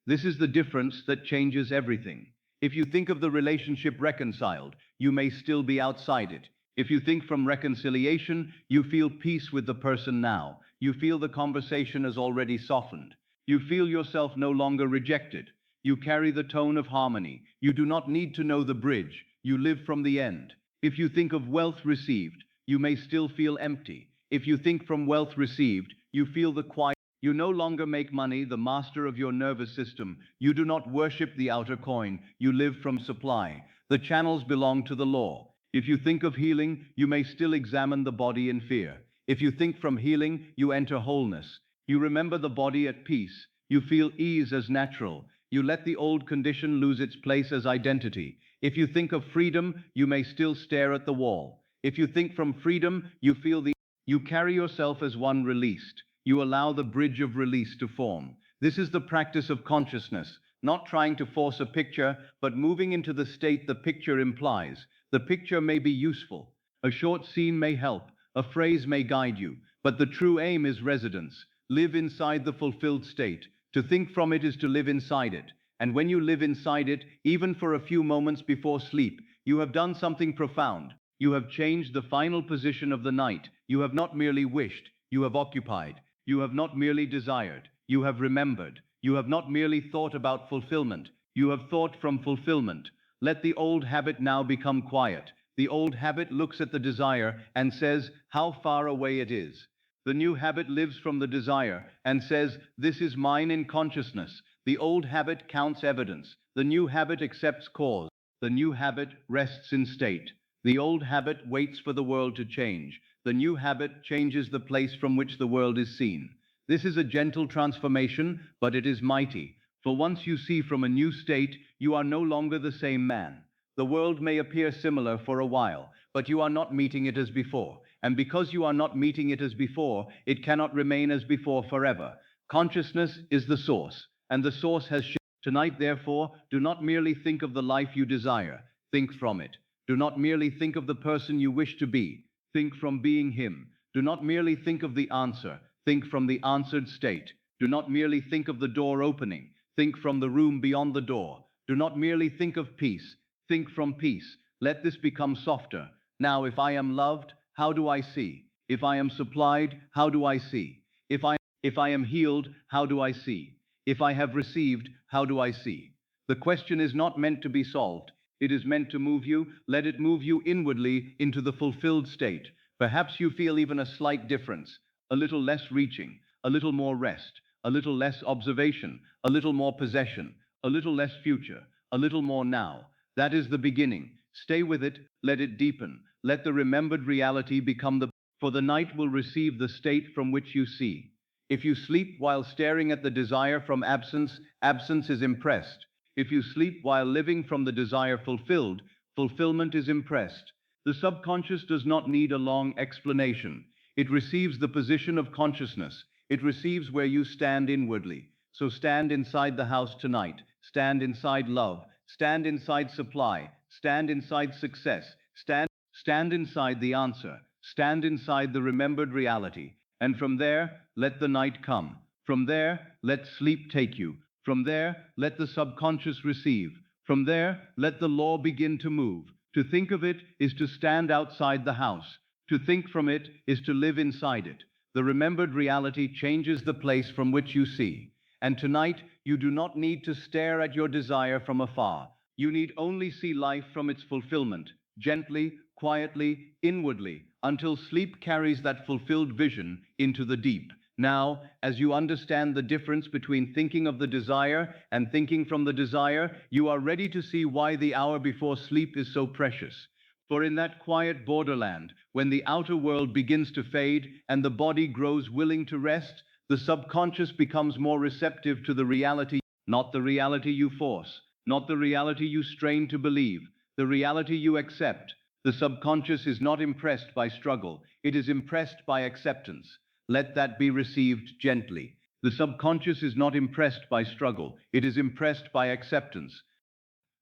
This is the difference that changes everything. If you think of the relationship reconciled, you may still be outside it. If you think from reconciliation, you feel peace with the person now. You feel the conversation has already softened. You feel yourself no longer rejected. You carry the tone of harmony. You do not need to know the bridge. You live from the end. If you think of wealth received, you may still feel empty. If you think from wealth received, you feel the quiet. You no longer make money the master of your nervous system. You do not worship the outer coin. You live from supply. The channels belong to the law. If you think of healing, you may still examine the body in fear. If you think from healing, you enter wholeness. You remember the body at peace. You feel ease as natural. You let the old condition lose its place as identity. If you think of freedom, you may still stare at the wall. If you think from freedom, you carry yourself as one released. You allow the bridge of release to form. This is the practice of consciousness, not trying to force a picture, but moving into the state the picture implies. The picture may be useful. A short scene may help. A phrase may guide you. But the true aim is residence. Live inside the fulfilled state. To think from it is to live inside it. And when you live inside it, even for a few moments before sleep, you have done something profound. You have changed the final position of the night. You have not merely wished, you have occupied. You have not merely desired, you have remembered. You have not merely thought about fulfillment, you have thought from fulfillment. Let the old habit now become quiet. The old habit looks at the desire and says how far away it is. The new habit lives from the desire and says, this is mine in consciousness. The old habit counts evidence. The new habit accepts cause. The new habit rests in state. The old habit waits for the world to change. The new habit changes the place from which the world is seen. This is a gentle transformation, but it is mighty. For once you see from a new state, you are no longer the same man. The world may appear similar for a while, but you are not meeting it as before. And because you are not meeting it as before, it cannot remain as before forever. Consciousness is the source, and the source has shifted. Tonight, therefore, do not merely think of the life you desire. Think from it. Do not merely think of the person you wish to be. Think from being him. Do not merely think of the answer. Think from the answered state. Do not merely think of the door opening. Think from the room beyond the door. Do not merely think of peace. Think from peace. Let this become softer. Now, if I am loved, how do I see? If I am supplied, how do I see? If I am healed, how do I see? If I have received, how do I see? The question is not meant to be solved. It is meant to move you. Let it move you inwardly into the fulfilled state. Perhaps you feel even a slight difference, a little less reaching, a little more rest, a little less observation, a little more possession, a little less future, a little more now. That is the beginning. Stay with it, let it deepen. Let the remembered reality become for the night will receive the state from which you see. If you sleep while staring at the desire from absence, absence is impressed. If you sleep while living from the desire fulfilled, fulfillment is impressed. The subconscious does not need a long explanation. It receives the position of consciousness. It receives where you stand inwardly. So stand inside the house tonight. Stand inside love. Stand inside supply. Stand inside success. Stand inside the answer. Stand inside the remembered reality. And from there, let the night come. From there, let sleep take you. From there, let the subconscious receive. From there, let the law begin to move. To think of it is to stand outside the house. To think from it is to live inside it. The remembered reality changes the place from which you see. And tonight, you do not need to stare at your desire from afar. You need only see life from its fulfillment, gently, quietly, inwardly, until sleep carries that fulfilled vision into the deep. Now, as you understand the difference between thinking of the desire and thinking from the desire, you are ready to see why the hour before sleep is so precious. For in that quiet borderland, when the outer world begins to fade and the body grows willing to rest, the subconscious becomes more receptive to the reality, not the reality you force, not the reality you strain to believe, the reality you accept. The subconscious is not impressed by struggle, it is impressed by acceptance. Let that be received gently. The subconscious is not impressed by struggle, it is impressed by acceptance.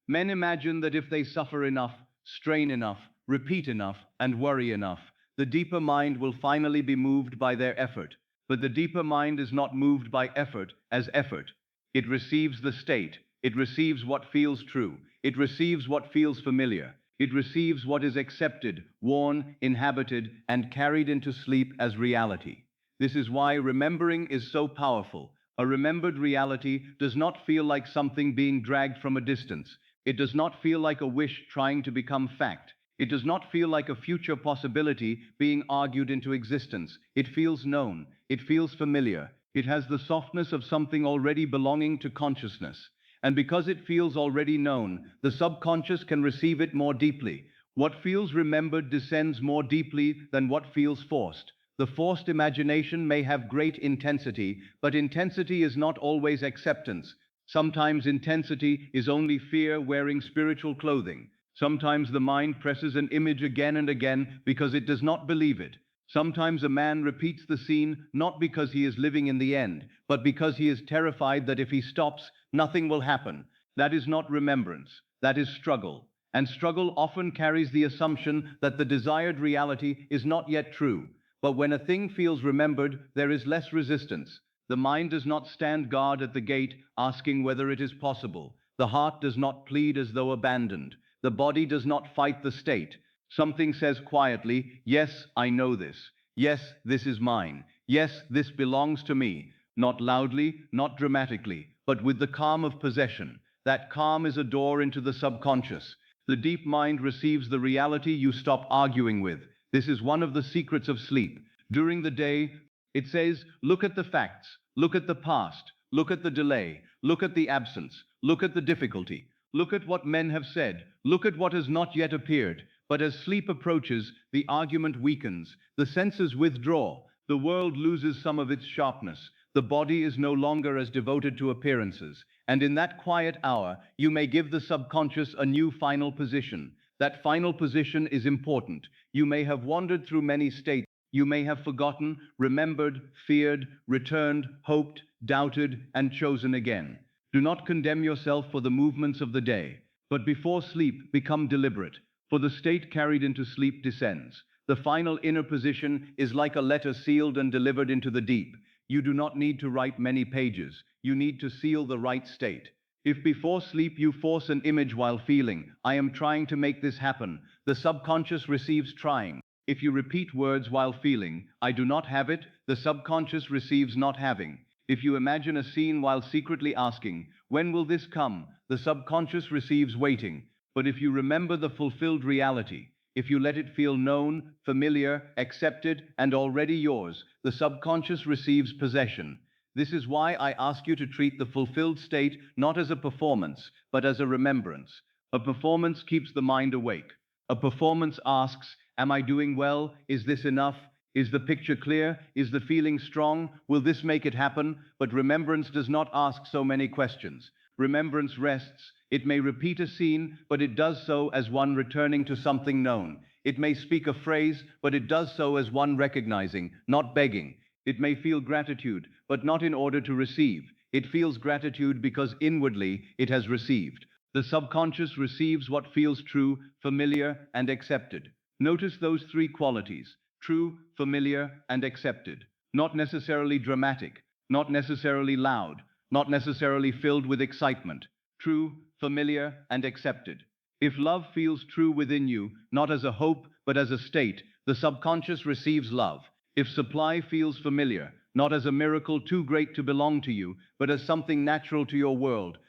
Men imagine that if they suffer enough, strain enough, repeat enough, and worry enough, the deeper mind will finally be moved by their effort. But the deeper mind is not moved by effort as effort. It receives the state. It receives what feels true. It receives what feels familiar. It receives what is accepted, worn, inhabited, and carried into sleep as reality. This is why remembering is so powerful. A remembered reality does not feel like something being dragged from a distance. It does not feel like a wish trying to become fact. It does not feel like a future possibility being argued into existence. It feels known. It feels familiar. It has the softness of something already belonging to consciousness. And because it feels already known, the subconscious can receive it more deeply. What feels remembered descends more deeply than what feels forced. The forced imagination may have great intensity, but intensity is not always acceptance. Sometimes intensity is only fear wearing spiritual clothing. Sometimes the mind presses an image again and again because it does not believe it. Sometimes a man repeats the scene not because he is living in the end, but because he is terrified that if he stops, nothing will happen. That is not remembrance. That is struggle. And struggle often carries the assumption that the desired reality is not yet true. But when a thing feels remembered, there is less resistance. The mind does not stand guard at the gate asking whether it is possible. The heart does not plead as though abandoned. The body does not fight the state. Something says quietly, yes, I know this. Yes, this is mine. Yes, this belongs to me. Not loudly, not dramatically, but with the calm of possession. That calm is a door into the subconscious. The deep mind receives the reality you stop arguing with. This is one of the secrets of sleep. During the day, it says, look at the facts, look at the past, look at the delay, look at the absence, look at the difficulty, look at what men have said, look at what has not yet appeared. But as sleep approaches, the argument weakens, the senses withdraw, the world loses some of its sharpness, the body is no longer as devoted to appearances, and in that quiet hour, you may give the subconscious a new final position. That final position is important. You may have wandered through many states. You may have forgotten, remembered, feared, returned, hoped, doubted, and chosen again. Do not condemn yourself for the movements of the day, but before sleep, become deliberate, for the state carried into sleep descends. The final inner position is like a letter sealed and delivered into the deep. You do not need to write many pages. You need to seal the right state. If before sleep you force an image while feeling, I am trying to make this happen, the subconscious receives trying. If you repeat words while feeling, I do not have it, the subconscious receives not having. If you imagine a scene while secretly asking, when will this come? The subconscious receives waiting. But if you remember the fulfilled reality, if you let it feel known, familiar, accepted, and already yours, the subconscious receives possession. This is why I ask you to treat the fulfilled state not as a performance, but as a remembrance. A performance keeps the mind awake. A performance asks, am I doing well? Is this enough? Is the picture clear? Is the feeling strong? Will this make it happen? But remembrance does not ask so many questions. Remembrance rests. It may repeat a scene, but it does so as one returning to something known. It may speak a phrase, but it does so as one recognizing, not begging. It may feel gratitude, but not in order to receive. It feels gratitude because inwardly it has received. The subconscious receives what feels true, familiar, and accepted. Notice those three qualities: true, familiar, and accepted. Not necessarily dramatic, not necessarily loud, not necessarily filled with excitement. True, familiar, and accepted. If love feels true within you, not as a hope, but as a state, the subconscious receives love. If supply feels familiar, not as a miracle too great to belong to you, but as something natural to your world,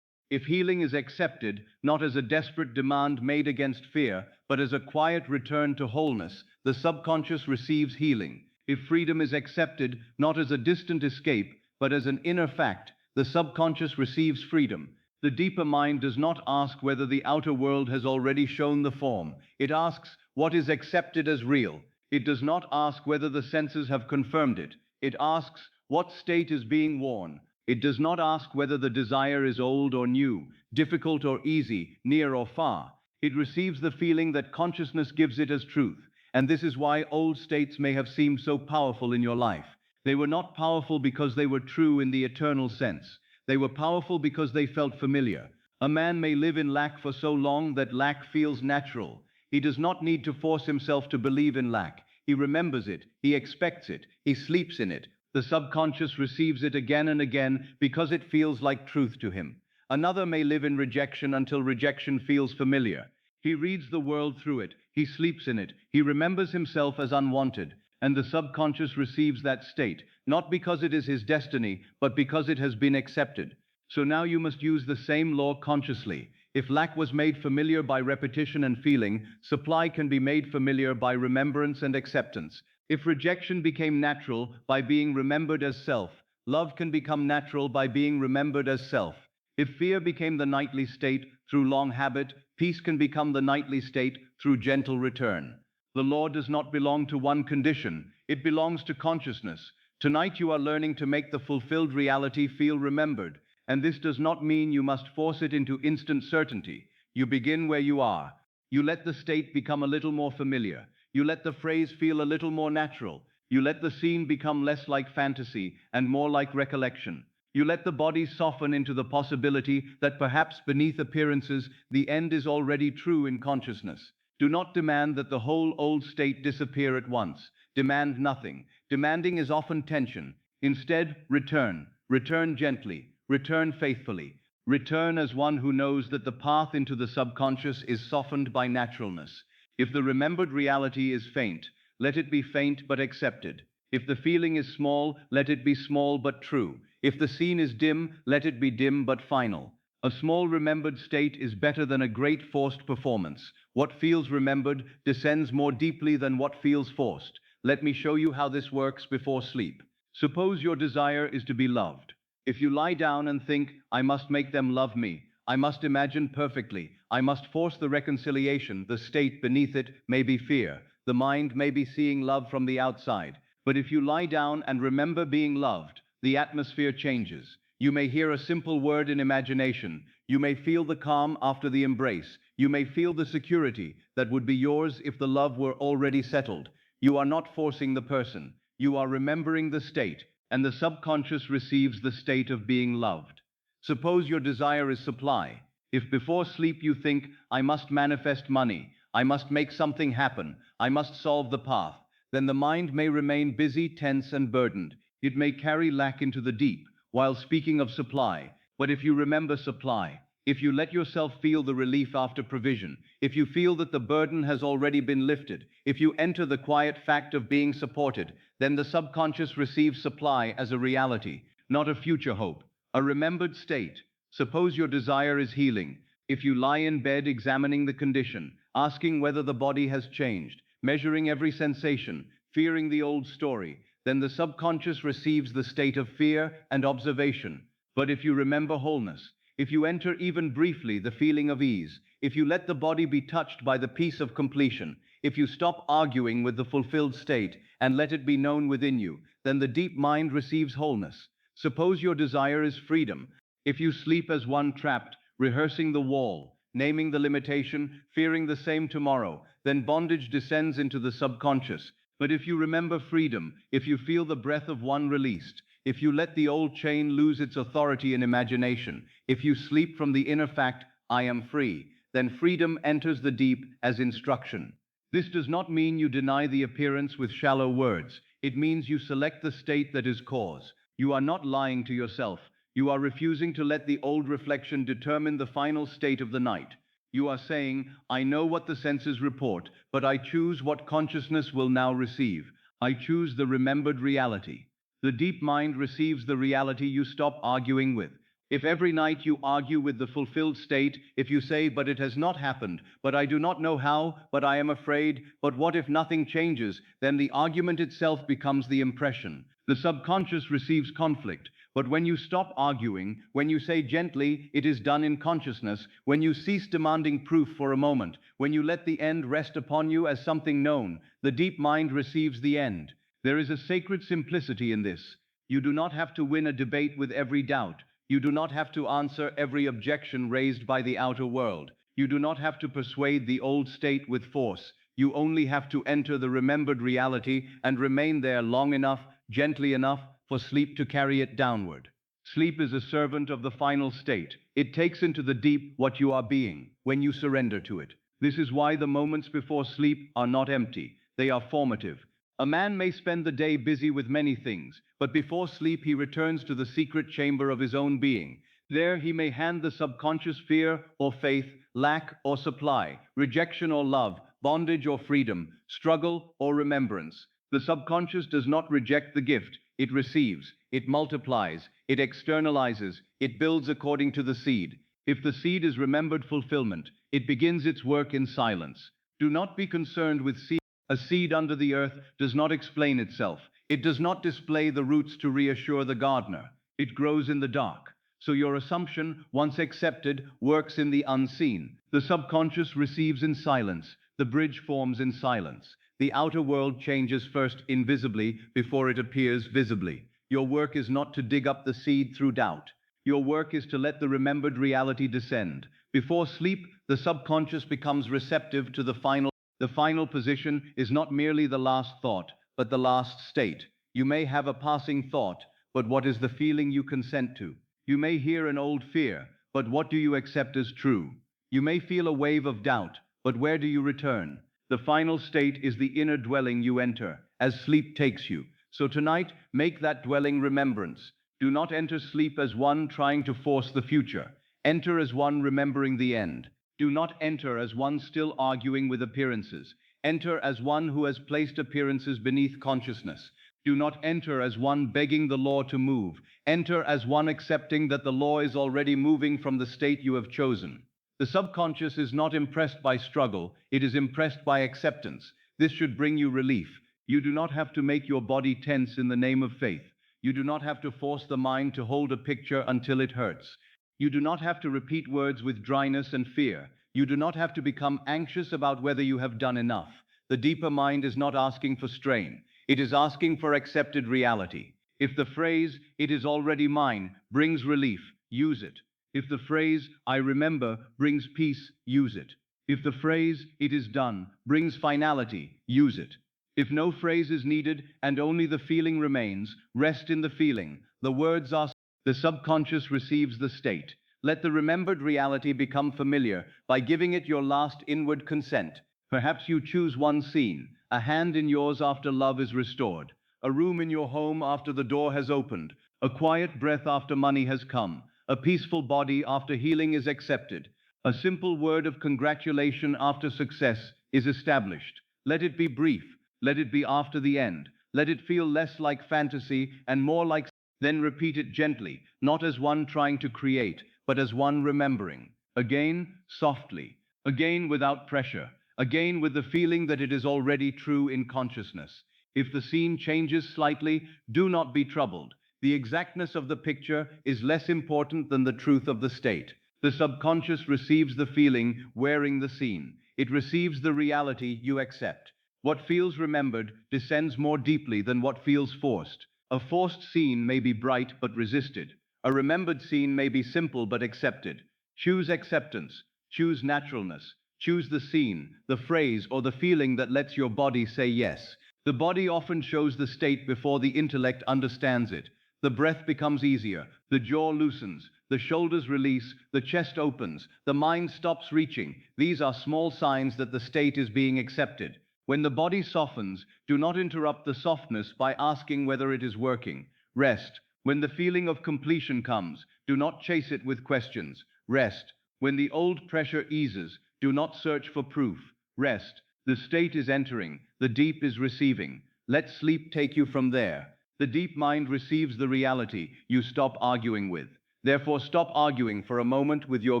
if healing is accepted, not as a desperate demand made against fear, but as a quiet return to wholeness, the subconscious receives healing. If freedom is accepted, not as a distant escape, but as an inner fact, the subconscious receives freedom. The deeper mind does not ask whether the outer world has already shown the form. It asks what is accepted as real. It does not ask whether the senses have confirmed it. It asks what state is being worn. It does not ask whether the desire is old or new, difficult or easy, near or far. It receives the feeling that consciousness gives it as truth. And this is why old states may have seemed so powerful in your life. They were not powerful because they were true in the eternal sense. They were powerful because they felt familiar. A man may live in lack for so long that lack feels natural. He does not need to force himself to believe in lack. He remembers it, he expects it, he sleeps in it. The subconscious receives it again and again because it feels like truth to him. Another may live in rejection until rejection feels familiar. He reads the world through it, he sleeps in it, he remembers himself as unwanted, and the subconscious receives that state, not because it is his destiny, but because it has been accepted. So now you must use the same law consciously. If lack was made familiar by repetition and feeling, supply can be made familiar by remembrance and acceptance. If rejection became natural by being remembered as self, love can become natural by being remembered as self. If fear became the nightly state through long habit, peace can become the nightly state through gentle return. The law does not belong to one condition, it belongs to consciousness. Tonight you are learning to make the fulfilled reality feel remembered, and this does not mean you must force it into instant certainty. You begin where you are. You let the state become a little more familiar. You let the phrase feel a little more natural. You let the scene become less like fantasy and more like recollection. You let the body soften into the possibility that perhaps beneath appearances, the end is already true in consciousness. Do not demand that the whole old state disappear at once. Demand nothing. Demanding is often tension. Instead, return. Return gently. Return faithfully. Return as one who knows that the path into the subconscious is softened by naturalness. If the remembered reality is faint, let it be faint but accepted. If the feeling is small, let it be small but true. If the scene is dim, let it be dim but final. A small remembered state is better than a great forced performance. What feels remembered descends more deeply than what feels forced. Let me show you how this works before sleep. Suppose your desire is to be loved. If you lie down and think, I must make them love me, I must imagine perfectly, I must force the reconciliation, the state beneath it may be fear. The mind may be seeing love from the outside. But if you lie down and remember being loved, the atmosphere changes. You may hear a simple word in imagination. You may feel the calm after the embrace. You may feel the security that would be yours if the love were already settled. You are not forcing the person. You are remembering the state, and the subconscious receives the state of being loved. Suppose your desire is supply. If before sleep you think, I must manifest money, I must make something happen, I must solve the path, then the mind may remain busy, tense, and burdened. It may carry lack into the deep, while speaking of supply. But if you remember supply, if you let yourself feel the relief after provision, if you feel that the burden has already been lifted, if you enter the quiet fact of being supported, then the subconscious receives supply as a reality, not a future hope, a remembered state. Suppose your desire is healing. If you lie in bed examining the condition, asking whether the body has changed, measuring every sensation, fearing the old story, then the subconscious receives the state of fear and observation. But if you remember wholeness, if you enter even briefly the feeling of ease, if you let the body be touched by the peace of completion, if you stop arguing with the fulfilled state and let it be known within you, then the deep mind receives wholeness. Suppose your desire is freedom. If you sleep as one trapped, rehearsing the wall, naming the limitation, fearing the same tomorrow, then bondage descends into the subconscious. But if you remember freedom, if you feel the breath of one released, if you let the old chain lose its authority in imagination, if you sleep from the inner fact, I am free, then freedom enters the deep as instruction. This does not mean you deny the appearance with shallow words. It means you select the state that is cause. You are not lying to yourself. You are refusing to let the old reflection determine the final state of the night. You are saying, I know what the senses report, but I choose what consciousness will now receive. I choose the remembered reality. The deep mind receives the reality you stop arguing with. If every night you argue with the fulfilled state, if you say, but it has not happened, but I do not know how, but I am afraid, but what if nothing changes, then the argument itself becomes the impression. The subconscious receives conflict. But when you stop arguing, when you say gently, it is done in consciousness, when you cease demanding proof for a moment, when you let the end rest upon you as something known, the deep mind receives the end. There is a sacred simplicity in this. You do not have to win a debate with every doubt. You do not have to answer every objection raised by the outer world. You do not have to persuade the old state with force. You only have to enter the remembered reality and remain there long enough, gently enough, for sleep to carry it downward. Sleep is a servant of the final state. It takes into the deep what you are being when you surrender to it. This is why the moments before sleep are not empty. They are formative. A man may spend the day busy with many things, but before sleep he returns to the secret chamber of his own being. There he may hand the subconscious fear or faith, lack or supply, rejection or love, bondage or freedom, struggle or remembrance. The subconscious does not reject the gift. It receives, it multiplies, it externalizes, it builds according to the seed. If the seed is remembered fulfillment, it begins its work in silence. Do not be concerned with seed. A seed under the earth does not explain itself. It does not display the roots to reassure the gardener. It grows in the dark. So your assumption, once accepted, works in the unseen. The subconscious receives in silence. The bridge forms in silence. The outer world changes first invisibly before it appears visibly. Your work is not to dig up the seed through doubt. Your work is to let the remembered reality descend. Before sleep, the subconscious becomes receptive to the final. The final position is not merely the last thought, but the last state. You may have a passing thought, but what is the feeling you consent to? You may hear an old fear, but what do you accept as true? You may feel a wave of doubt, but where do you return? The final state is the inner dwelling you enter, as sleep takes you. So tonight, make that dwelling remembrance. Do not enter sleep as one trying to force the future. Enter as one remembering the end. Do not enter as one still arguing with appearances. Enter as one who has placed appearances beneath consciousness. Do not enter as one begging the law to move. Enter as one accepting that the law is already moving from the state you have chosen. The subconscious is not impressed by struggle, it is impressed by acceptance. This should bring you relief. You do not have to make your body tense in the name of faith. You do not have to force the mind to hold a picture until it hurts. You do not have to repeat words with dryness and fear. You do not have to become anxious about whether you have done enough. The deeper mind is not asking for strain. It is asking for accepted reality. If the phrase, it is already mine, brings relief, use it. If the phrase, I remember, brings peace, use it. If the phrase, it is done, brings finality, use it. If no phrase is needed and only the feeling remains, rest in the feeling. The words are. The subconscious receives the state. Let the remembered reality become familiar by giving it your last inward consent. Perhaps you choose one scene, a hand in yours after love is restored, a room in your home after the door has opened, a quiet breath after money has come, a peaceful body after healing is accepted, a simple word of congratulation after success is established. Let it be brief. Let it be after the end. Let it feel less like fantasy and more like. Then repeat it gently, not as one trying to create, but as one remembering. Again, softly. Again, without pressure. Again, with the feeling that it is already true in consciousness. If the scene changes slightly, do not be troubled. The exactness of the picture is less important than the truth of the state. The subconscious receives the feeling wearing the scene. It receives the reality you accept. What feels remembered descends more deeply than what feels forced. A forced scene may be bright but resisted. A remembered scene may be simple but accepted. Choose acceptance. Choose naturalness. Choose the scene, the phrase, or the feeling that lets your body say yes. The body often shows the state before the intellect understands it. The breath becomes easier, the jaw loosens, the shoulders release, the chest opens, the mind stops reaching. These are small signs that the state is being accepted. When the body softens, do not interrupt the softness by asking whether it is working. Rest. When the feeling of completion comes, do not chase it with questions. Rest. When the old pressure eases, do not search for proof. Rest. The state is entering, the deep is receiving. Let sleep take you from there. The deep mind receives the reality you stop arguing with. Therefore, stop arguing for a moment with your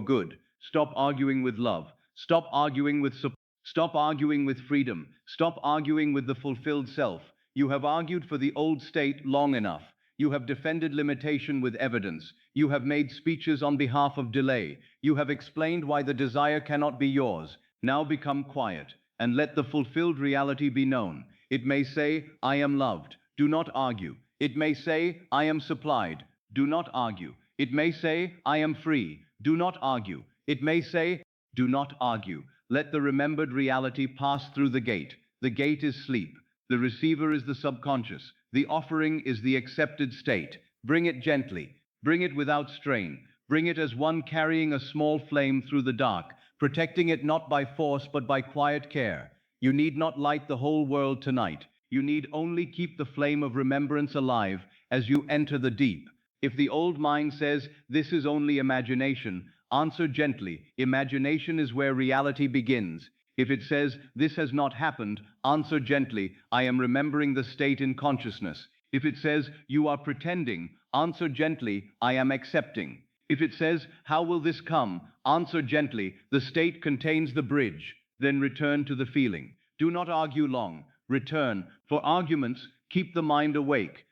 good. Stop arguing with love. Stop arguing with support. Stop arguing with freedom. Stop arguing with the fulfilled self. You have argued for the old state long enough. You have defended limitation with evidence. You have made speeches on behalf of delay. You have explained why the desire cannot be yours. Now become quiet and let the fulfilled reality be known. It may say, I am loved. Do not argue. It may say, I am supplied. Do not argue. It may say, I am free. Do not argue. It may say, do not argue. Let the remembered reality pass through the gate. The gate is sleep. The receiver is the subconscious. The offering is the accepted state. Bring it gently. Bring it without strain. Bring it as one carrying a small flame through the dark, protecting it not by force but by quiet care. You need not light the whole world tonight. You need only keep the flame of remembrance alive as you enter the deep. If the old mind says, this is only imagination, answer gently, imagination is where reality begins. If it says, this has not happened, answer gently, I am remembering the state in consciousness. If it says, you are pretending, answer gently, I am accepting. If it says, how will this come, answer gently, the state contains the bridge. Then return to the feeling. Do not argue long. Return. For arguments, keep the mind awake.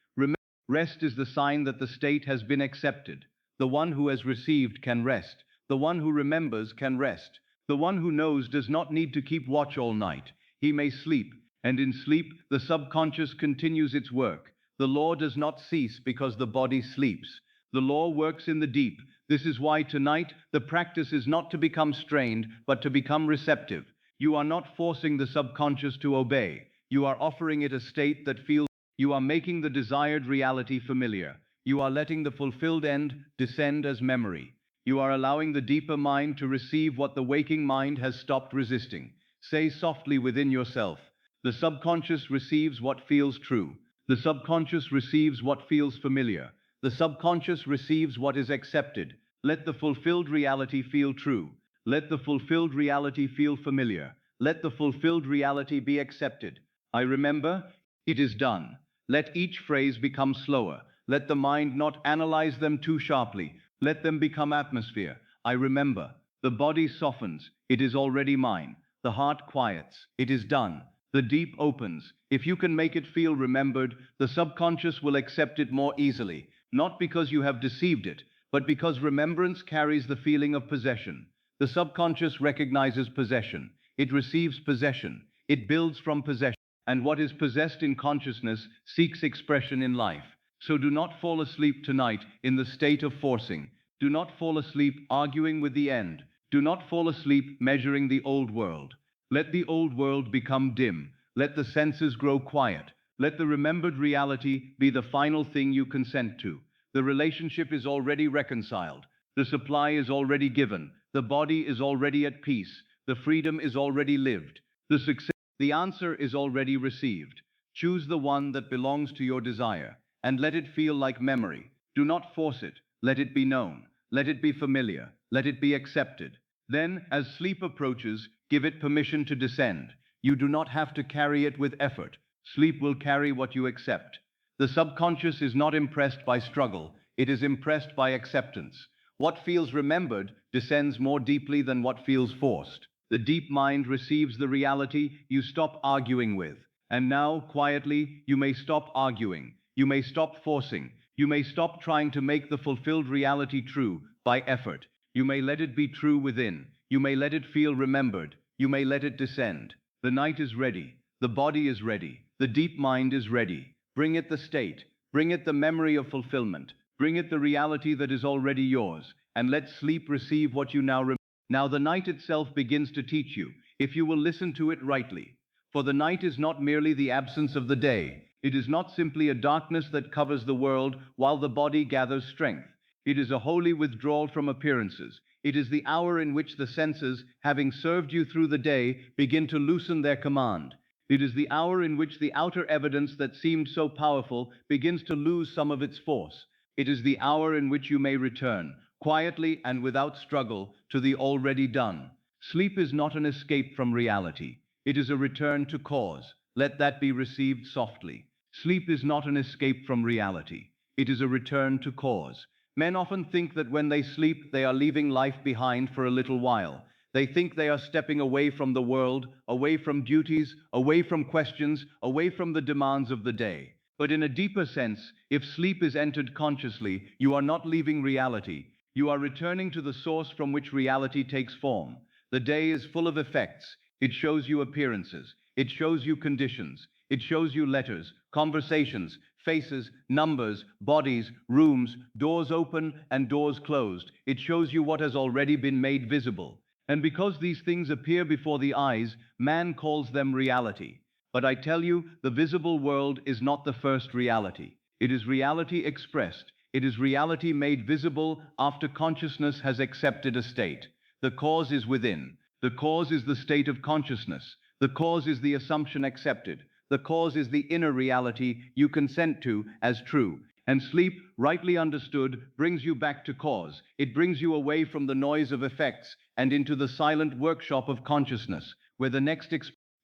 Rest is the sign that the state has been accepted. The one who has received can rest. The one who remembers can rest. The one who knows does not need to keep watch all night. He may sleep, and in sleep, the subconscious continues its work. The law does not cease because the body sleeps. The law works in the deep. This is why tonight, the practice is not to become strained, but to become receptive. You are not forcing the subconscious to obey. You are offering it a state that feels. You are making the desired reality familiar. You are letting the fulfilled end descend as memory. You are allowing the deeper mind to receive what the waking mind has stopped resisting. Say softly within yourself, the subconscious receives what feels true. The subconscious receives what feels familiar. The subconscious receives what is accepted. Let the fulfilled reality feel true. Let the fulfilled reality feel familiar. Let the fulfilled reality be accepted. I remember, it is done. Let each phrase become slower. Let the mind not analyze them too sharply. Let them become atmosphere. I remember. The body softens. It is already mine. The heart quiets. It is done. The deep opens. If you can make it feel remembered, the subconscious will accept it more easily. Not because you have deceived it, but because remembrance carries the feeling of possession. The subconscious recognizes possession. It receives possession. It builds from possession. And what is possessed in consciousness seeks expression in life. So do not fall asleep tonight in the state of forcing. Do not fall asleep arguing with the end. Do not fall asleep measuring the old world. Let the old world become dim. Let the senses grow quiet. Let the remembered reality be the final thing you consent to. The relationship is already reconciled. The supply is already given. The body is already at peace. The freedom is already lived. The answer is already received. Choose the one that belongs to your desire, and let it feel like memory. Do not force it. Let it be known. Let it be familiar. Let it be accepted. Then, as sleep approaches, give it permission to descend. You do not have to carry it with effort. Sleep will carry what you accept. The subconscious is not impressed by struggle. It is impressed by acceptance. What feels remembered descends more deeply than what feels forced. The deep mind receives the reality you stop arguing with. And now, quietly, you may stop arguing. You may stop forcing. You may stop trying to make the fulfilled reality true by effort. You may let it be true within. You may let it feel remembered. You may let it descend. The night is ready. The body is ready. The deep mind is ready. Bring it the state. Bring it the memory of fulfillment. Bring it the reality that is already yours, and let sleep receive what you now remember. Now the night itself begins to teach you, if you will listen to it rightly. For the night is not merely the absence of the day. It is not simply a darkness that covers the world while the body gathers strength. It is a holy withdrawal from appearances. It is the hour in which the senses, having served you through the day, begin to loosen their command. It is the hour in which the outer evidence that seemed so powerful begins to lose some of its force. It is the hour in which you may return, quietly and without struggle, to the already done. Sleep is not an escape from reality. It is a return to cause. Let that be received softly. Sleep is not an escape from reality. It is a return to cause. Men often think that when they sleep, they are leaving life behind for a little while. They think they are stepping away from the world, away from duties, away from questions, away from the demands of the day. But in a deeper sense, if sleep is entered consciously, you are not leaving reality. You are returning to the source from which reality takes form. The day is full of effects. It shows you appearances. It shows you conditions. It shows you letters, conversations, faces, numbers, bodies, rooms, doors open and doors closed. It shows you what has already been made visible. And because these things appear before the eyes, man calls them reality. But I tell you, the visible world is not the first reality. It is reality expressed. It is reality made visible after consciousness has accepted a state. The cause is within. The cause is the state of consciousness. The cause is the assumption accepted. The cause is the inner reality you consent to as true. And sleep, rightly understood, brings you back to cause. It brings you away from the noise of effects and into the silent workshop of consciousness, where the next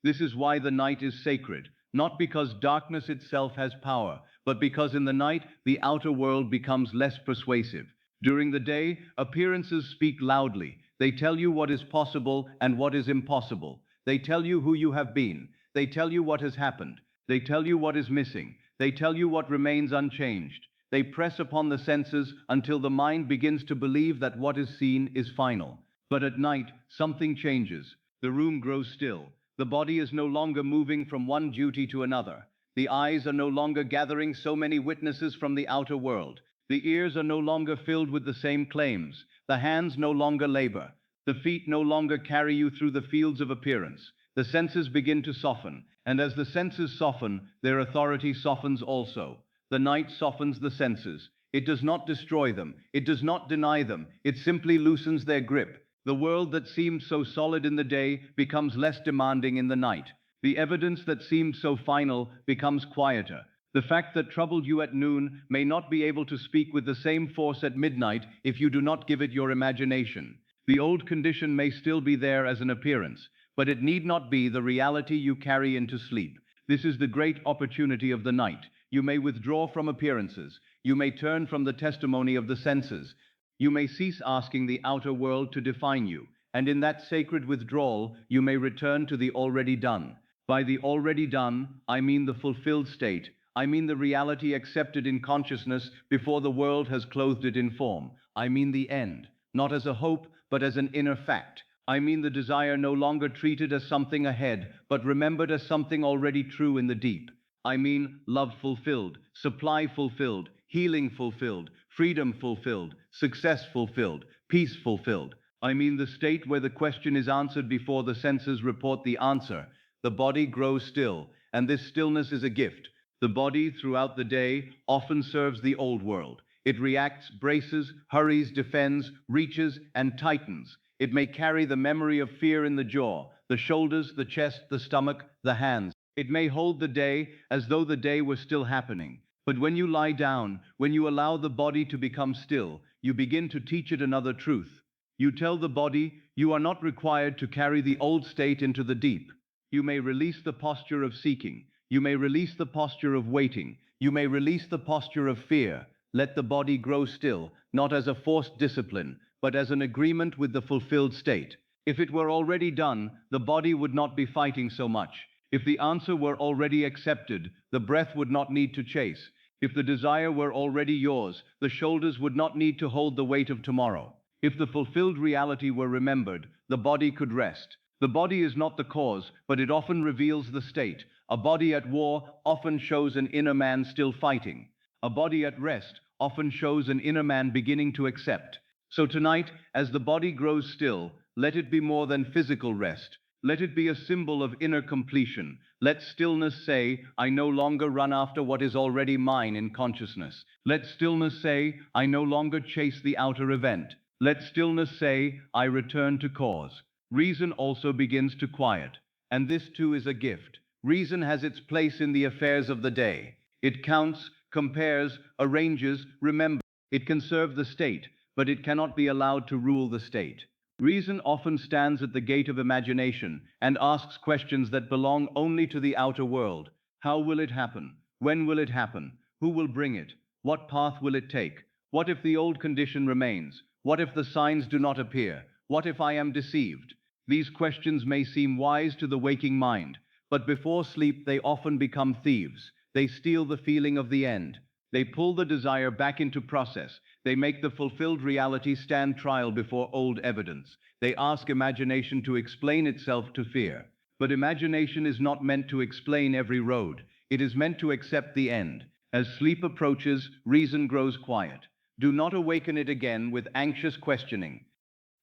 This is why the night is sacred, not because darkness itself has power, but because in the night the outer world becomes less persuasive. During the day, appearances speak loudly. They tell you what is possible and what is impossible. They tell you who you have been. They tell you what has happened. They tell you what is missing. They tell you what remains unchanged. They press upon the senses until the mind begins to believe that what is seen is final. But at night, something changes. The room grows still. The body is no longer moving from one duty to another. The eyes are no longer gathering so many witnesses from the outer world. The ears are no longer filled with the same claims. The hands no longer labor. The feet no longer carry you through the fields of appearance. The senses begin to soften, and as the senses soften, their authority softens also. The night softens the senses. It does not destroy them. It does not deny them. It simply loosens their grip. The world that seemed so solid in the day becomes less demanding in the night. The evidence that seemed so final becomes quieter. The fact that troubled you at noon may not be able to speak with the same force at midnight if you do not give it your imagination. The old condition may still be there as an appearance, but it need not be the reality you carry into sleep. This is the great opportunity of the night. You may withdraw from appearances. You may turn from the testimony of the senses. You may cease asking the outer world to define you, and in that sacred withdrawal, you may return to the already done. By the already done, I mean the fulfilled state. I mean the reality accepted in consciousness before the world has clothed it in form. I mean the end, not as a hope, but as an inner fact. I mean the desire no longer treated as something ahead, but remembered as something already true in the deep. I mean love fulfilled, supply fulfilled, healing fulfilled, freedom fulfilled, success fulfilled, peace fulfilled. I mean the state where the question is answered before the senses report the answer. The body grows still, and this stillness is a gift. The body, throughout the day, often serves the old world. It reacts, braces, hurries, defends, reaches, and tightens. It may carry the memory of fear in the jaw, the shoulders, the chest, the stomach, the hands. It may hold the day as though the day were still happening. But when you lie down, when you allow the body to become still, you begin to teach it another truth. You tell the body, you are not required to carry the old state into the deep. You may release the posture of seeking. You may release the posture of waiting. You may release the posture of fear. Let the body grow still, not as a forced discipline, but as an agreement with the fulfilled state. If it were already done, the body would not be fighting so much. If the answer were already accepted, the breath would not need to chase. If the desire were already yours, the shoulders would not need to hold the weight of tomorrow. If the fulfilled reality were remembered, the body could rest. The body is not the cause, but it often reveals the state. A body at war often shows an inner man still fighting. A body at rest often shows an inner man beginning to accept. So tonight, as the body grows still, let it be more than physical rest. Let it be a symbol of inner completion. Let stillness say, I no longer run after what is already mine in consciousness. Let stillness say, I no longer chase the outer event. Let stillness say, I return to cause. Reason also begins to quiet. And this too is a gift. Reason has its place in the affairs of the day. It counts, compares, arranges, remembers. It can serve the state, but it cannot be allowed to rule the state. Reason often stands at the gate of imagination and asks questions that belong only to the outer world. How will it happen? When will it happen? Who will bring it? What path will it take? What if the old condition remains? What if the signs do not appear? What if I am deceived? These questions may seem wise to the waking mind, but before sleep they often become thieves. They steal the feeling of the end. They pull the desire back into process. They make the fulfilled reality stand trial before old evidence. They ask imagination to explain itself to fear. But imagination is not meant to explain every road. It is meant to accept the end. As sleep approaches, reason grows quiet. Do not awaken it again with anxious questioning.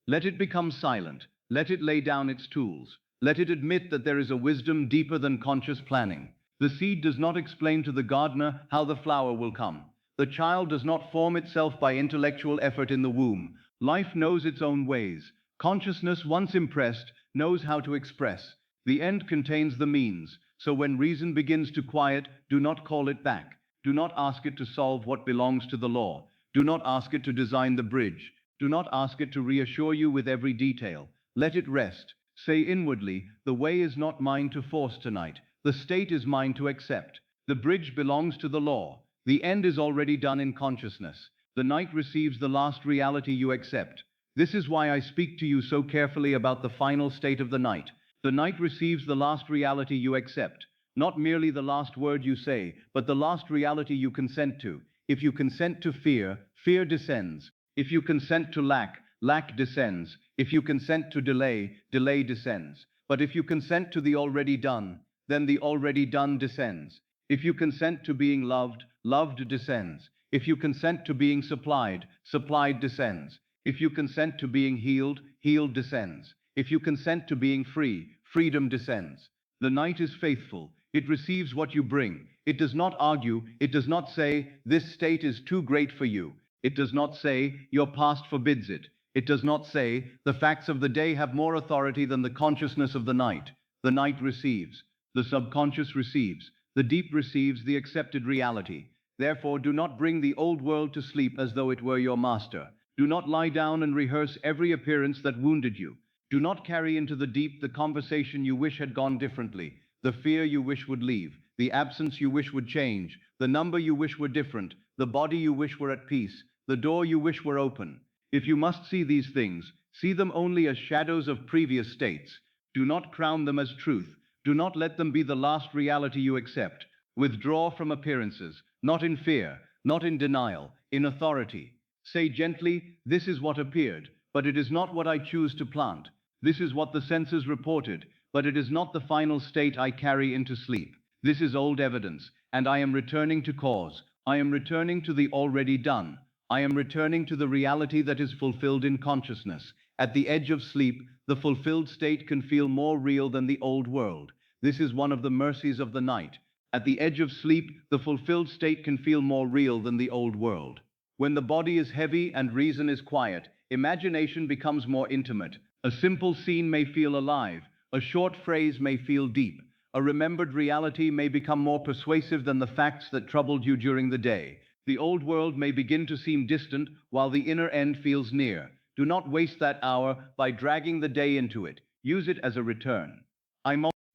Let it become silent. Let it lay down its tools. Let it admit that there is a wisdom deeper than conscious planning. The seed does not explain to the gardener how the flower will come. The child does not form itself by intellectual effort in the womb. Life knows its own ways. Consciousness, once impressed, knows how to express. The end contains the means. So when reason begins to quiet, do not call it back. Do not ask it to solve what belongs to the law. Do not ask it to design the bridge. Do not ask it to reassure you with every detail. Let it rest. Say inwardly, the way is not mine to force tonight. The state is mine to accept. The bridge belongs to the law. The end is already done in consciousness. The night receives the last reality you accept. This is why I speak to you so carefully about the final state of the night. The night receives the last reality you accept. Not merely the last word you say, but the last reality you consent to. If you consent to fear, fear descends. If you consent to lack, lack descends. If you consent to delay, delay descends. But if you consent to the already done, then the already done descends. If you consent to being loved, loved descends. If you consent to being supplied, supplied descends. If you consent to being healed, healed descends. If you consent to being free, freedom descends. The night is faithful. It receives what you bring. It does not argue. It does not say, this state is too great for you. It does not say, your past forbids it. It does not say, the facts of the day have more authority than the consciousness of the night. The night receives. The subconscious receives. The deep receives the accepted reality. Therefore, do not bring the old world to sleep as though it were your master. Do not lie down and rehearse every appearance that wounded you. Do not carry into the deep the conversation you wish had gone differently, the fear you wish would leave, the absence you wish would change, the number you wish were different, the body you wish were at peace, the door you wish were open. If you must see these things, see them only as shadows of previous states. Do not crown them as truth. Do not let them be the last reality you accept. Withdraw from appearances, not in fear, not in denial, in authority. Say gently, this is what appeared, but it is not what I choose to plant. This is what the senses reported, but it is not the final state I carry into sleep. This is old evidence, and I am returning to cause. I am returning to the already done. I am returning to the reality that is fulfilled in consciousness. At the edge of sleep, the fulfilled state can feel more real than the old world. This is one of the mercies of the night. At the edge of sleep, the fulfilled state can feel more real than the old world. When the body is heavy and reason is quiet, imagination becomes more intimate. A simple scene may feel alive. A short phrase may feel deep. A remembered reality may become more persuasive than the facts that troubled you during the day. The old world may begin to seem distant while the inner end feels near. Do not waste that hour by dragging the day into it. Use it as a return.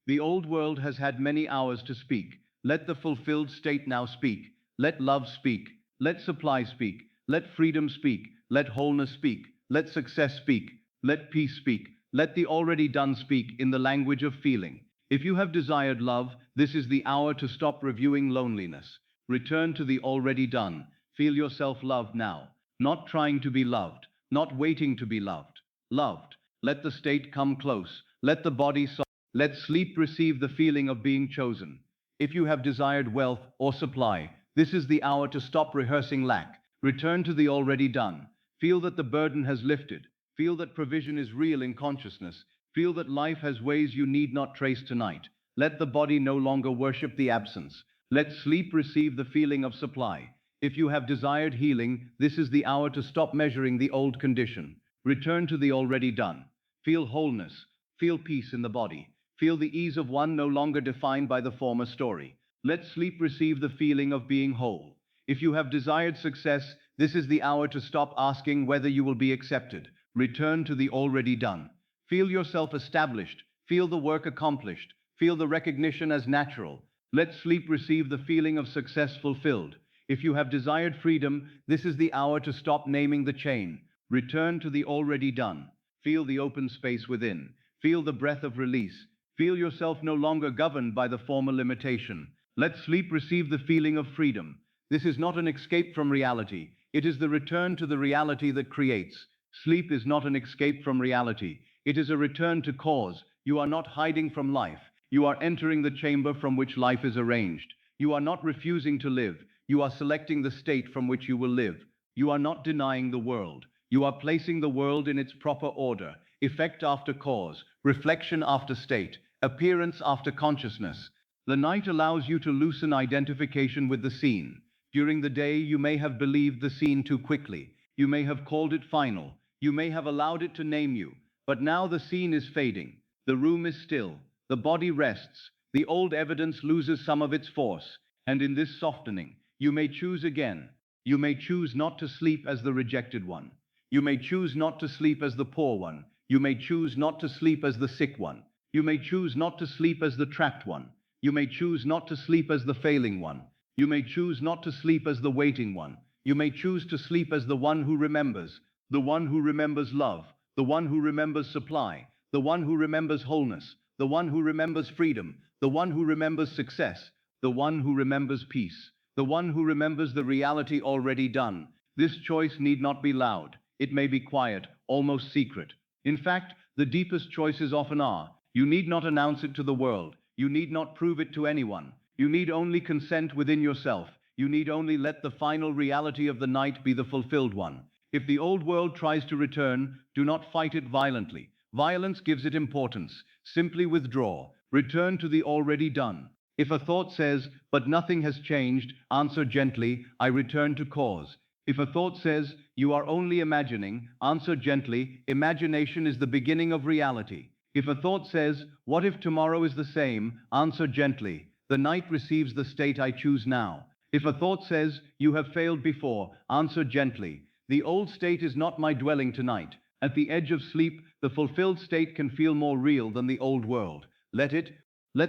The old world has had many hours to speak. Let the fulfilled state now speak. Let love speak. Let supply speak. Let freedom speak. Let wholeness speak. Let success speak. Let peace speak. Let the already done speak in the language of feeling. If you have desired love, this is the hour to stop reviewing loneliness. Return to the already done. Feel yourself loved now. Not trying to be loved. Not waiting to be loved. Loved. Let the state come close. Let the body soften. Let sleep receive the feeling of being chosen. If you have desired wealth or supply, this is the hour to stop rehearsing lack. Return to the already done. Feel that the burden has lifted. Feel that provision is real in consciousness. Feel that life has ways you need not trace tonight. Let the body no longer worship the absence. Let sleep receive the feeling of supply. If you have desired healing, this is the hour to stop measuring the old condition. Return to the already done. Feel wholeness. Feel peace in the body. Feel the ease of one no longer defined by the former story. Let sleep receive the feeling of being whole. If you have desired success, this is the hour to stop asking whether you will be accepted. Return to the already done. Feel yourself established. Feel the work accomplished. Feel the recognition as natural. Let sleep receive the feeling of success fulfilled. If you have desired freedom, this is the hour to stop naming the chain. Return to the already done. Feel the open space within. Feel the breath of release. Feel yourself no longer governed by the former limitation. Let sleep receive the feeling of freedom. This is not an escape from reality. It is the return to the reality that creates. Sleep is not an escape from reality. It is a return to cause. You are not hiding from life. You are entering the chamber from which life is arranged. You are not refusing to live. You are selecting the state from which you will live. You are not denying the world. You are placing the world in its proper order. Effect after cause. Reflection after state. Appearance after consciousness. The night allows you to loosen identification with the scene. During the day, you may have believed the scene too quickly. You may have called it final. You may have allowed it to name you. But now the scene is fading. The room is still. The body rests. The old evidence loses some of its force. And in this softening, you may choose again. You may choose not to sleep as the rejected one. You may choose not to sleep as the poor one. You may choose not to sleep as the sick one. You may choose not to sleep as the trapped one. You may choose not to sleep as the failing one. You may choose not to sleep as the waiting one. You may choose to sleep as the one who remembers, the one who remembers love, the one who remembers supply, the one who remembers wholeness, the one who remembers freedom, the one who remembers success, the one who remembers peace, the one who remembers the reality already done. This choice need not be loud. It may be quiet, almost secret. In fact, the deepest choices often are. You need not announce it to the world. You need not prove it to anyone. You need only consent within yourself. You need only let the final reality of the night be the fulfilled one. If the old world tries to return, do not fight it violently. Violence gives it importance. Simply withdraw. Return to the already done. If a thought says, but nothing has changed, answer gently, I return to cause. If a thought says, you are only imagining, answer gently, imagination is the beginning of reality. If a thought says, what if tomorrow is the same, answer gently, the night receives the state I choose now. If a thought says, you have failed before, answer gently, the old state is not my dwelling tonight. At the edge of sleep, the fulfilled state can feel more real than the old world. Let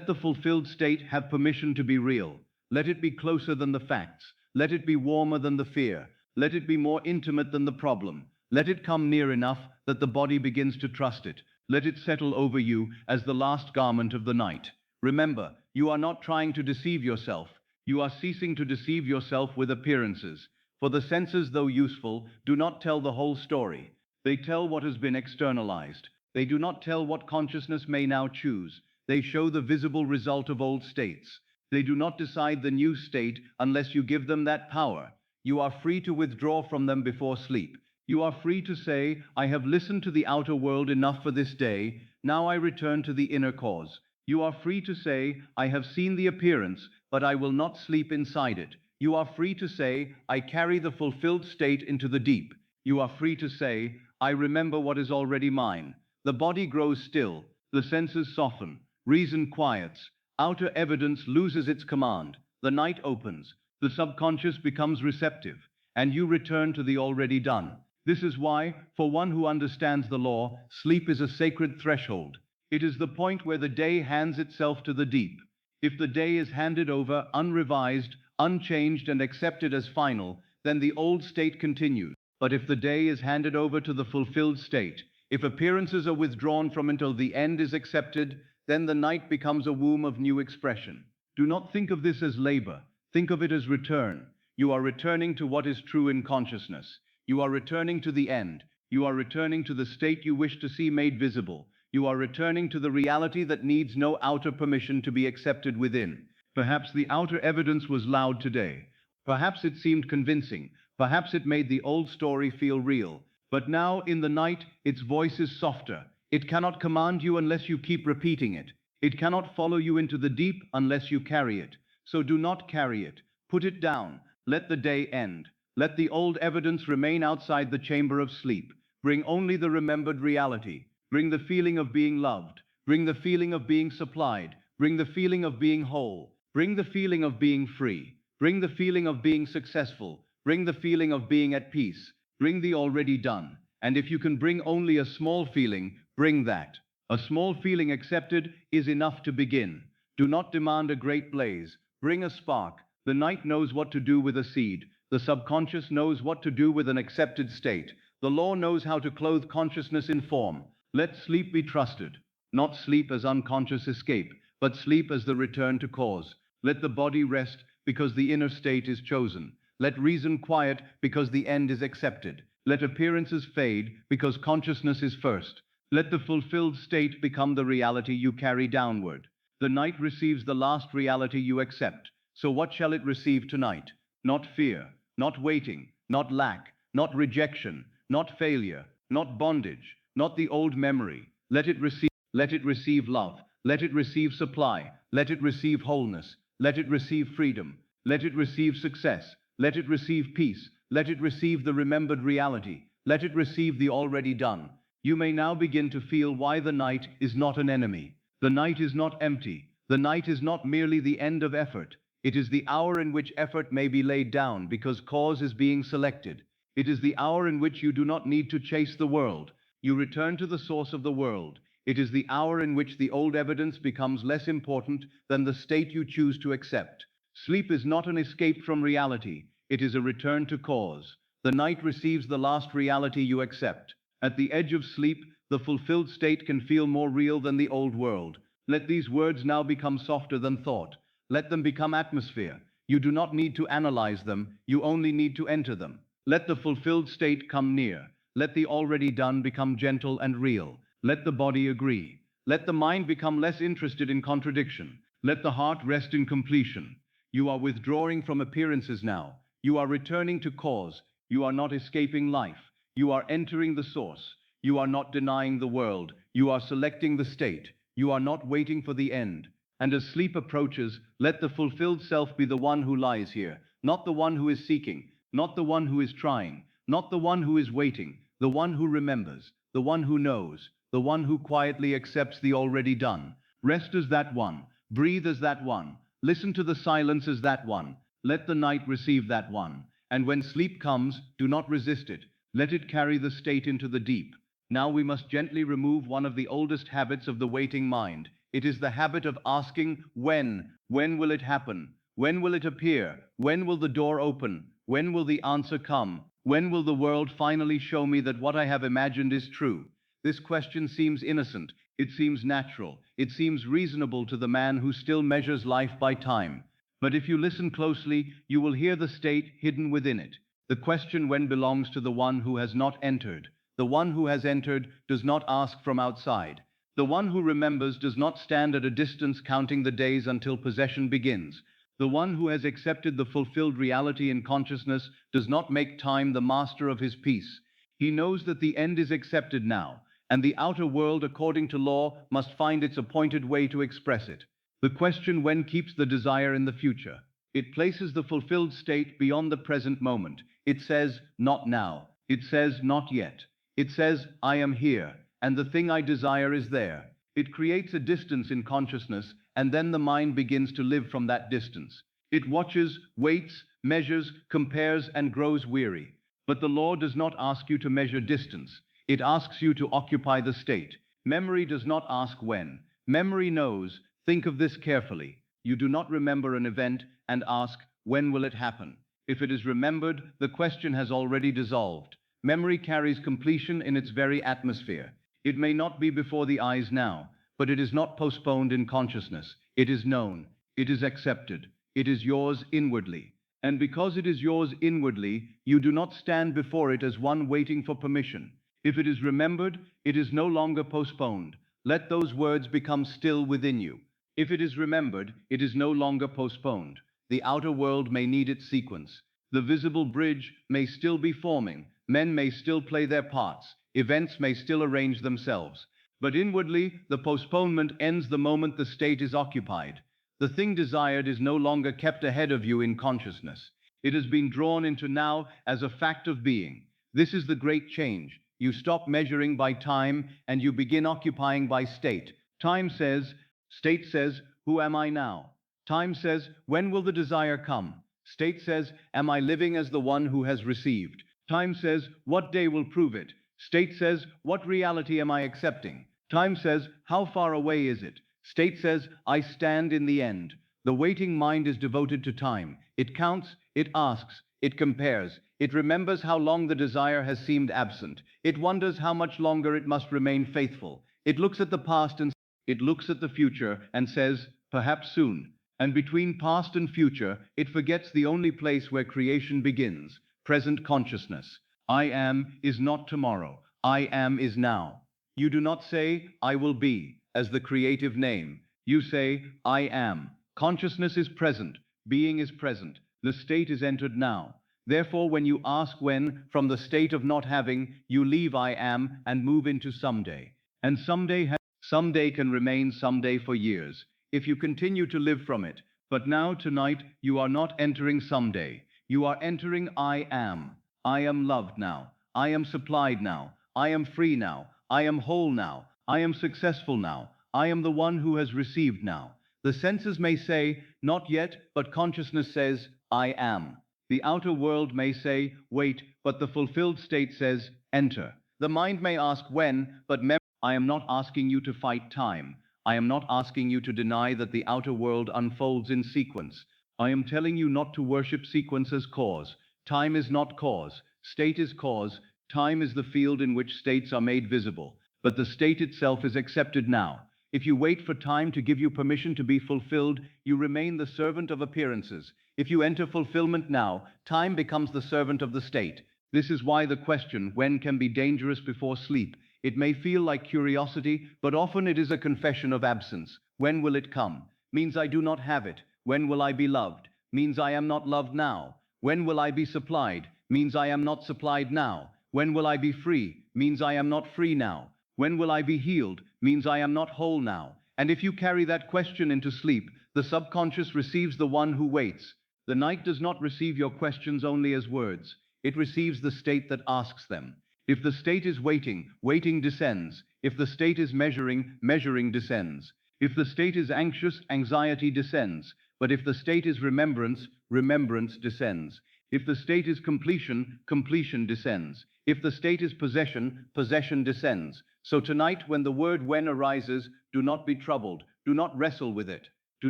the fulfilled state have permission to be real. Let it be closer than the facts. Let it be warmer than the fear. Let it be more intimate than the problem. Let it come near enough that the body begins to trust it. Let it settle over you as the last garment of the night. Remember, you are not trying to deceive yourself. You are ceasing to deceive yourself with appearances. For the senses, though useful, do not tell the whole story. They tell what has been externalized. They do not tell what consciousness may now choose. They show the visible result of old states. They do not decide the new state unless you give them that power. You are free to withdraw from them before sleep. You are free to say, I have listened to the outer world enough for this day. Now I return to the inner cause. You are free to say, I have seen the appearance, but I will not sleep inside it. You are free to say, I carry the fulfilled state into the deep. You are free to say, I remember what is already mine. The body grows still, the senses soften, reason quiets, outer evidence loses its command, the night opens, the subconscious becomes receptive, and you return to the already done. This is why, for one who understands the law, sleep is a sacred threshold. It is the point where the day hands itself to the deep. If the day is handed over, unrevised, unchanged, and accepted as final, then the old state continues. But if the day is handed over to the fulfilled state, if appearances are withdrawn from until the end is accepted, then the night becomes a womb of new expression. Do not think of this as labor. Think of it as return. You are returning to what is true in consciousness. You are returning to the end. You are returning to the state you wish to see made visible. You are returning to the reality that needs no outer permission to be accepted within. Perhaps the outer evidence was loud today. Perhaps it seemed convincing. Perhaps it made the old story feel real, but now in the night its voice is softer. It cannot command you unless you keep repeating it. It cannot follow you into the deep unless you carry it. So do not carry it. Put it down. Let the day end. Let the old evidence remain outside the chamber of sleep. Bring only the remembered reality. Bring the feeling of being loved. Bring the feeling of being supplied. Bring the feeling of being whole. Bring the feeling of being free. Bring the feeling of being successful. Bring the feeling of being at peace. Bring the already done. And if you can bring only a small feeling, bring that. A small feeling accepted is enough to begin. Do not demand a great blaze. Bring a spark. The night knows what to do with a seed. The subconscious knows what to do with an accepted state. The law knows how to clothe consciousness in form. Let sleep be trusted. Not sleep as unconscious escape, but sleep as the return to cause. Let the body rest because the inner state is chosen. Let reason quiet because the end is accepted. Let appearances fade because consciousness is first. Let the fulfilled state become the reality you carry downward. The night receives the last reality you accept. So what shall it receive tonight? Not fear, not waiting, not lack, not rejection, not failure, not bondage, not the old memory. Let it receive love. Let it receive supply. Let it receive wholeness. Let it receive freedom. Let it receive success. Let it receive peace. Let it receive the remembered reality. Let it receive the already done. You may now begin to feel why the night is not an enemy. The night is not empty. The night is not merely the end of effort. It is the hour in which effort may be laid down because cause is being selected. It is the hour in which you do not need to chase the world. You return to the source of the world. It is the hour in which the old evidence becomes less important than the state you choose to accept. Sleep is not an escape from reality. It is a return to cause. The night receives the last reality you accept. At the edge of sleep, the fulfilled state can feel more real than the old world. Let these words now become softer than thought. Let them become atmosphere. You do not need to analyze them, you only need to enter them. Let the fulfilled state come near. Let the already done become gentle and real. Let the body agree. Let the mind become less interested in contradiction. Let the heart rest in completion. You are withdrawing from appearances now. You are returning to cause. You are not escaping life. You are entering the source. You are not denying the world. You are selecting the state. You are not waiting for the end. And as sleep approaches, let the fulfilled self be the one who lies here, not the one who is seeking, not the one who is trying, not the one who is waiting, the one who remembers, the one who knows, the one who quietly accepts the already done. Rest as that one. Breathe as that one. Listen to the silence as that one. Let the night receive that one. And when sleep comes, do not resist it. Let it carry the state into the deep. Now we must gently remove one of the oldest habits of the waiting mind. It is the habit of asking when. When will it happen? When will it appear? When will the door open? When will the answer come? When will the world finally show me that what I have imagined is true? This question seems innocent. It seems natural. It seems reasonable to the man who still measures life by time. But if you listen closely, you will hear the state hidden within it. The question when belongs to the one who has not entered. The one who has entered does not ask from outside. The one who remembers does not stand at a distance counting the days until possession begins. The one who has accepted the fulfilled reality in consciousness does not make time the master of his peace. He knows that the end is accepted now, and the outer world, according to law, must find its appointed way to express it. The question when keeps the desire in the future. It places the fulfilled state beyond the present moment. It says, not now. It says, not yet. It says, I am here, and the thing I desire is there. It creates a distance in consciousness, and then the mind begins to live from that distance. It watches, waits, measures, compares, and grows weary. But the law does not ask you to measure distance. It asks you to occupy the state. Memory does not ask when. Memory knows. Think of this carefully. You do not remember an event and ask, when will it happen? If it is remembered, the question has already dissolved. Memory carries completion in its very atmosphere. It may not be before the eyes now, but it is not postponed in consciousness. It is known. It is accepted. It is yours inwardly. And because it is yours inwardly, you do not stand before it as one waiting for permission. If it is remembered, it is no longer postponed. Let those words become still within you. If it is remembered, it is no longer postponed. The outer world may need its sequence. The visible bridge may still be forming, men may still play their parts, events may still arrange themselves. But inwardly, the postponement ends the moment the state is occupied. The thing desired is no longer kept ahead of you in consciousness. It has been drawn into now as a fact of being. This is the great change. You stop measuring by time and you begin occupying by state. Time says, state says, who am I now? Time says, when will the desire come? State says, am I living as the one who has received? Time says, what day will prove it? State says, what reality am I accepting? Time says, how far away is it? State says, I stand in the end. The waiting mind is devoted to time. It counts, it asks, it compares, it remembers how long the desire has seemed absent. It wonders how much longer it must remain faithful. It looks at the past and it looks at the future and says, perhaps soon. And between past and future, it forgets the only place where creation begins, present consciousness. I am is not tomorrow. I am is now. You do not say, I will be, as the creative name. You say, I am. Consciousness is present. Being is present. The state is entered now. Therefore, when you ask when, from the state of not having, you leave I am and move into someday. And someday can remain someday for years, if you continue to live from it. But now, tonight, you are not entering someday. You are entering I am. I am loved now. I am supplied now. I am free now. I am whole now. I am successful now. I am the one who has received now. The senses may say, not yet, but consciousness says, I am. The outer world may say, wait, but the fulfilled state says, enter. The mind may ask when, but I am not asking you to fight time. I am not asking you to deny that the outer world unfolds in sequence. I am telling you not to worship sequence as cause. Time is not cause. State is cause. Time is the field in which states are made visible. But the state itself is accepted now. If you wait for time to give you permission to be fulfilled, you remain the servant of appearances. If you enter fulfillment now, time becomes the servant of the state. This is why the question, when, can be dangerous before sleep. It may feel like curiosity, but often it is a confession of absence. When will it come? Means I do not have it. When will I be loved? Means I am not loved now. When will I be supplied? Means I am not supplied now. When will I be free? Means I am not free now. When will I be healed? Means I am not whole now. And if you carry that question into sleep, the subconscious receives the one who waits. The night does not receive your questions only as words. It receives the state that asks them. If the state is waiting, waiting descends. If the state is measuring, measuring descends. If the state is anxious, anxiety descends. But if the state is remembrance, remembrance descends. If the state is completion, completion descends. If the state is possession, possession descends. So tonight, when the word when arises, do not be troubled. Do not wrestle with it. Do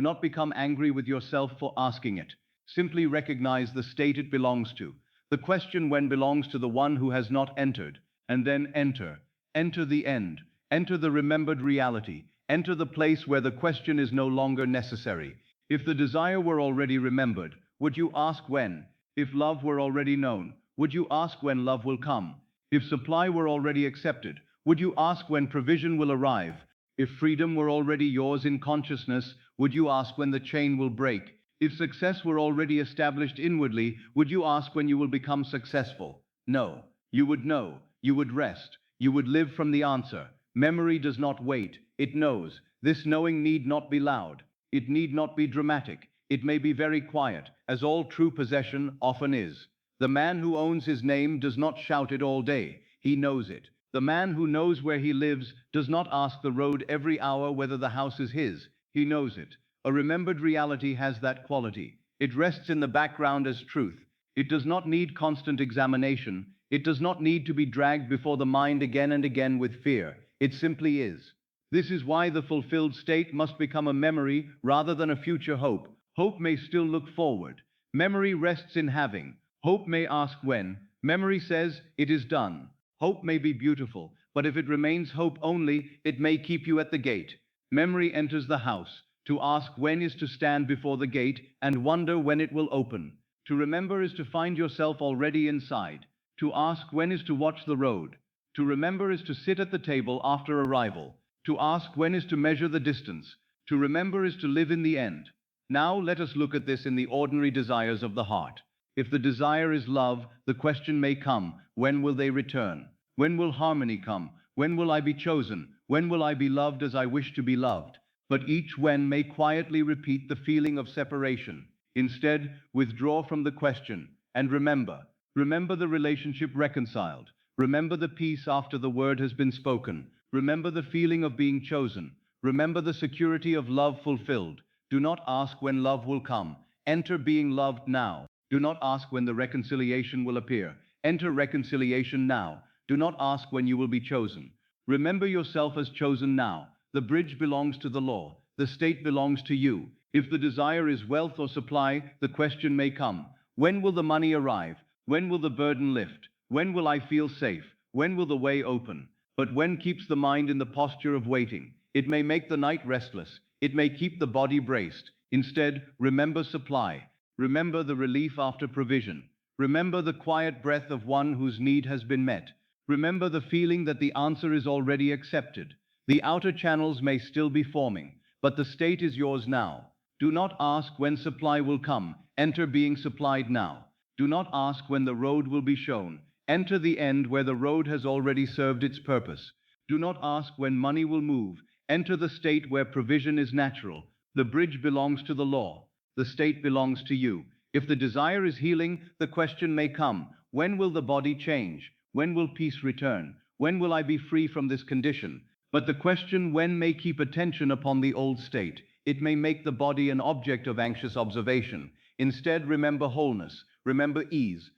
not become angry with yourself for asking it. Simply recognize the state it belongs to. The question when belongs to the one who has not entered. And then enter. Enter the end. Enter the remembered reality. Enter the place where the question is no longer necessary. If the desire were already remembered, would you ask when? If love were already known, would you ask when love will come? If supply were already accepted, would you ask when provision will arrive? If freedom were already yours in consciousness, would you ask when the chain will break? If success were already established inwardly, would you ask when you will become successful? No. You would know. You would rest. You would live from the answer. Memory does not wait. It knows. This knowing need not be loud. It need not be dramatic. It may be very quiet, as all true possession often is. The man who owns his name does not shout it all day. He knows it. The man who knows where he lives does not ask the road every hour whether the house is his. He knows it. A remembered reality has that quality. It rests in the background as truth. It does not need constant examination. It does not need to be dragged before the mind again and again with fear. It simply is. This is why the fulfilled state must become a memory rather than a future hope. Hope may still look forward. Memory rests in having. Hope may ask when. Memory says, it is done. Hope may be beautiful, but if it remains hope only, it may keep you at the gate. Memory enters the house. To ask when is to stand before the gate and wonder when it will open. To remember is to find yourself already inside. To ask when is to watch the road. To remember is to sit at the table after arrival. To ask when is to measure the distance. To remember is to live in the end. Now let us look at this in the ordinary desires of the heart. If the desire is love, the question may come, when will they return? When will harmony come? When will I be chosen? When will I be loved as I wish to be loved? But each when may quietly repeat the feeling of separation. Instead, withdraw from the question and remember. Remember the relationship reconciled. Remember the peace after the word has been spoken. Remember the feeling of being chosen. Remember the security of love fulfilled. Do not ask when love will come. Enter being loved now. Do not ask when the reconciliation will appear. Enter reconciliation now. Do not ask when you will be chosen. Remember yourself as chosen now. The bridge belongs to the law. The state belongs to you. If the desire is wealth or supply, the question may come. When will the money arrive? When will the burden lift? When will I feel safe? When will the way open? But when keeps the mind in the posture of waiting? It may make the night restless. It may keep the body braced. Instead, remember supply. Remember the relief after provision. Remember the quiet breath of one whose need has been met. Remember the feeling that the answer is already accepted. The outer channels may still be forming, but the state is yours now. Do not ask when supply will come. Enter being supplied now. Do not ask when the road will be shown. Enter the end where the road has already served its purpose. Do not ask when money will move. Enter the state where provision is natural. The bridge belongs to the law. The state belongs to you. If the desire is healing, the question may come, when will the body change? When will peace return? When will I be free from this condition? But the question when may keep attention upon the old state. It may make the body an object of anxious observation. Instead, remember wholeness. Remember ease.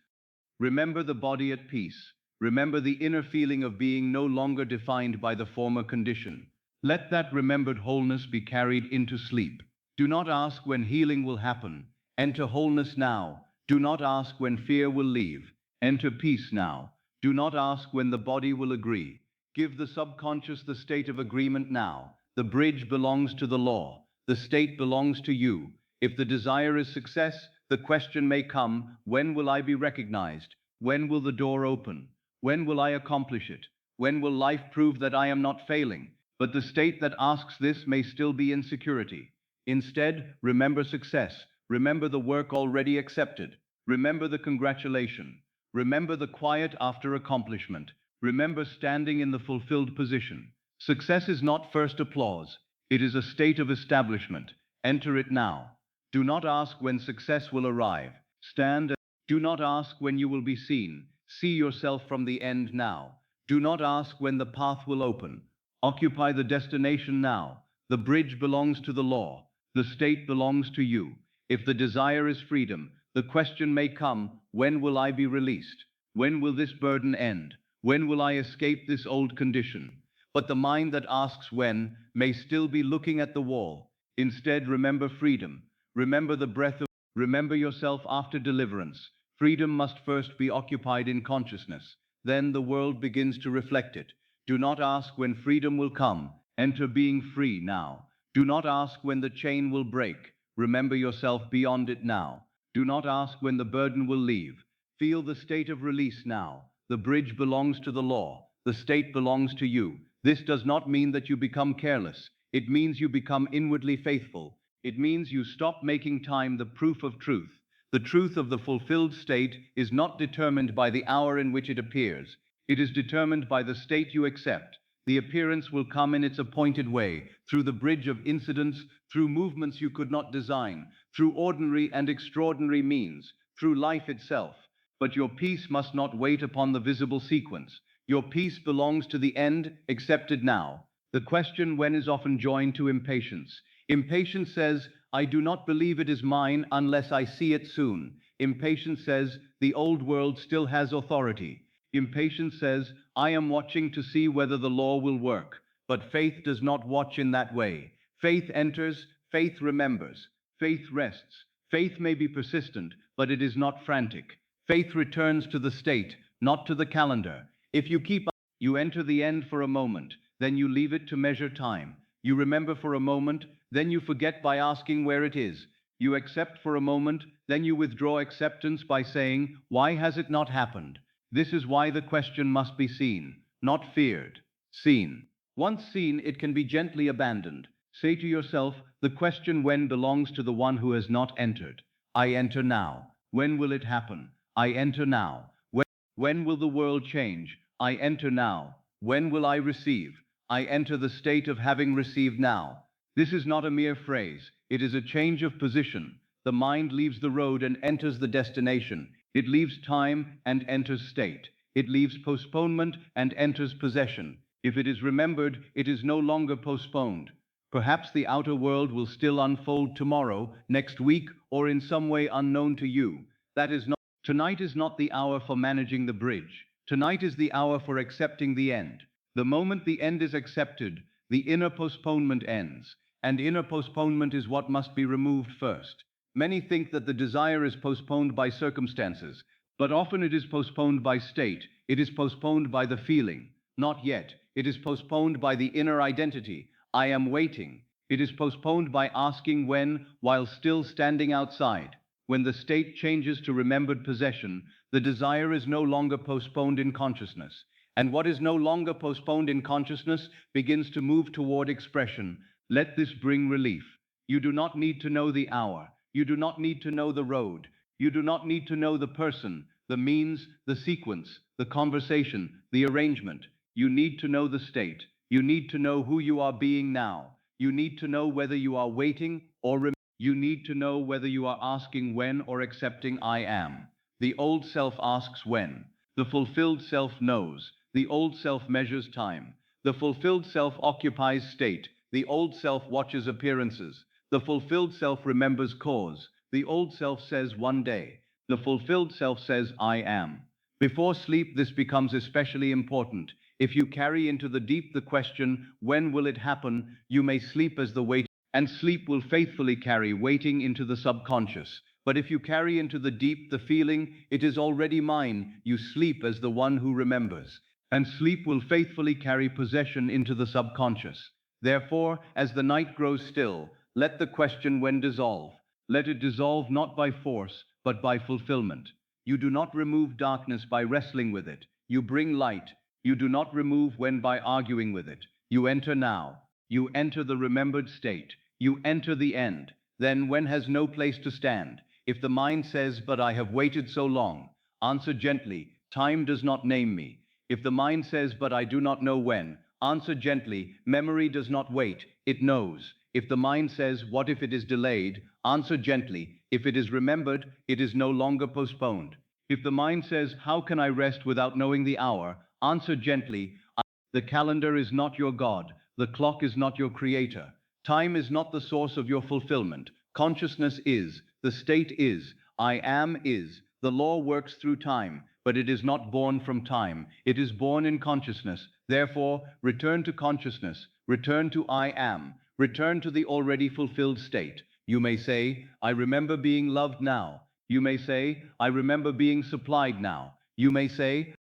Remember the body at peace. Remember the inner feeling of being no longer defined by the former condition. Let that remembered wholeness be carried into sleep. Do not ask when healing will happen. Enter wholeness now. Do not ask when fear will leave. Enter peace now. Do not ask when the body will agree. Give the subconscious the state of agreement now. The bridge belongs to the law. The state belongs to you. If the desire is success, the question may come, when will I be recognized? When will the door open? When will I accomplish it? When will life prove that I am not failing? But the state that asks this may still be insecurity. Instead, remember success. Remember the work already accepted. Remember the congratulation. Remember the quiet after accomplishment. Remember standing in the fulfilled position. Success is not first applause. It is a state of establishment. Enter it now. Do not ask when success will arrive. Stand. Do not ask when you will be seen. See yourself from the end now. Do not ask when the path will open. Occupy the destination now. The bridge belongs to the law. The state belongs to you. If the desire is freedom, the question may come, when will I be released? When will this burden end? When will I escape this old condition? But the mind that asks when may still be looking at the wall. Instead, remember freedom. Remember the breath of, remember yourself after deliverance. Freedom must first be occupied in consciousness. Then the world begins to reflect it. Do not ask when freedom will come. Enter being free now. Do not ask when the chain will break. Remember yourself beyond it now. Do not ask when the burden will leave. Feel the state of release now. The bridge belongs to the law. The state belongs to you. This does not mean that you become careless. It means you become inwardly faithful. It means you stop making time the proof of truth. The truth of the fulfilled state is not determined by the hour in which it appears. It is determined by the state you accept. The appearance will come in its appointed way, through the bridge of incidents, through movements you could not design, through ordinary and extraordinary means, through life itself. But your peace must not wait upon the visible sequence. Your peace belongs to the end, accepted now. The question when is often joined to impatience. Impatience says, I do not believe it is mine unless I see it soon. Impatience says, the old world still has authority. Impatience says, I am watching to see whether the law will work. But faith does not watch in that way. Faith enters, faith remembers, faith rests. Faith may be persistent, but it is not frantic. Faith returns to the state, not to the calendar. If you keep up, you enter the end for a moment, then you leave it to measure time. You remember for a moment, then you forget by asking where it is. You accept for a moment, then you withdraw acceptance by saying, why has it not happened? This is why the question must be seen, not feared. Seen. Once seen, it can be gently abandoned. Say to yourself, the question when belongs to the one who has not entered. I enter now. When will it happen? I enter now. When will the world change? I enter now. When will I receive? I enter the state of having received now. This is not a mere phrase, it is a change of position. The mind leaves the road and enters the destination. It leaves time and enters state. It leaves postponement and enters possession. If it is remembered, it is no longer postponed. Perhaps the outer world will still unfold tomorrow, next week, or in some way unknown to you. That is not. Tonight is not the hour for managing the bridge. Tonight is the hour for accepting the end. The moment the end is accepted, the inner postponement ends, and inner postponement is what must be removed first. Many think that the desire is postponed by circumstances, but often it is postponed by state, it is postponed by the feeling. Not yet, it is postponed by the inner identity. I am waiting. It is postponed by asking when, while still standing outside. When the state changes to remembered possession, the desire is no longer postponed in consciousness. And what is no longer postponed in consciousness begins to move toward expression. Let this bring relief. You do not need to know the hour. You do not need to know the road. You do not need to know the person, the means, the sequence, the conversation, the arrangement. You need to know the state. You need to know who you are being now. You need to know whether you are waiting or you need to know whether you are asking when or accepting I am. The old self asks when. The fulfilled self knows. The old self measures time. The fulfilled self occupies state. The old self watches appearances. The fulfilled self remembers cause. The old self says one day. The fulfilled self says I am. Before sleep, this becomes especially important. If you carry into the deep the question, when will it happen, you may sleep as the wait. And sleep will faithfully carry waiting into the subconscious. But if you carry into the deep the feeling, it is already mine, you sleep as the one who remembers. And sleep will faithfully carry possession into the subconscious. Therefore, as the night grows still, let the question when dissolve. Let it dissolve not by force, but by fulfillment. You do not remove darkness by wrestling with it. You bring light. You do not remove when by arguing with it. You enter now. You enter the remembered state. You enter the end. Then when has no place to stand. If the mind says, but I have waited so long, answer gently, time does not name me. If the mind says, but I do not know when, answer gently, memory does not wait, it knows. If the mind says, what if it is delayed, answer gently, if it is remembered, it is no longer postponed. If the mind says, how can I rest without knowing the hour, answer gently, the calendar is not your God, the clock is not your creator. Time is not the source of your fulfillment. Consciousness is, the state is, I am is. The law works through time, but it is not born from time. It is born in consciousness. Therefore, return to consciousness. Return to I am. Return to the already fulfilled state. You may say, I remember being loved now. You may say, I remember being supplied now. You may say,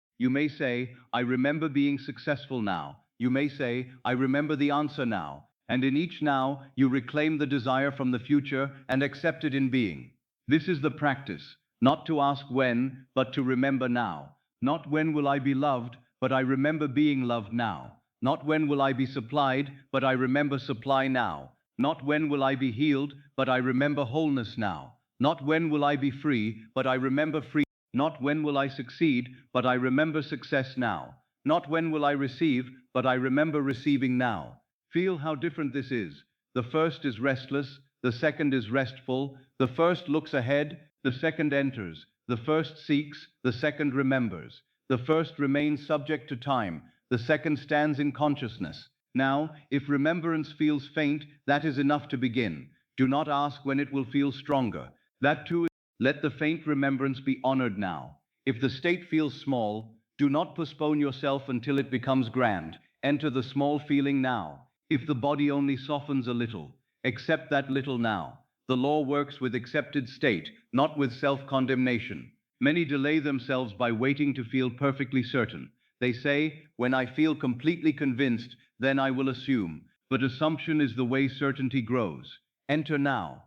I remember being successful now. You may say, I remember the answer now. And in each now, you reclaim the desire from the future and accept it in being. This is the practice, not to ask when, but to remember now. Not when will I be loved, but I remember being loved now. Not when will I be supplied, but I remember supply now. Not when will I be healed, but I remember wholeness now. Not when will I be free, but I remember free. Not when will I succeed, but I remember success now. Not when will I receive, but I remember receiving now. Feel how different this is. The first is restless, the second is restful, the first looks ahead, the second enters, the first seeks, the second remembers, the first remains subject to time, the second stands in consciousness. Now, if remembrance feels faint, that is enough to begin. Do not ask when it will feel stronger. That too, let the faint remembrance be honored now. If the state feels small, do not postpone yourself until it becomes grand. Enter the small feeling now. If the body only softens a little, accept that little now. The law works with accepted state, not with self-condemnation. Many delay themselves by waiting to feel perfectly certain. They say, when I feel completely convinced, then I will assume. But assumption is the way certainty grows. Enter now.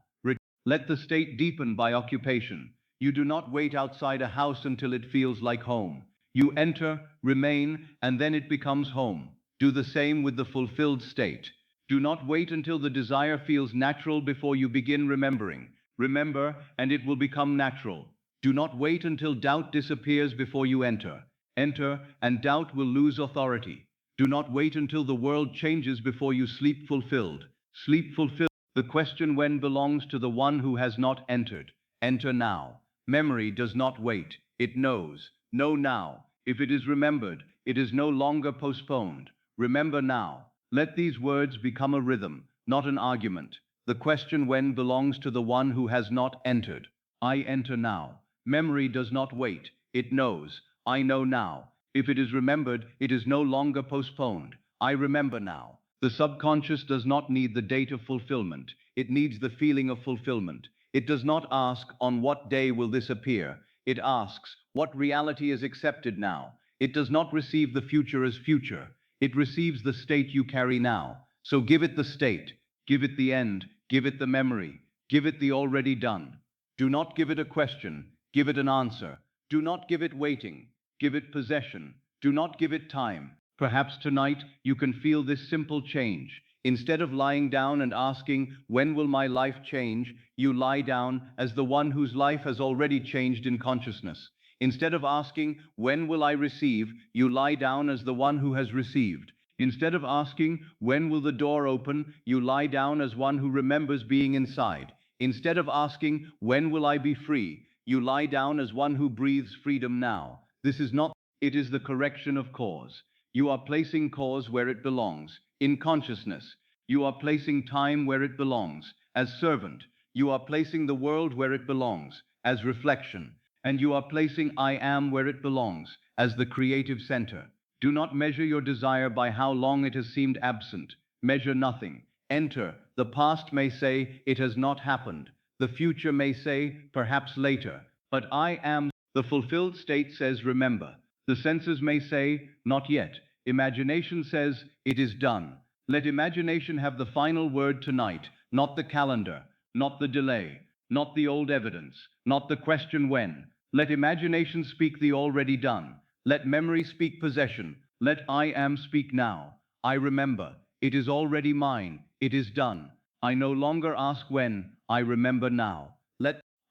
Let the state deepen by occupation. You do not wait outside a house until it feels like home. You enter, remain, and then it becomes home. Do the same with the fulfilled state. Do not wait until the desire feels natural before you begin remembering. Remember, and it will become natural. Do not wait until doubt disappears before you enter. Enter, and doubt will lose authority. Do not wait until the world changes before you sleep fulfilled. Sleep fulfilled. The question when belongs to the one who has not entered. Enter now. Memory does not wait. It knows. Know now. If it is remembered, it is no longer postponed. Remember now. Let these words become a rhythm, not an argument. The question when belongs to the one who has not entered. I enter now. Memory does not wait. It knows. I know now. If it is remembered, it is no longer postponed. I remember now. The subconscious does not need the date of fulfillment. It needs the feeling of fulfillment. It does not ask, on what day will this appear? It asks, what reality is accepted now? It does not receive the future as future. It receives the state you carry now. So give it the state. Give it the end. Give it the memory. Give it the already done. Do not give it a question. Give it an answer. Do not give it waiting. Give it possession. Do not give it time. Perhaps tonight you can feel this simple change. Instead of lying down and asking, when will my life change? You lie down as the one whose life has already changed in consciousness. Instead of asking, when will I receive? You lie down as the one who has received. Instead of asking, when will the door open? You lie down as one who remembers being inside. Instead of asking, when will I be free? You lie down as one who breathes freedom now. This is not, it is the correction of cause. You are placing cause where it belongs, in consciousness. You are placing time where it belongs, as servant. You are placing the world where it belongs, as reflection. And you are placing I am where it belongs, as the creative center. Do not measure your desire by how long it has seemed absent. Measure nothing. Enter. The past may say, it has not happened. The future may say, perhaps later. But I am. The fulfilled state says, remember. The senses may say, not yet. Imagination says, it is done. Let imagination have the final word tonight, not the calendar, not the delay, not the old evidence, not the question when. Let imagination speak the already done. Let memory speak possession. Let I am speak now. I remember. It is already mine. It is done. I no longer ask when. I remember now.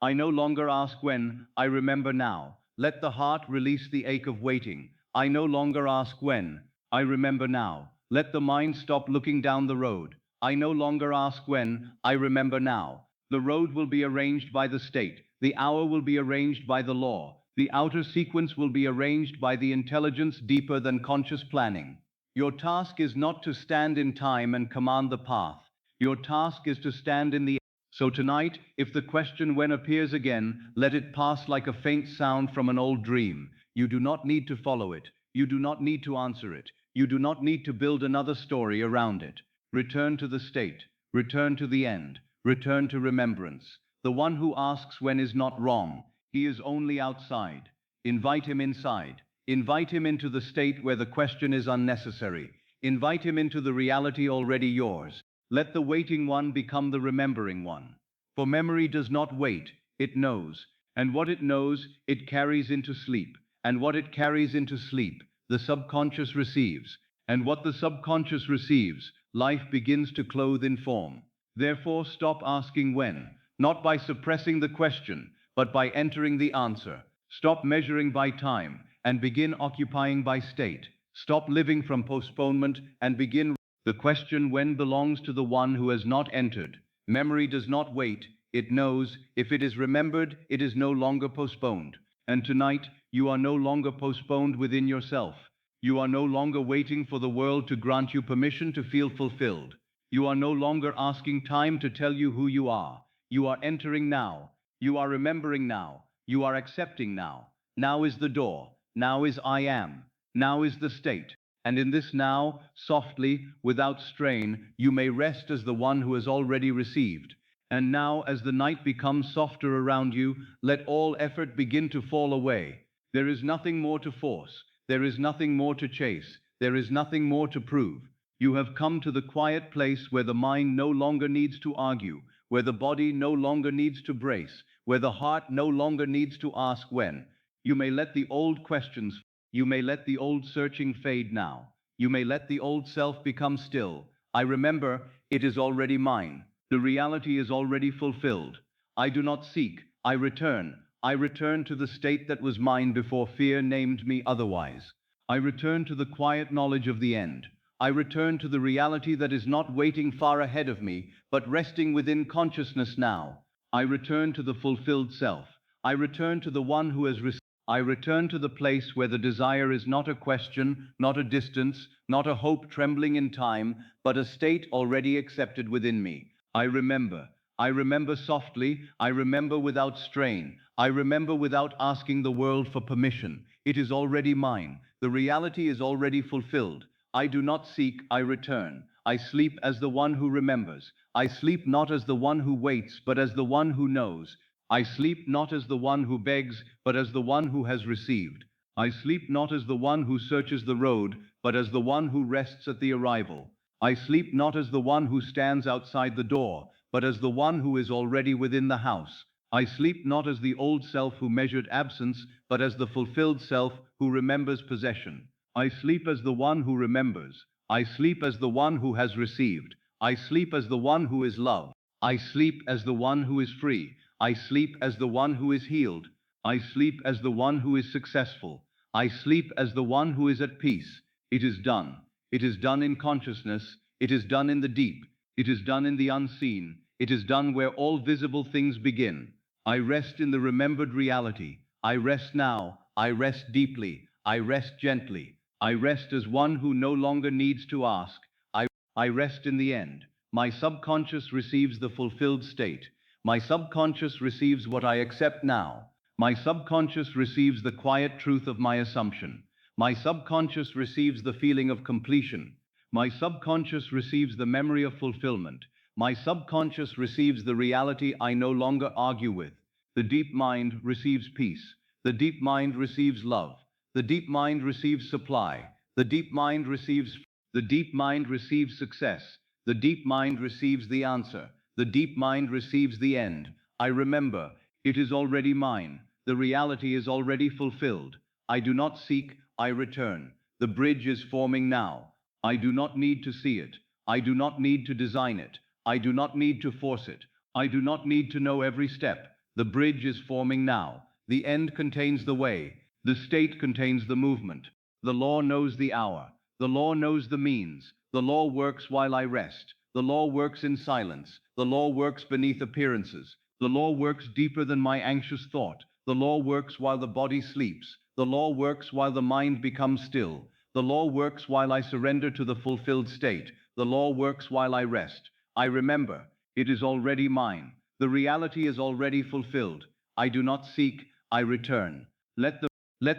I no longer ask when. I remember now. Let the heart release the ache of waiting. I no longer ask when. I remember now. Let the mind stop looking down the road. I no longer ask when. I remember now. The road will be arranged by the state. The hour will be arranged by the law. The outer sequence will be arranged by the intelligence deeper than conscious planning. Your task is not to stand in time and command the path. Your task is to stand in the. So tonight, if the question when appears again, let it pass like a faint sound from an old dream. You do not need to follow it. You do not need to answer it. You do not need to build another story around it. Return to the state. Return to the end. Return to remembrance. The one who asks when is not wrong. He is only outside. Invite him inside. Invite him into the state where the question is unnecessary. Invite him into the reality already yours. Let the waiting one become the remembering one. For memory does not wait, it knows. And what it knows, it carries into sleep. And what it carries into sleep, the subconscious receives. And what the subconscious receives, life begins to clothe in form. Therefore, stop asking when, not by suppressing the question, but by entering the answer. Stop measuring by time, and begin occupying by state. Stop living from postponement, and begin. The question when belongs to the one who has not entered. Memory does not wait, it knows. If it is remembered, it is no longer postponed. And tonight, you are no longer postponed within yourself. You are no longer waiting for the world to grant you permission to feel fulfilled. You are no longer asking time to tell you who you are. You are entering now. You are remembering now. You are accepting now. Now is the door. Now is I am. Now is the state. And in this now, softly, without strain, you may rest as the one who has already received. And now, as the night becomes softer around you, let all effort begin to fall away. There is nothing more to force. There is nothing more to chase. There is nothing more to prove. You have come to the quiet place where the mind no longer needs to argue, where the body no longer needs to brace, where the heart no longer needs to ask when. You may let the old questions, you may let the old searching fade now. You may let the old self become still. I remember, it is already mine. The reality is already fulfilled. I do not seek, I return. I return to the state that was mine before fear named me otherwise. I return to the quiet knowledge of the end. I return to the reality that is not waiting far ahead of me, but resting within consciousness now. I return to the fulfilled self. I return to the one who has received. I return to the place where the desire is not a question, not a distance, not a hope trembling in time, but a state already accepted within me. I remember. I remember softly. I remember without strain. I remember without asking the world for permission. It is already mine. The reality is already fulfilled. I do not seek, I return. I sleep as the one who remembers. I sleep not as the one who waits, but as the one who knows. I sleep not as the one who begs, but as the one who has received. I sleep not as the one who searches the road, but as the one who rests at the arrival. I sleep not as the one who stands outside the door, but as the one who is already within the house. I sleep not as the old self who measured absence, but as the fulfilled self who remembers possession. I sleep as the one who remembers. I sleep as the one who has received. I sleep as the one who is loved. I sleep as the one who is free. I sleep as the one who is healed. I sleep as the one who is successful. I sleep as the one who is at peace. It is done. It is done in consciousness. It is done in the deep. It is done in the unseen. It is done where all visible things begin. I rest in the remembered reality. I rest now. I rest deeply. I rest gently. I rest as one who no longer needs to ask. I rest in the end. My subconscious receives the fulfilled state. My subconscious receives what I accept now. My subconscious receives the quiet truth of my assumption. My subconscious receives the feeling of completion. My subconscious receives the memory of fulfillment. My subconscious receives the reality I no longer argue with. The deep mind receives peace. The deep mind receives love. The deep mind receives supply. The deep mind receives the deep mind receives success. The deep mind receives the answer. The deep mind receives the end. I remember. It is already mine. The reality is already fulfilled. I do not seek, I return. The bridge is forming now. I do not need to see it. I do not need to design it. I do not need to force it. I do not need to know every step. The bridge is forming now. The end contains the way. The state contains the movement. The law knows the hour. The law knows the means. The law works while I rest. The law works in silence. The law works beneath appearances. The law works deeper than my anxious thought. The law works while the body sleeps. The law works while the mind becomes still. The law works while I surrender to the fulfilled state. The law works while I rest. I remember. It is already mine. The reality is already fulfilled. I do not seek, I return. Let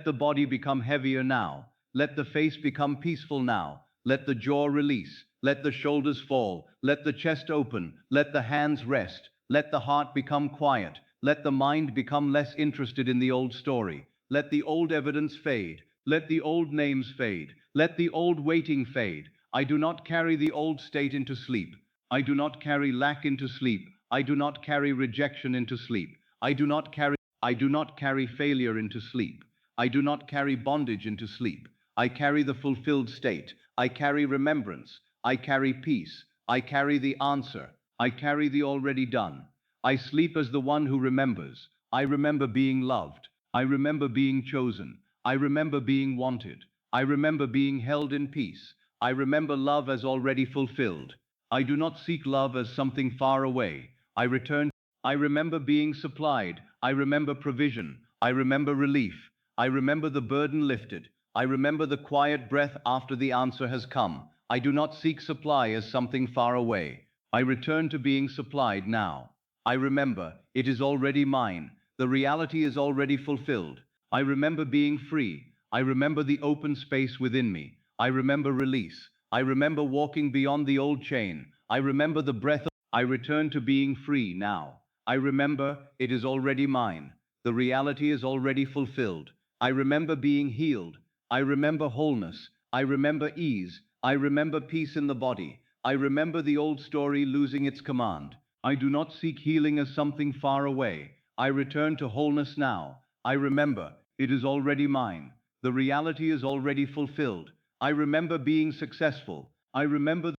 the body become heavier now. Let the face become peaceful now. Let the jaw release. Let the shoulders fall. Let the chest open. Let the hands rest. Let the heart become quiet. Let the mind become less interested in the old story. Let the old evidence fade. Let the old names fade. Let the old waiting fade. I do not carry the old state into sleep. I do not carry lack into sleep. I do not carry rejection into sleep. I do not carry failure into sleep. I do not carry bondage into sleep. I carry the fulfilled state. I carry remembrance. I carry peace. I carry the answer. I carry the already done. I sleep as the one who remembers. I remember being loved. I remember being chosen. I remember being wanted. I remember being held in peace. I remember love as already fulfilled. I do not seek love as something far away. I return. I remember being supplied. I remember provision. I remember relief. I remember the burden lifted. I remember the quiet breath after the answer has come. I do not seek supply as something far away. I return to being supplied now. I remember, it is already mine. The reality is already fulfilled. I remember being free. I remember the open space within me. I remember release. I remember walking beyond the old chain. I remember the breath. I return to being free now. I remember, it is already mine. The reality is already fulfilled. I remember being healed. I remember wholeness. I remember ease. I remember peace in the body. I remember the old story losing its command. I do not seek healing as something far away. I return to wholeness now. I remember, it is already mine. The reality is already fulfilled. I remember being successful. I remember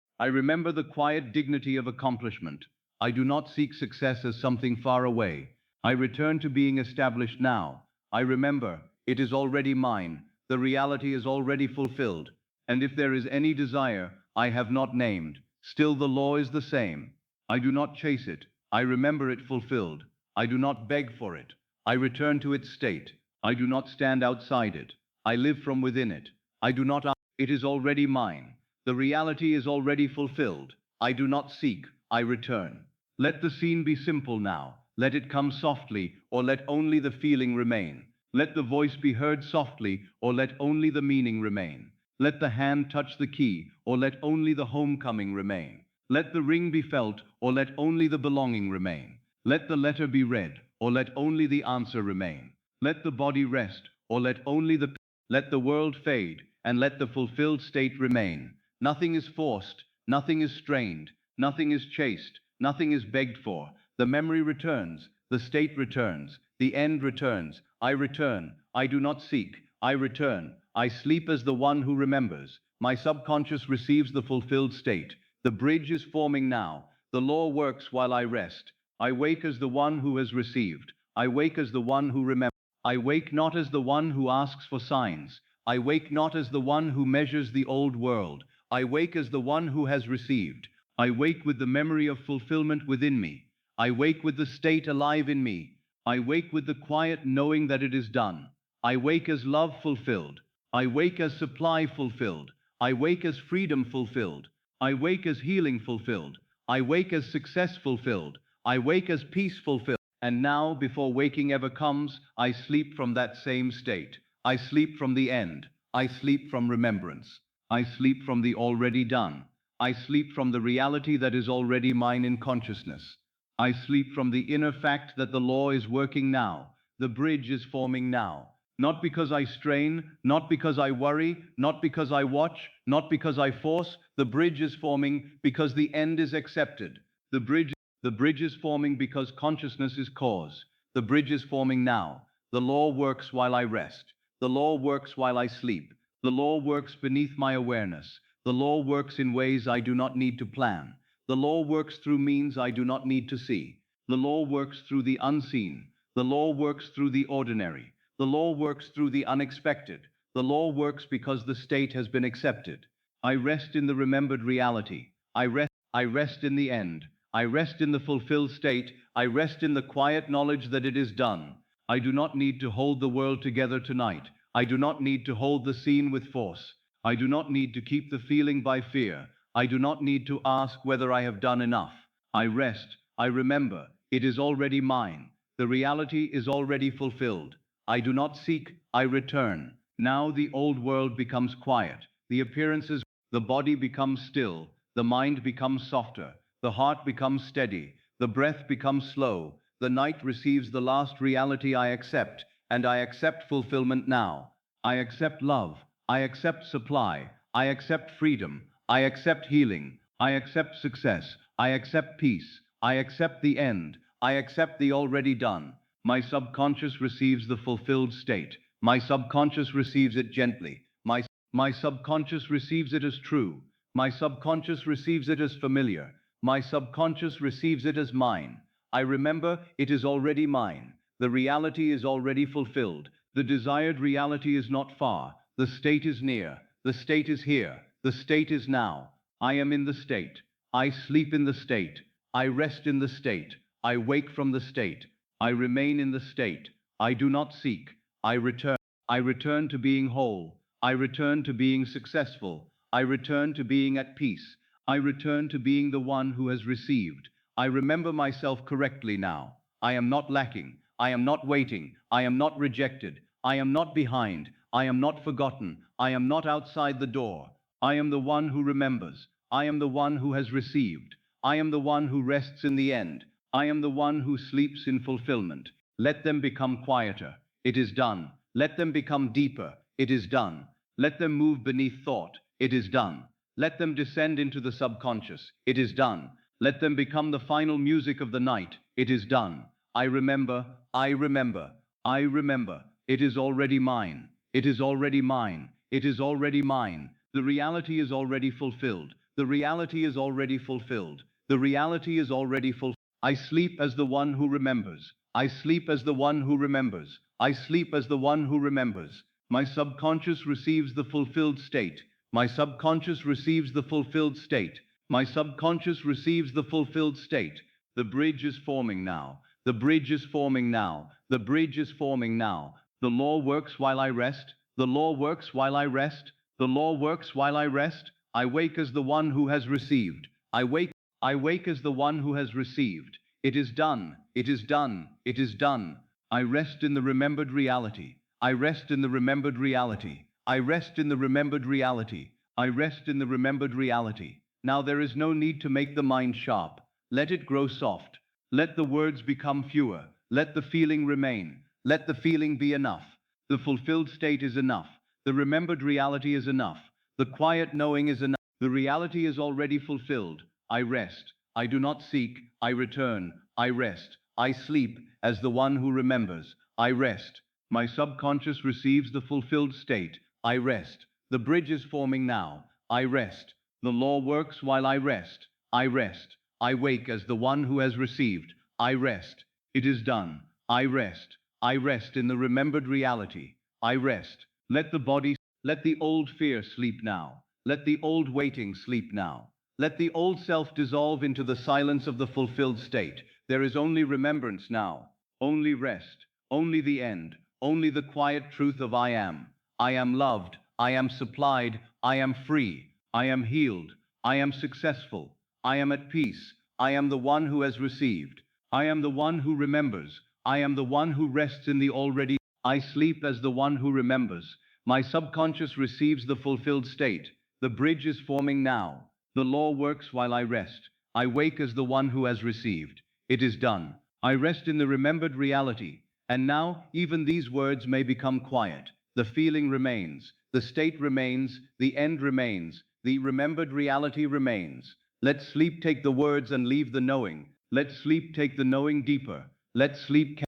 the quiet dignity of accomplishment. I do not seek success as something far away. I return to being established now. I remember, it is already mine. The reality is already fulfilled. And if there is any desire I have not named, still the law is the same. I do not chase it. I remember it fulfilled. I do not beg for it. I return to its state. I do not stand outside it. I live from within it. I do not ask. It is already mine. The reality is already fulfilled. I do not seek. I return. Let the scene be simple now. Let it come softly, or let only the feeling remain. Let the voice be heard softly, or let only the meaning remain. Let the hand touch the key, or let only the homecoming remain. Let the ring be felt, or let only the belonging remain. Let the letter be read, or let only the answer remain. Let the body rest, or let only the... Let the world fade, and let the fulfilled state remain. Nothing is forced, nothing is strained, nothing is chased, nothing is begged for. The memory returns, the state returns, the end returns. I return, I do not seek, I return. I sleep as the one who remembers. My subconscious receives the fulfilled state. The bridge is forming now. The law works while I rest. I wake as the one who has received. I wake as the one who remembers. I wake not as the one who asks for signs. I wake not as the one who measures the old world. I wake as the one who has received. I wake with the memory of fulfillment within me. I wake with the state alive in me. I wake with the quiet knowing that it is done. I wake as love fulfilled. I wake as supply fulfilled. I wake as freedom fulfilled. I wake as healing fulfilled. I wake as success fulfilled. I wake as peace fulfilled. And now, before waking ever comes, I sleep from that same state. I sleep from the end. I sleep from remembrance. I sleep from the already done. I sleep from the reality that is already mine in consciousness. I sleep from the inner fact that the law is working now. The bridge is forming now. Not because I strain, not because I worry, not because I watch, not because I force. The bridge is forming because the end is accepted. The bridge is forming because consciousness is cause. The bridge is forming now. The law works while I rest. The law works while I sleep. The law works beneath my awareness. The law works in ways I do not need to plan. The law works through means I do not need to see. The law works through the unseen. The law works through the ordinary. The law works through the unexpected. The law works because the state has been accepted. I rest in the remembered reality. I rest in the end. I rest in the fulfilled state. I rest in the quiet knowledge that it is done. I do not need to hold the world together tonight. I do not need to hold the scene with force. I do not need to keep the feeling by fear. I do not need to ask whether I have done enough. I rest. I remember. It is already mine. The reality is already fulfilled. I do not seek, I return. Now the old world becomes quiet. The appearances, the body becomes still. The mind becomes softer. The heart becomes steady. The breath becomes slow. The night receives the last reality I accept, and I accept fulfillment now. I accept love. I accept supply. I accept freedom. I accept healing. I accept success. I accept peace. I accept the end. I accept the already done. My subconscious receives the fulfilled state. My subconscious receives it gently. My subconscious receives it as true. My subconscious receives it as familiar. My subconscious receives it as mine. I remember it is already mine. The reality is already fulfilled. The desired reality is not far. The state is near. The state is here. The state is now. I am in the state. I sleep in the state. I rest in the state. I wake from the state. I remain in the state. I do not seek. I return. I return to being whole. I return to being successful. I return to being at peace. I return to being the one who has received. I remember myself correctly now. I am not lacking. I am not waiting. I am not rejected. I am not behind. I am not forgotten. I am not outside the door. I am the one who remembers. I am the one who has received. I am the one who rests in the end. I am the one who sleeps in fulfillment. Let them become quieter. It is done. Let them become deeper. It is done. Let them move beneath thought. It is done. Let them descend into the subconscious. It is done. Let them become the final music of the night. It is done. I remember. I remember. I remember. It is already mine. It is already mine. It is already mine. The reality is already fulfilled. The reality is already fulfilled. The reality is already fulfilled. I sleep as the one who remembers. I sleep as the one who remembers. I sleep as the one who remembers. My subconscious receives the fulfilled state. My subconscious receives the fulfilled state. My subconscious receives the fulfilled state. The bridge is forming now. The bridge is forming now. The bridge is forming now. The law works while I rest. The law works while I rest. The law works while I rest. I wake as the one who has received. I wake as the one who has received. It is done. It is done. It is done. I rest in the remembered reality. I rest in the remembered reality. I rest in the remembered reality. I rest in the remembered reality. Now there is no need to make the mind sharp. Let it grow soft. Let the words become fewer. Let the feeling remain. Let the feeling be enough. The fulfilled state is enough. The remembered reality is enough. The quiet knowing is enough. The reality is already fulfilled. I rest. I do not seek. I return. I rest. I sleep as the one who remembers. I rest. My subconscious receives the fulfilled state. I rest. The bridge is forming now. I rest. The law works while I rest. I rest. I wake as the one who has received. I rest. It is done. I rest. I rest in the remembered reality. I rest. Let the old fear sleep now. Let the old waiting sleep now. Let the old self dissolve into the silence of the fulfilled state. There is only remembrance now. Only rest. Only the end. Only the quiet truth of I am. I am loved. I am supplied. I am free. I am healed. I am successful. I am at peace. I am the one who has received. I am the one who remembers. I am the one who rests in the already. I sleep as the one who remembers. My subconscious receives the fulfilled state. The bridge is forming now. The law works while I rest. I wake as the one who has received. It is done. I rest in the remembered reality. And now, even these words may become quiet. The feeling remains. The state remains. The end remains. The remembered reality remains. Let sleep take the words and leave the knowing. Let sleep take the knowing deeper. Let sleep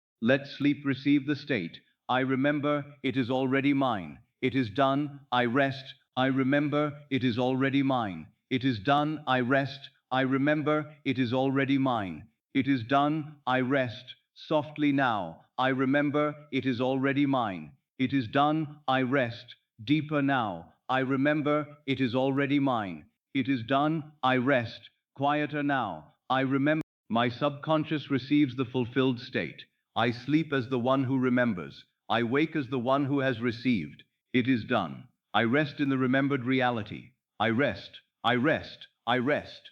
receive the state. I remember, it is already mine. It is done. I rest. I remember, it is already mine. It is done. I rest. I remember, it is already mine. It is done. I rest. Softly now. I remember, it is already mine. It is done. I rest. Deeper now. I remember, it is already mine. It is done. I rest. Quieter now. I remember. My subconscious receives the fulfilled state. I sleep as the one who remembers. I wake as the one who has received. It is done. I rest in the remembered reality. I rest. I rest. I rest.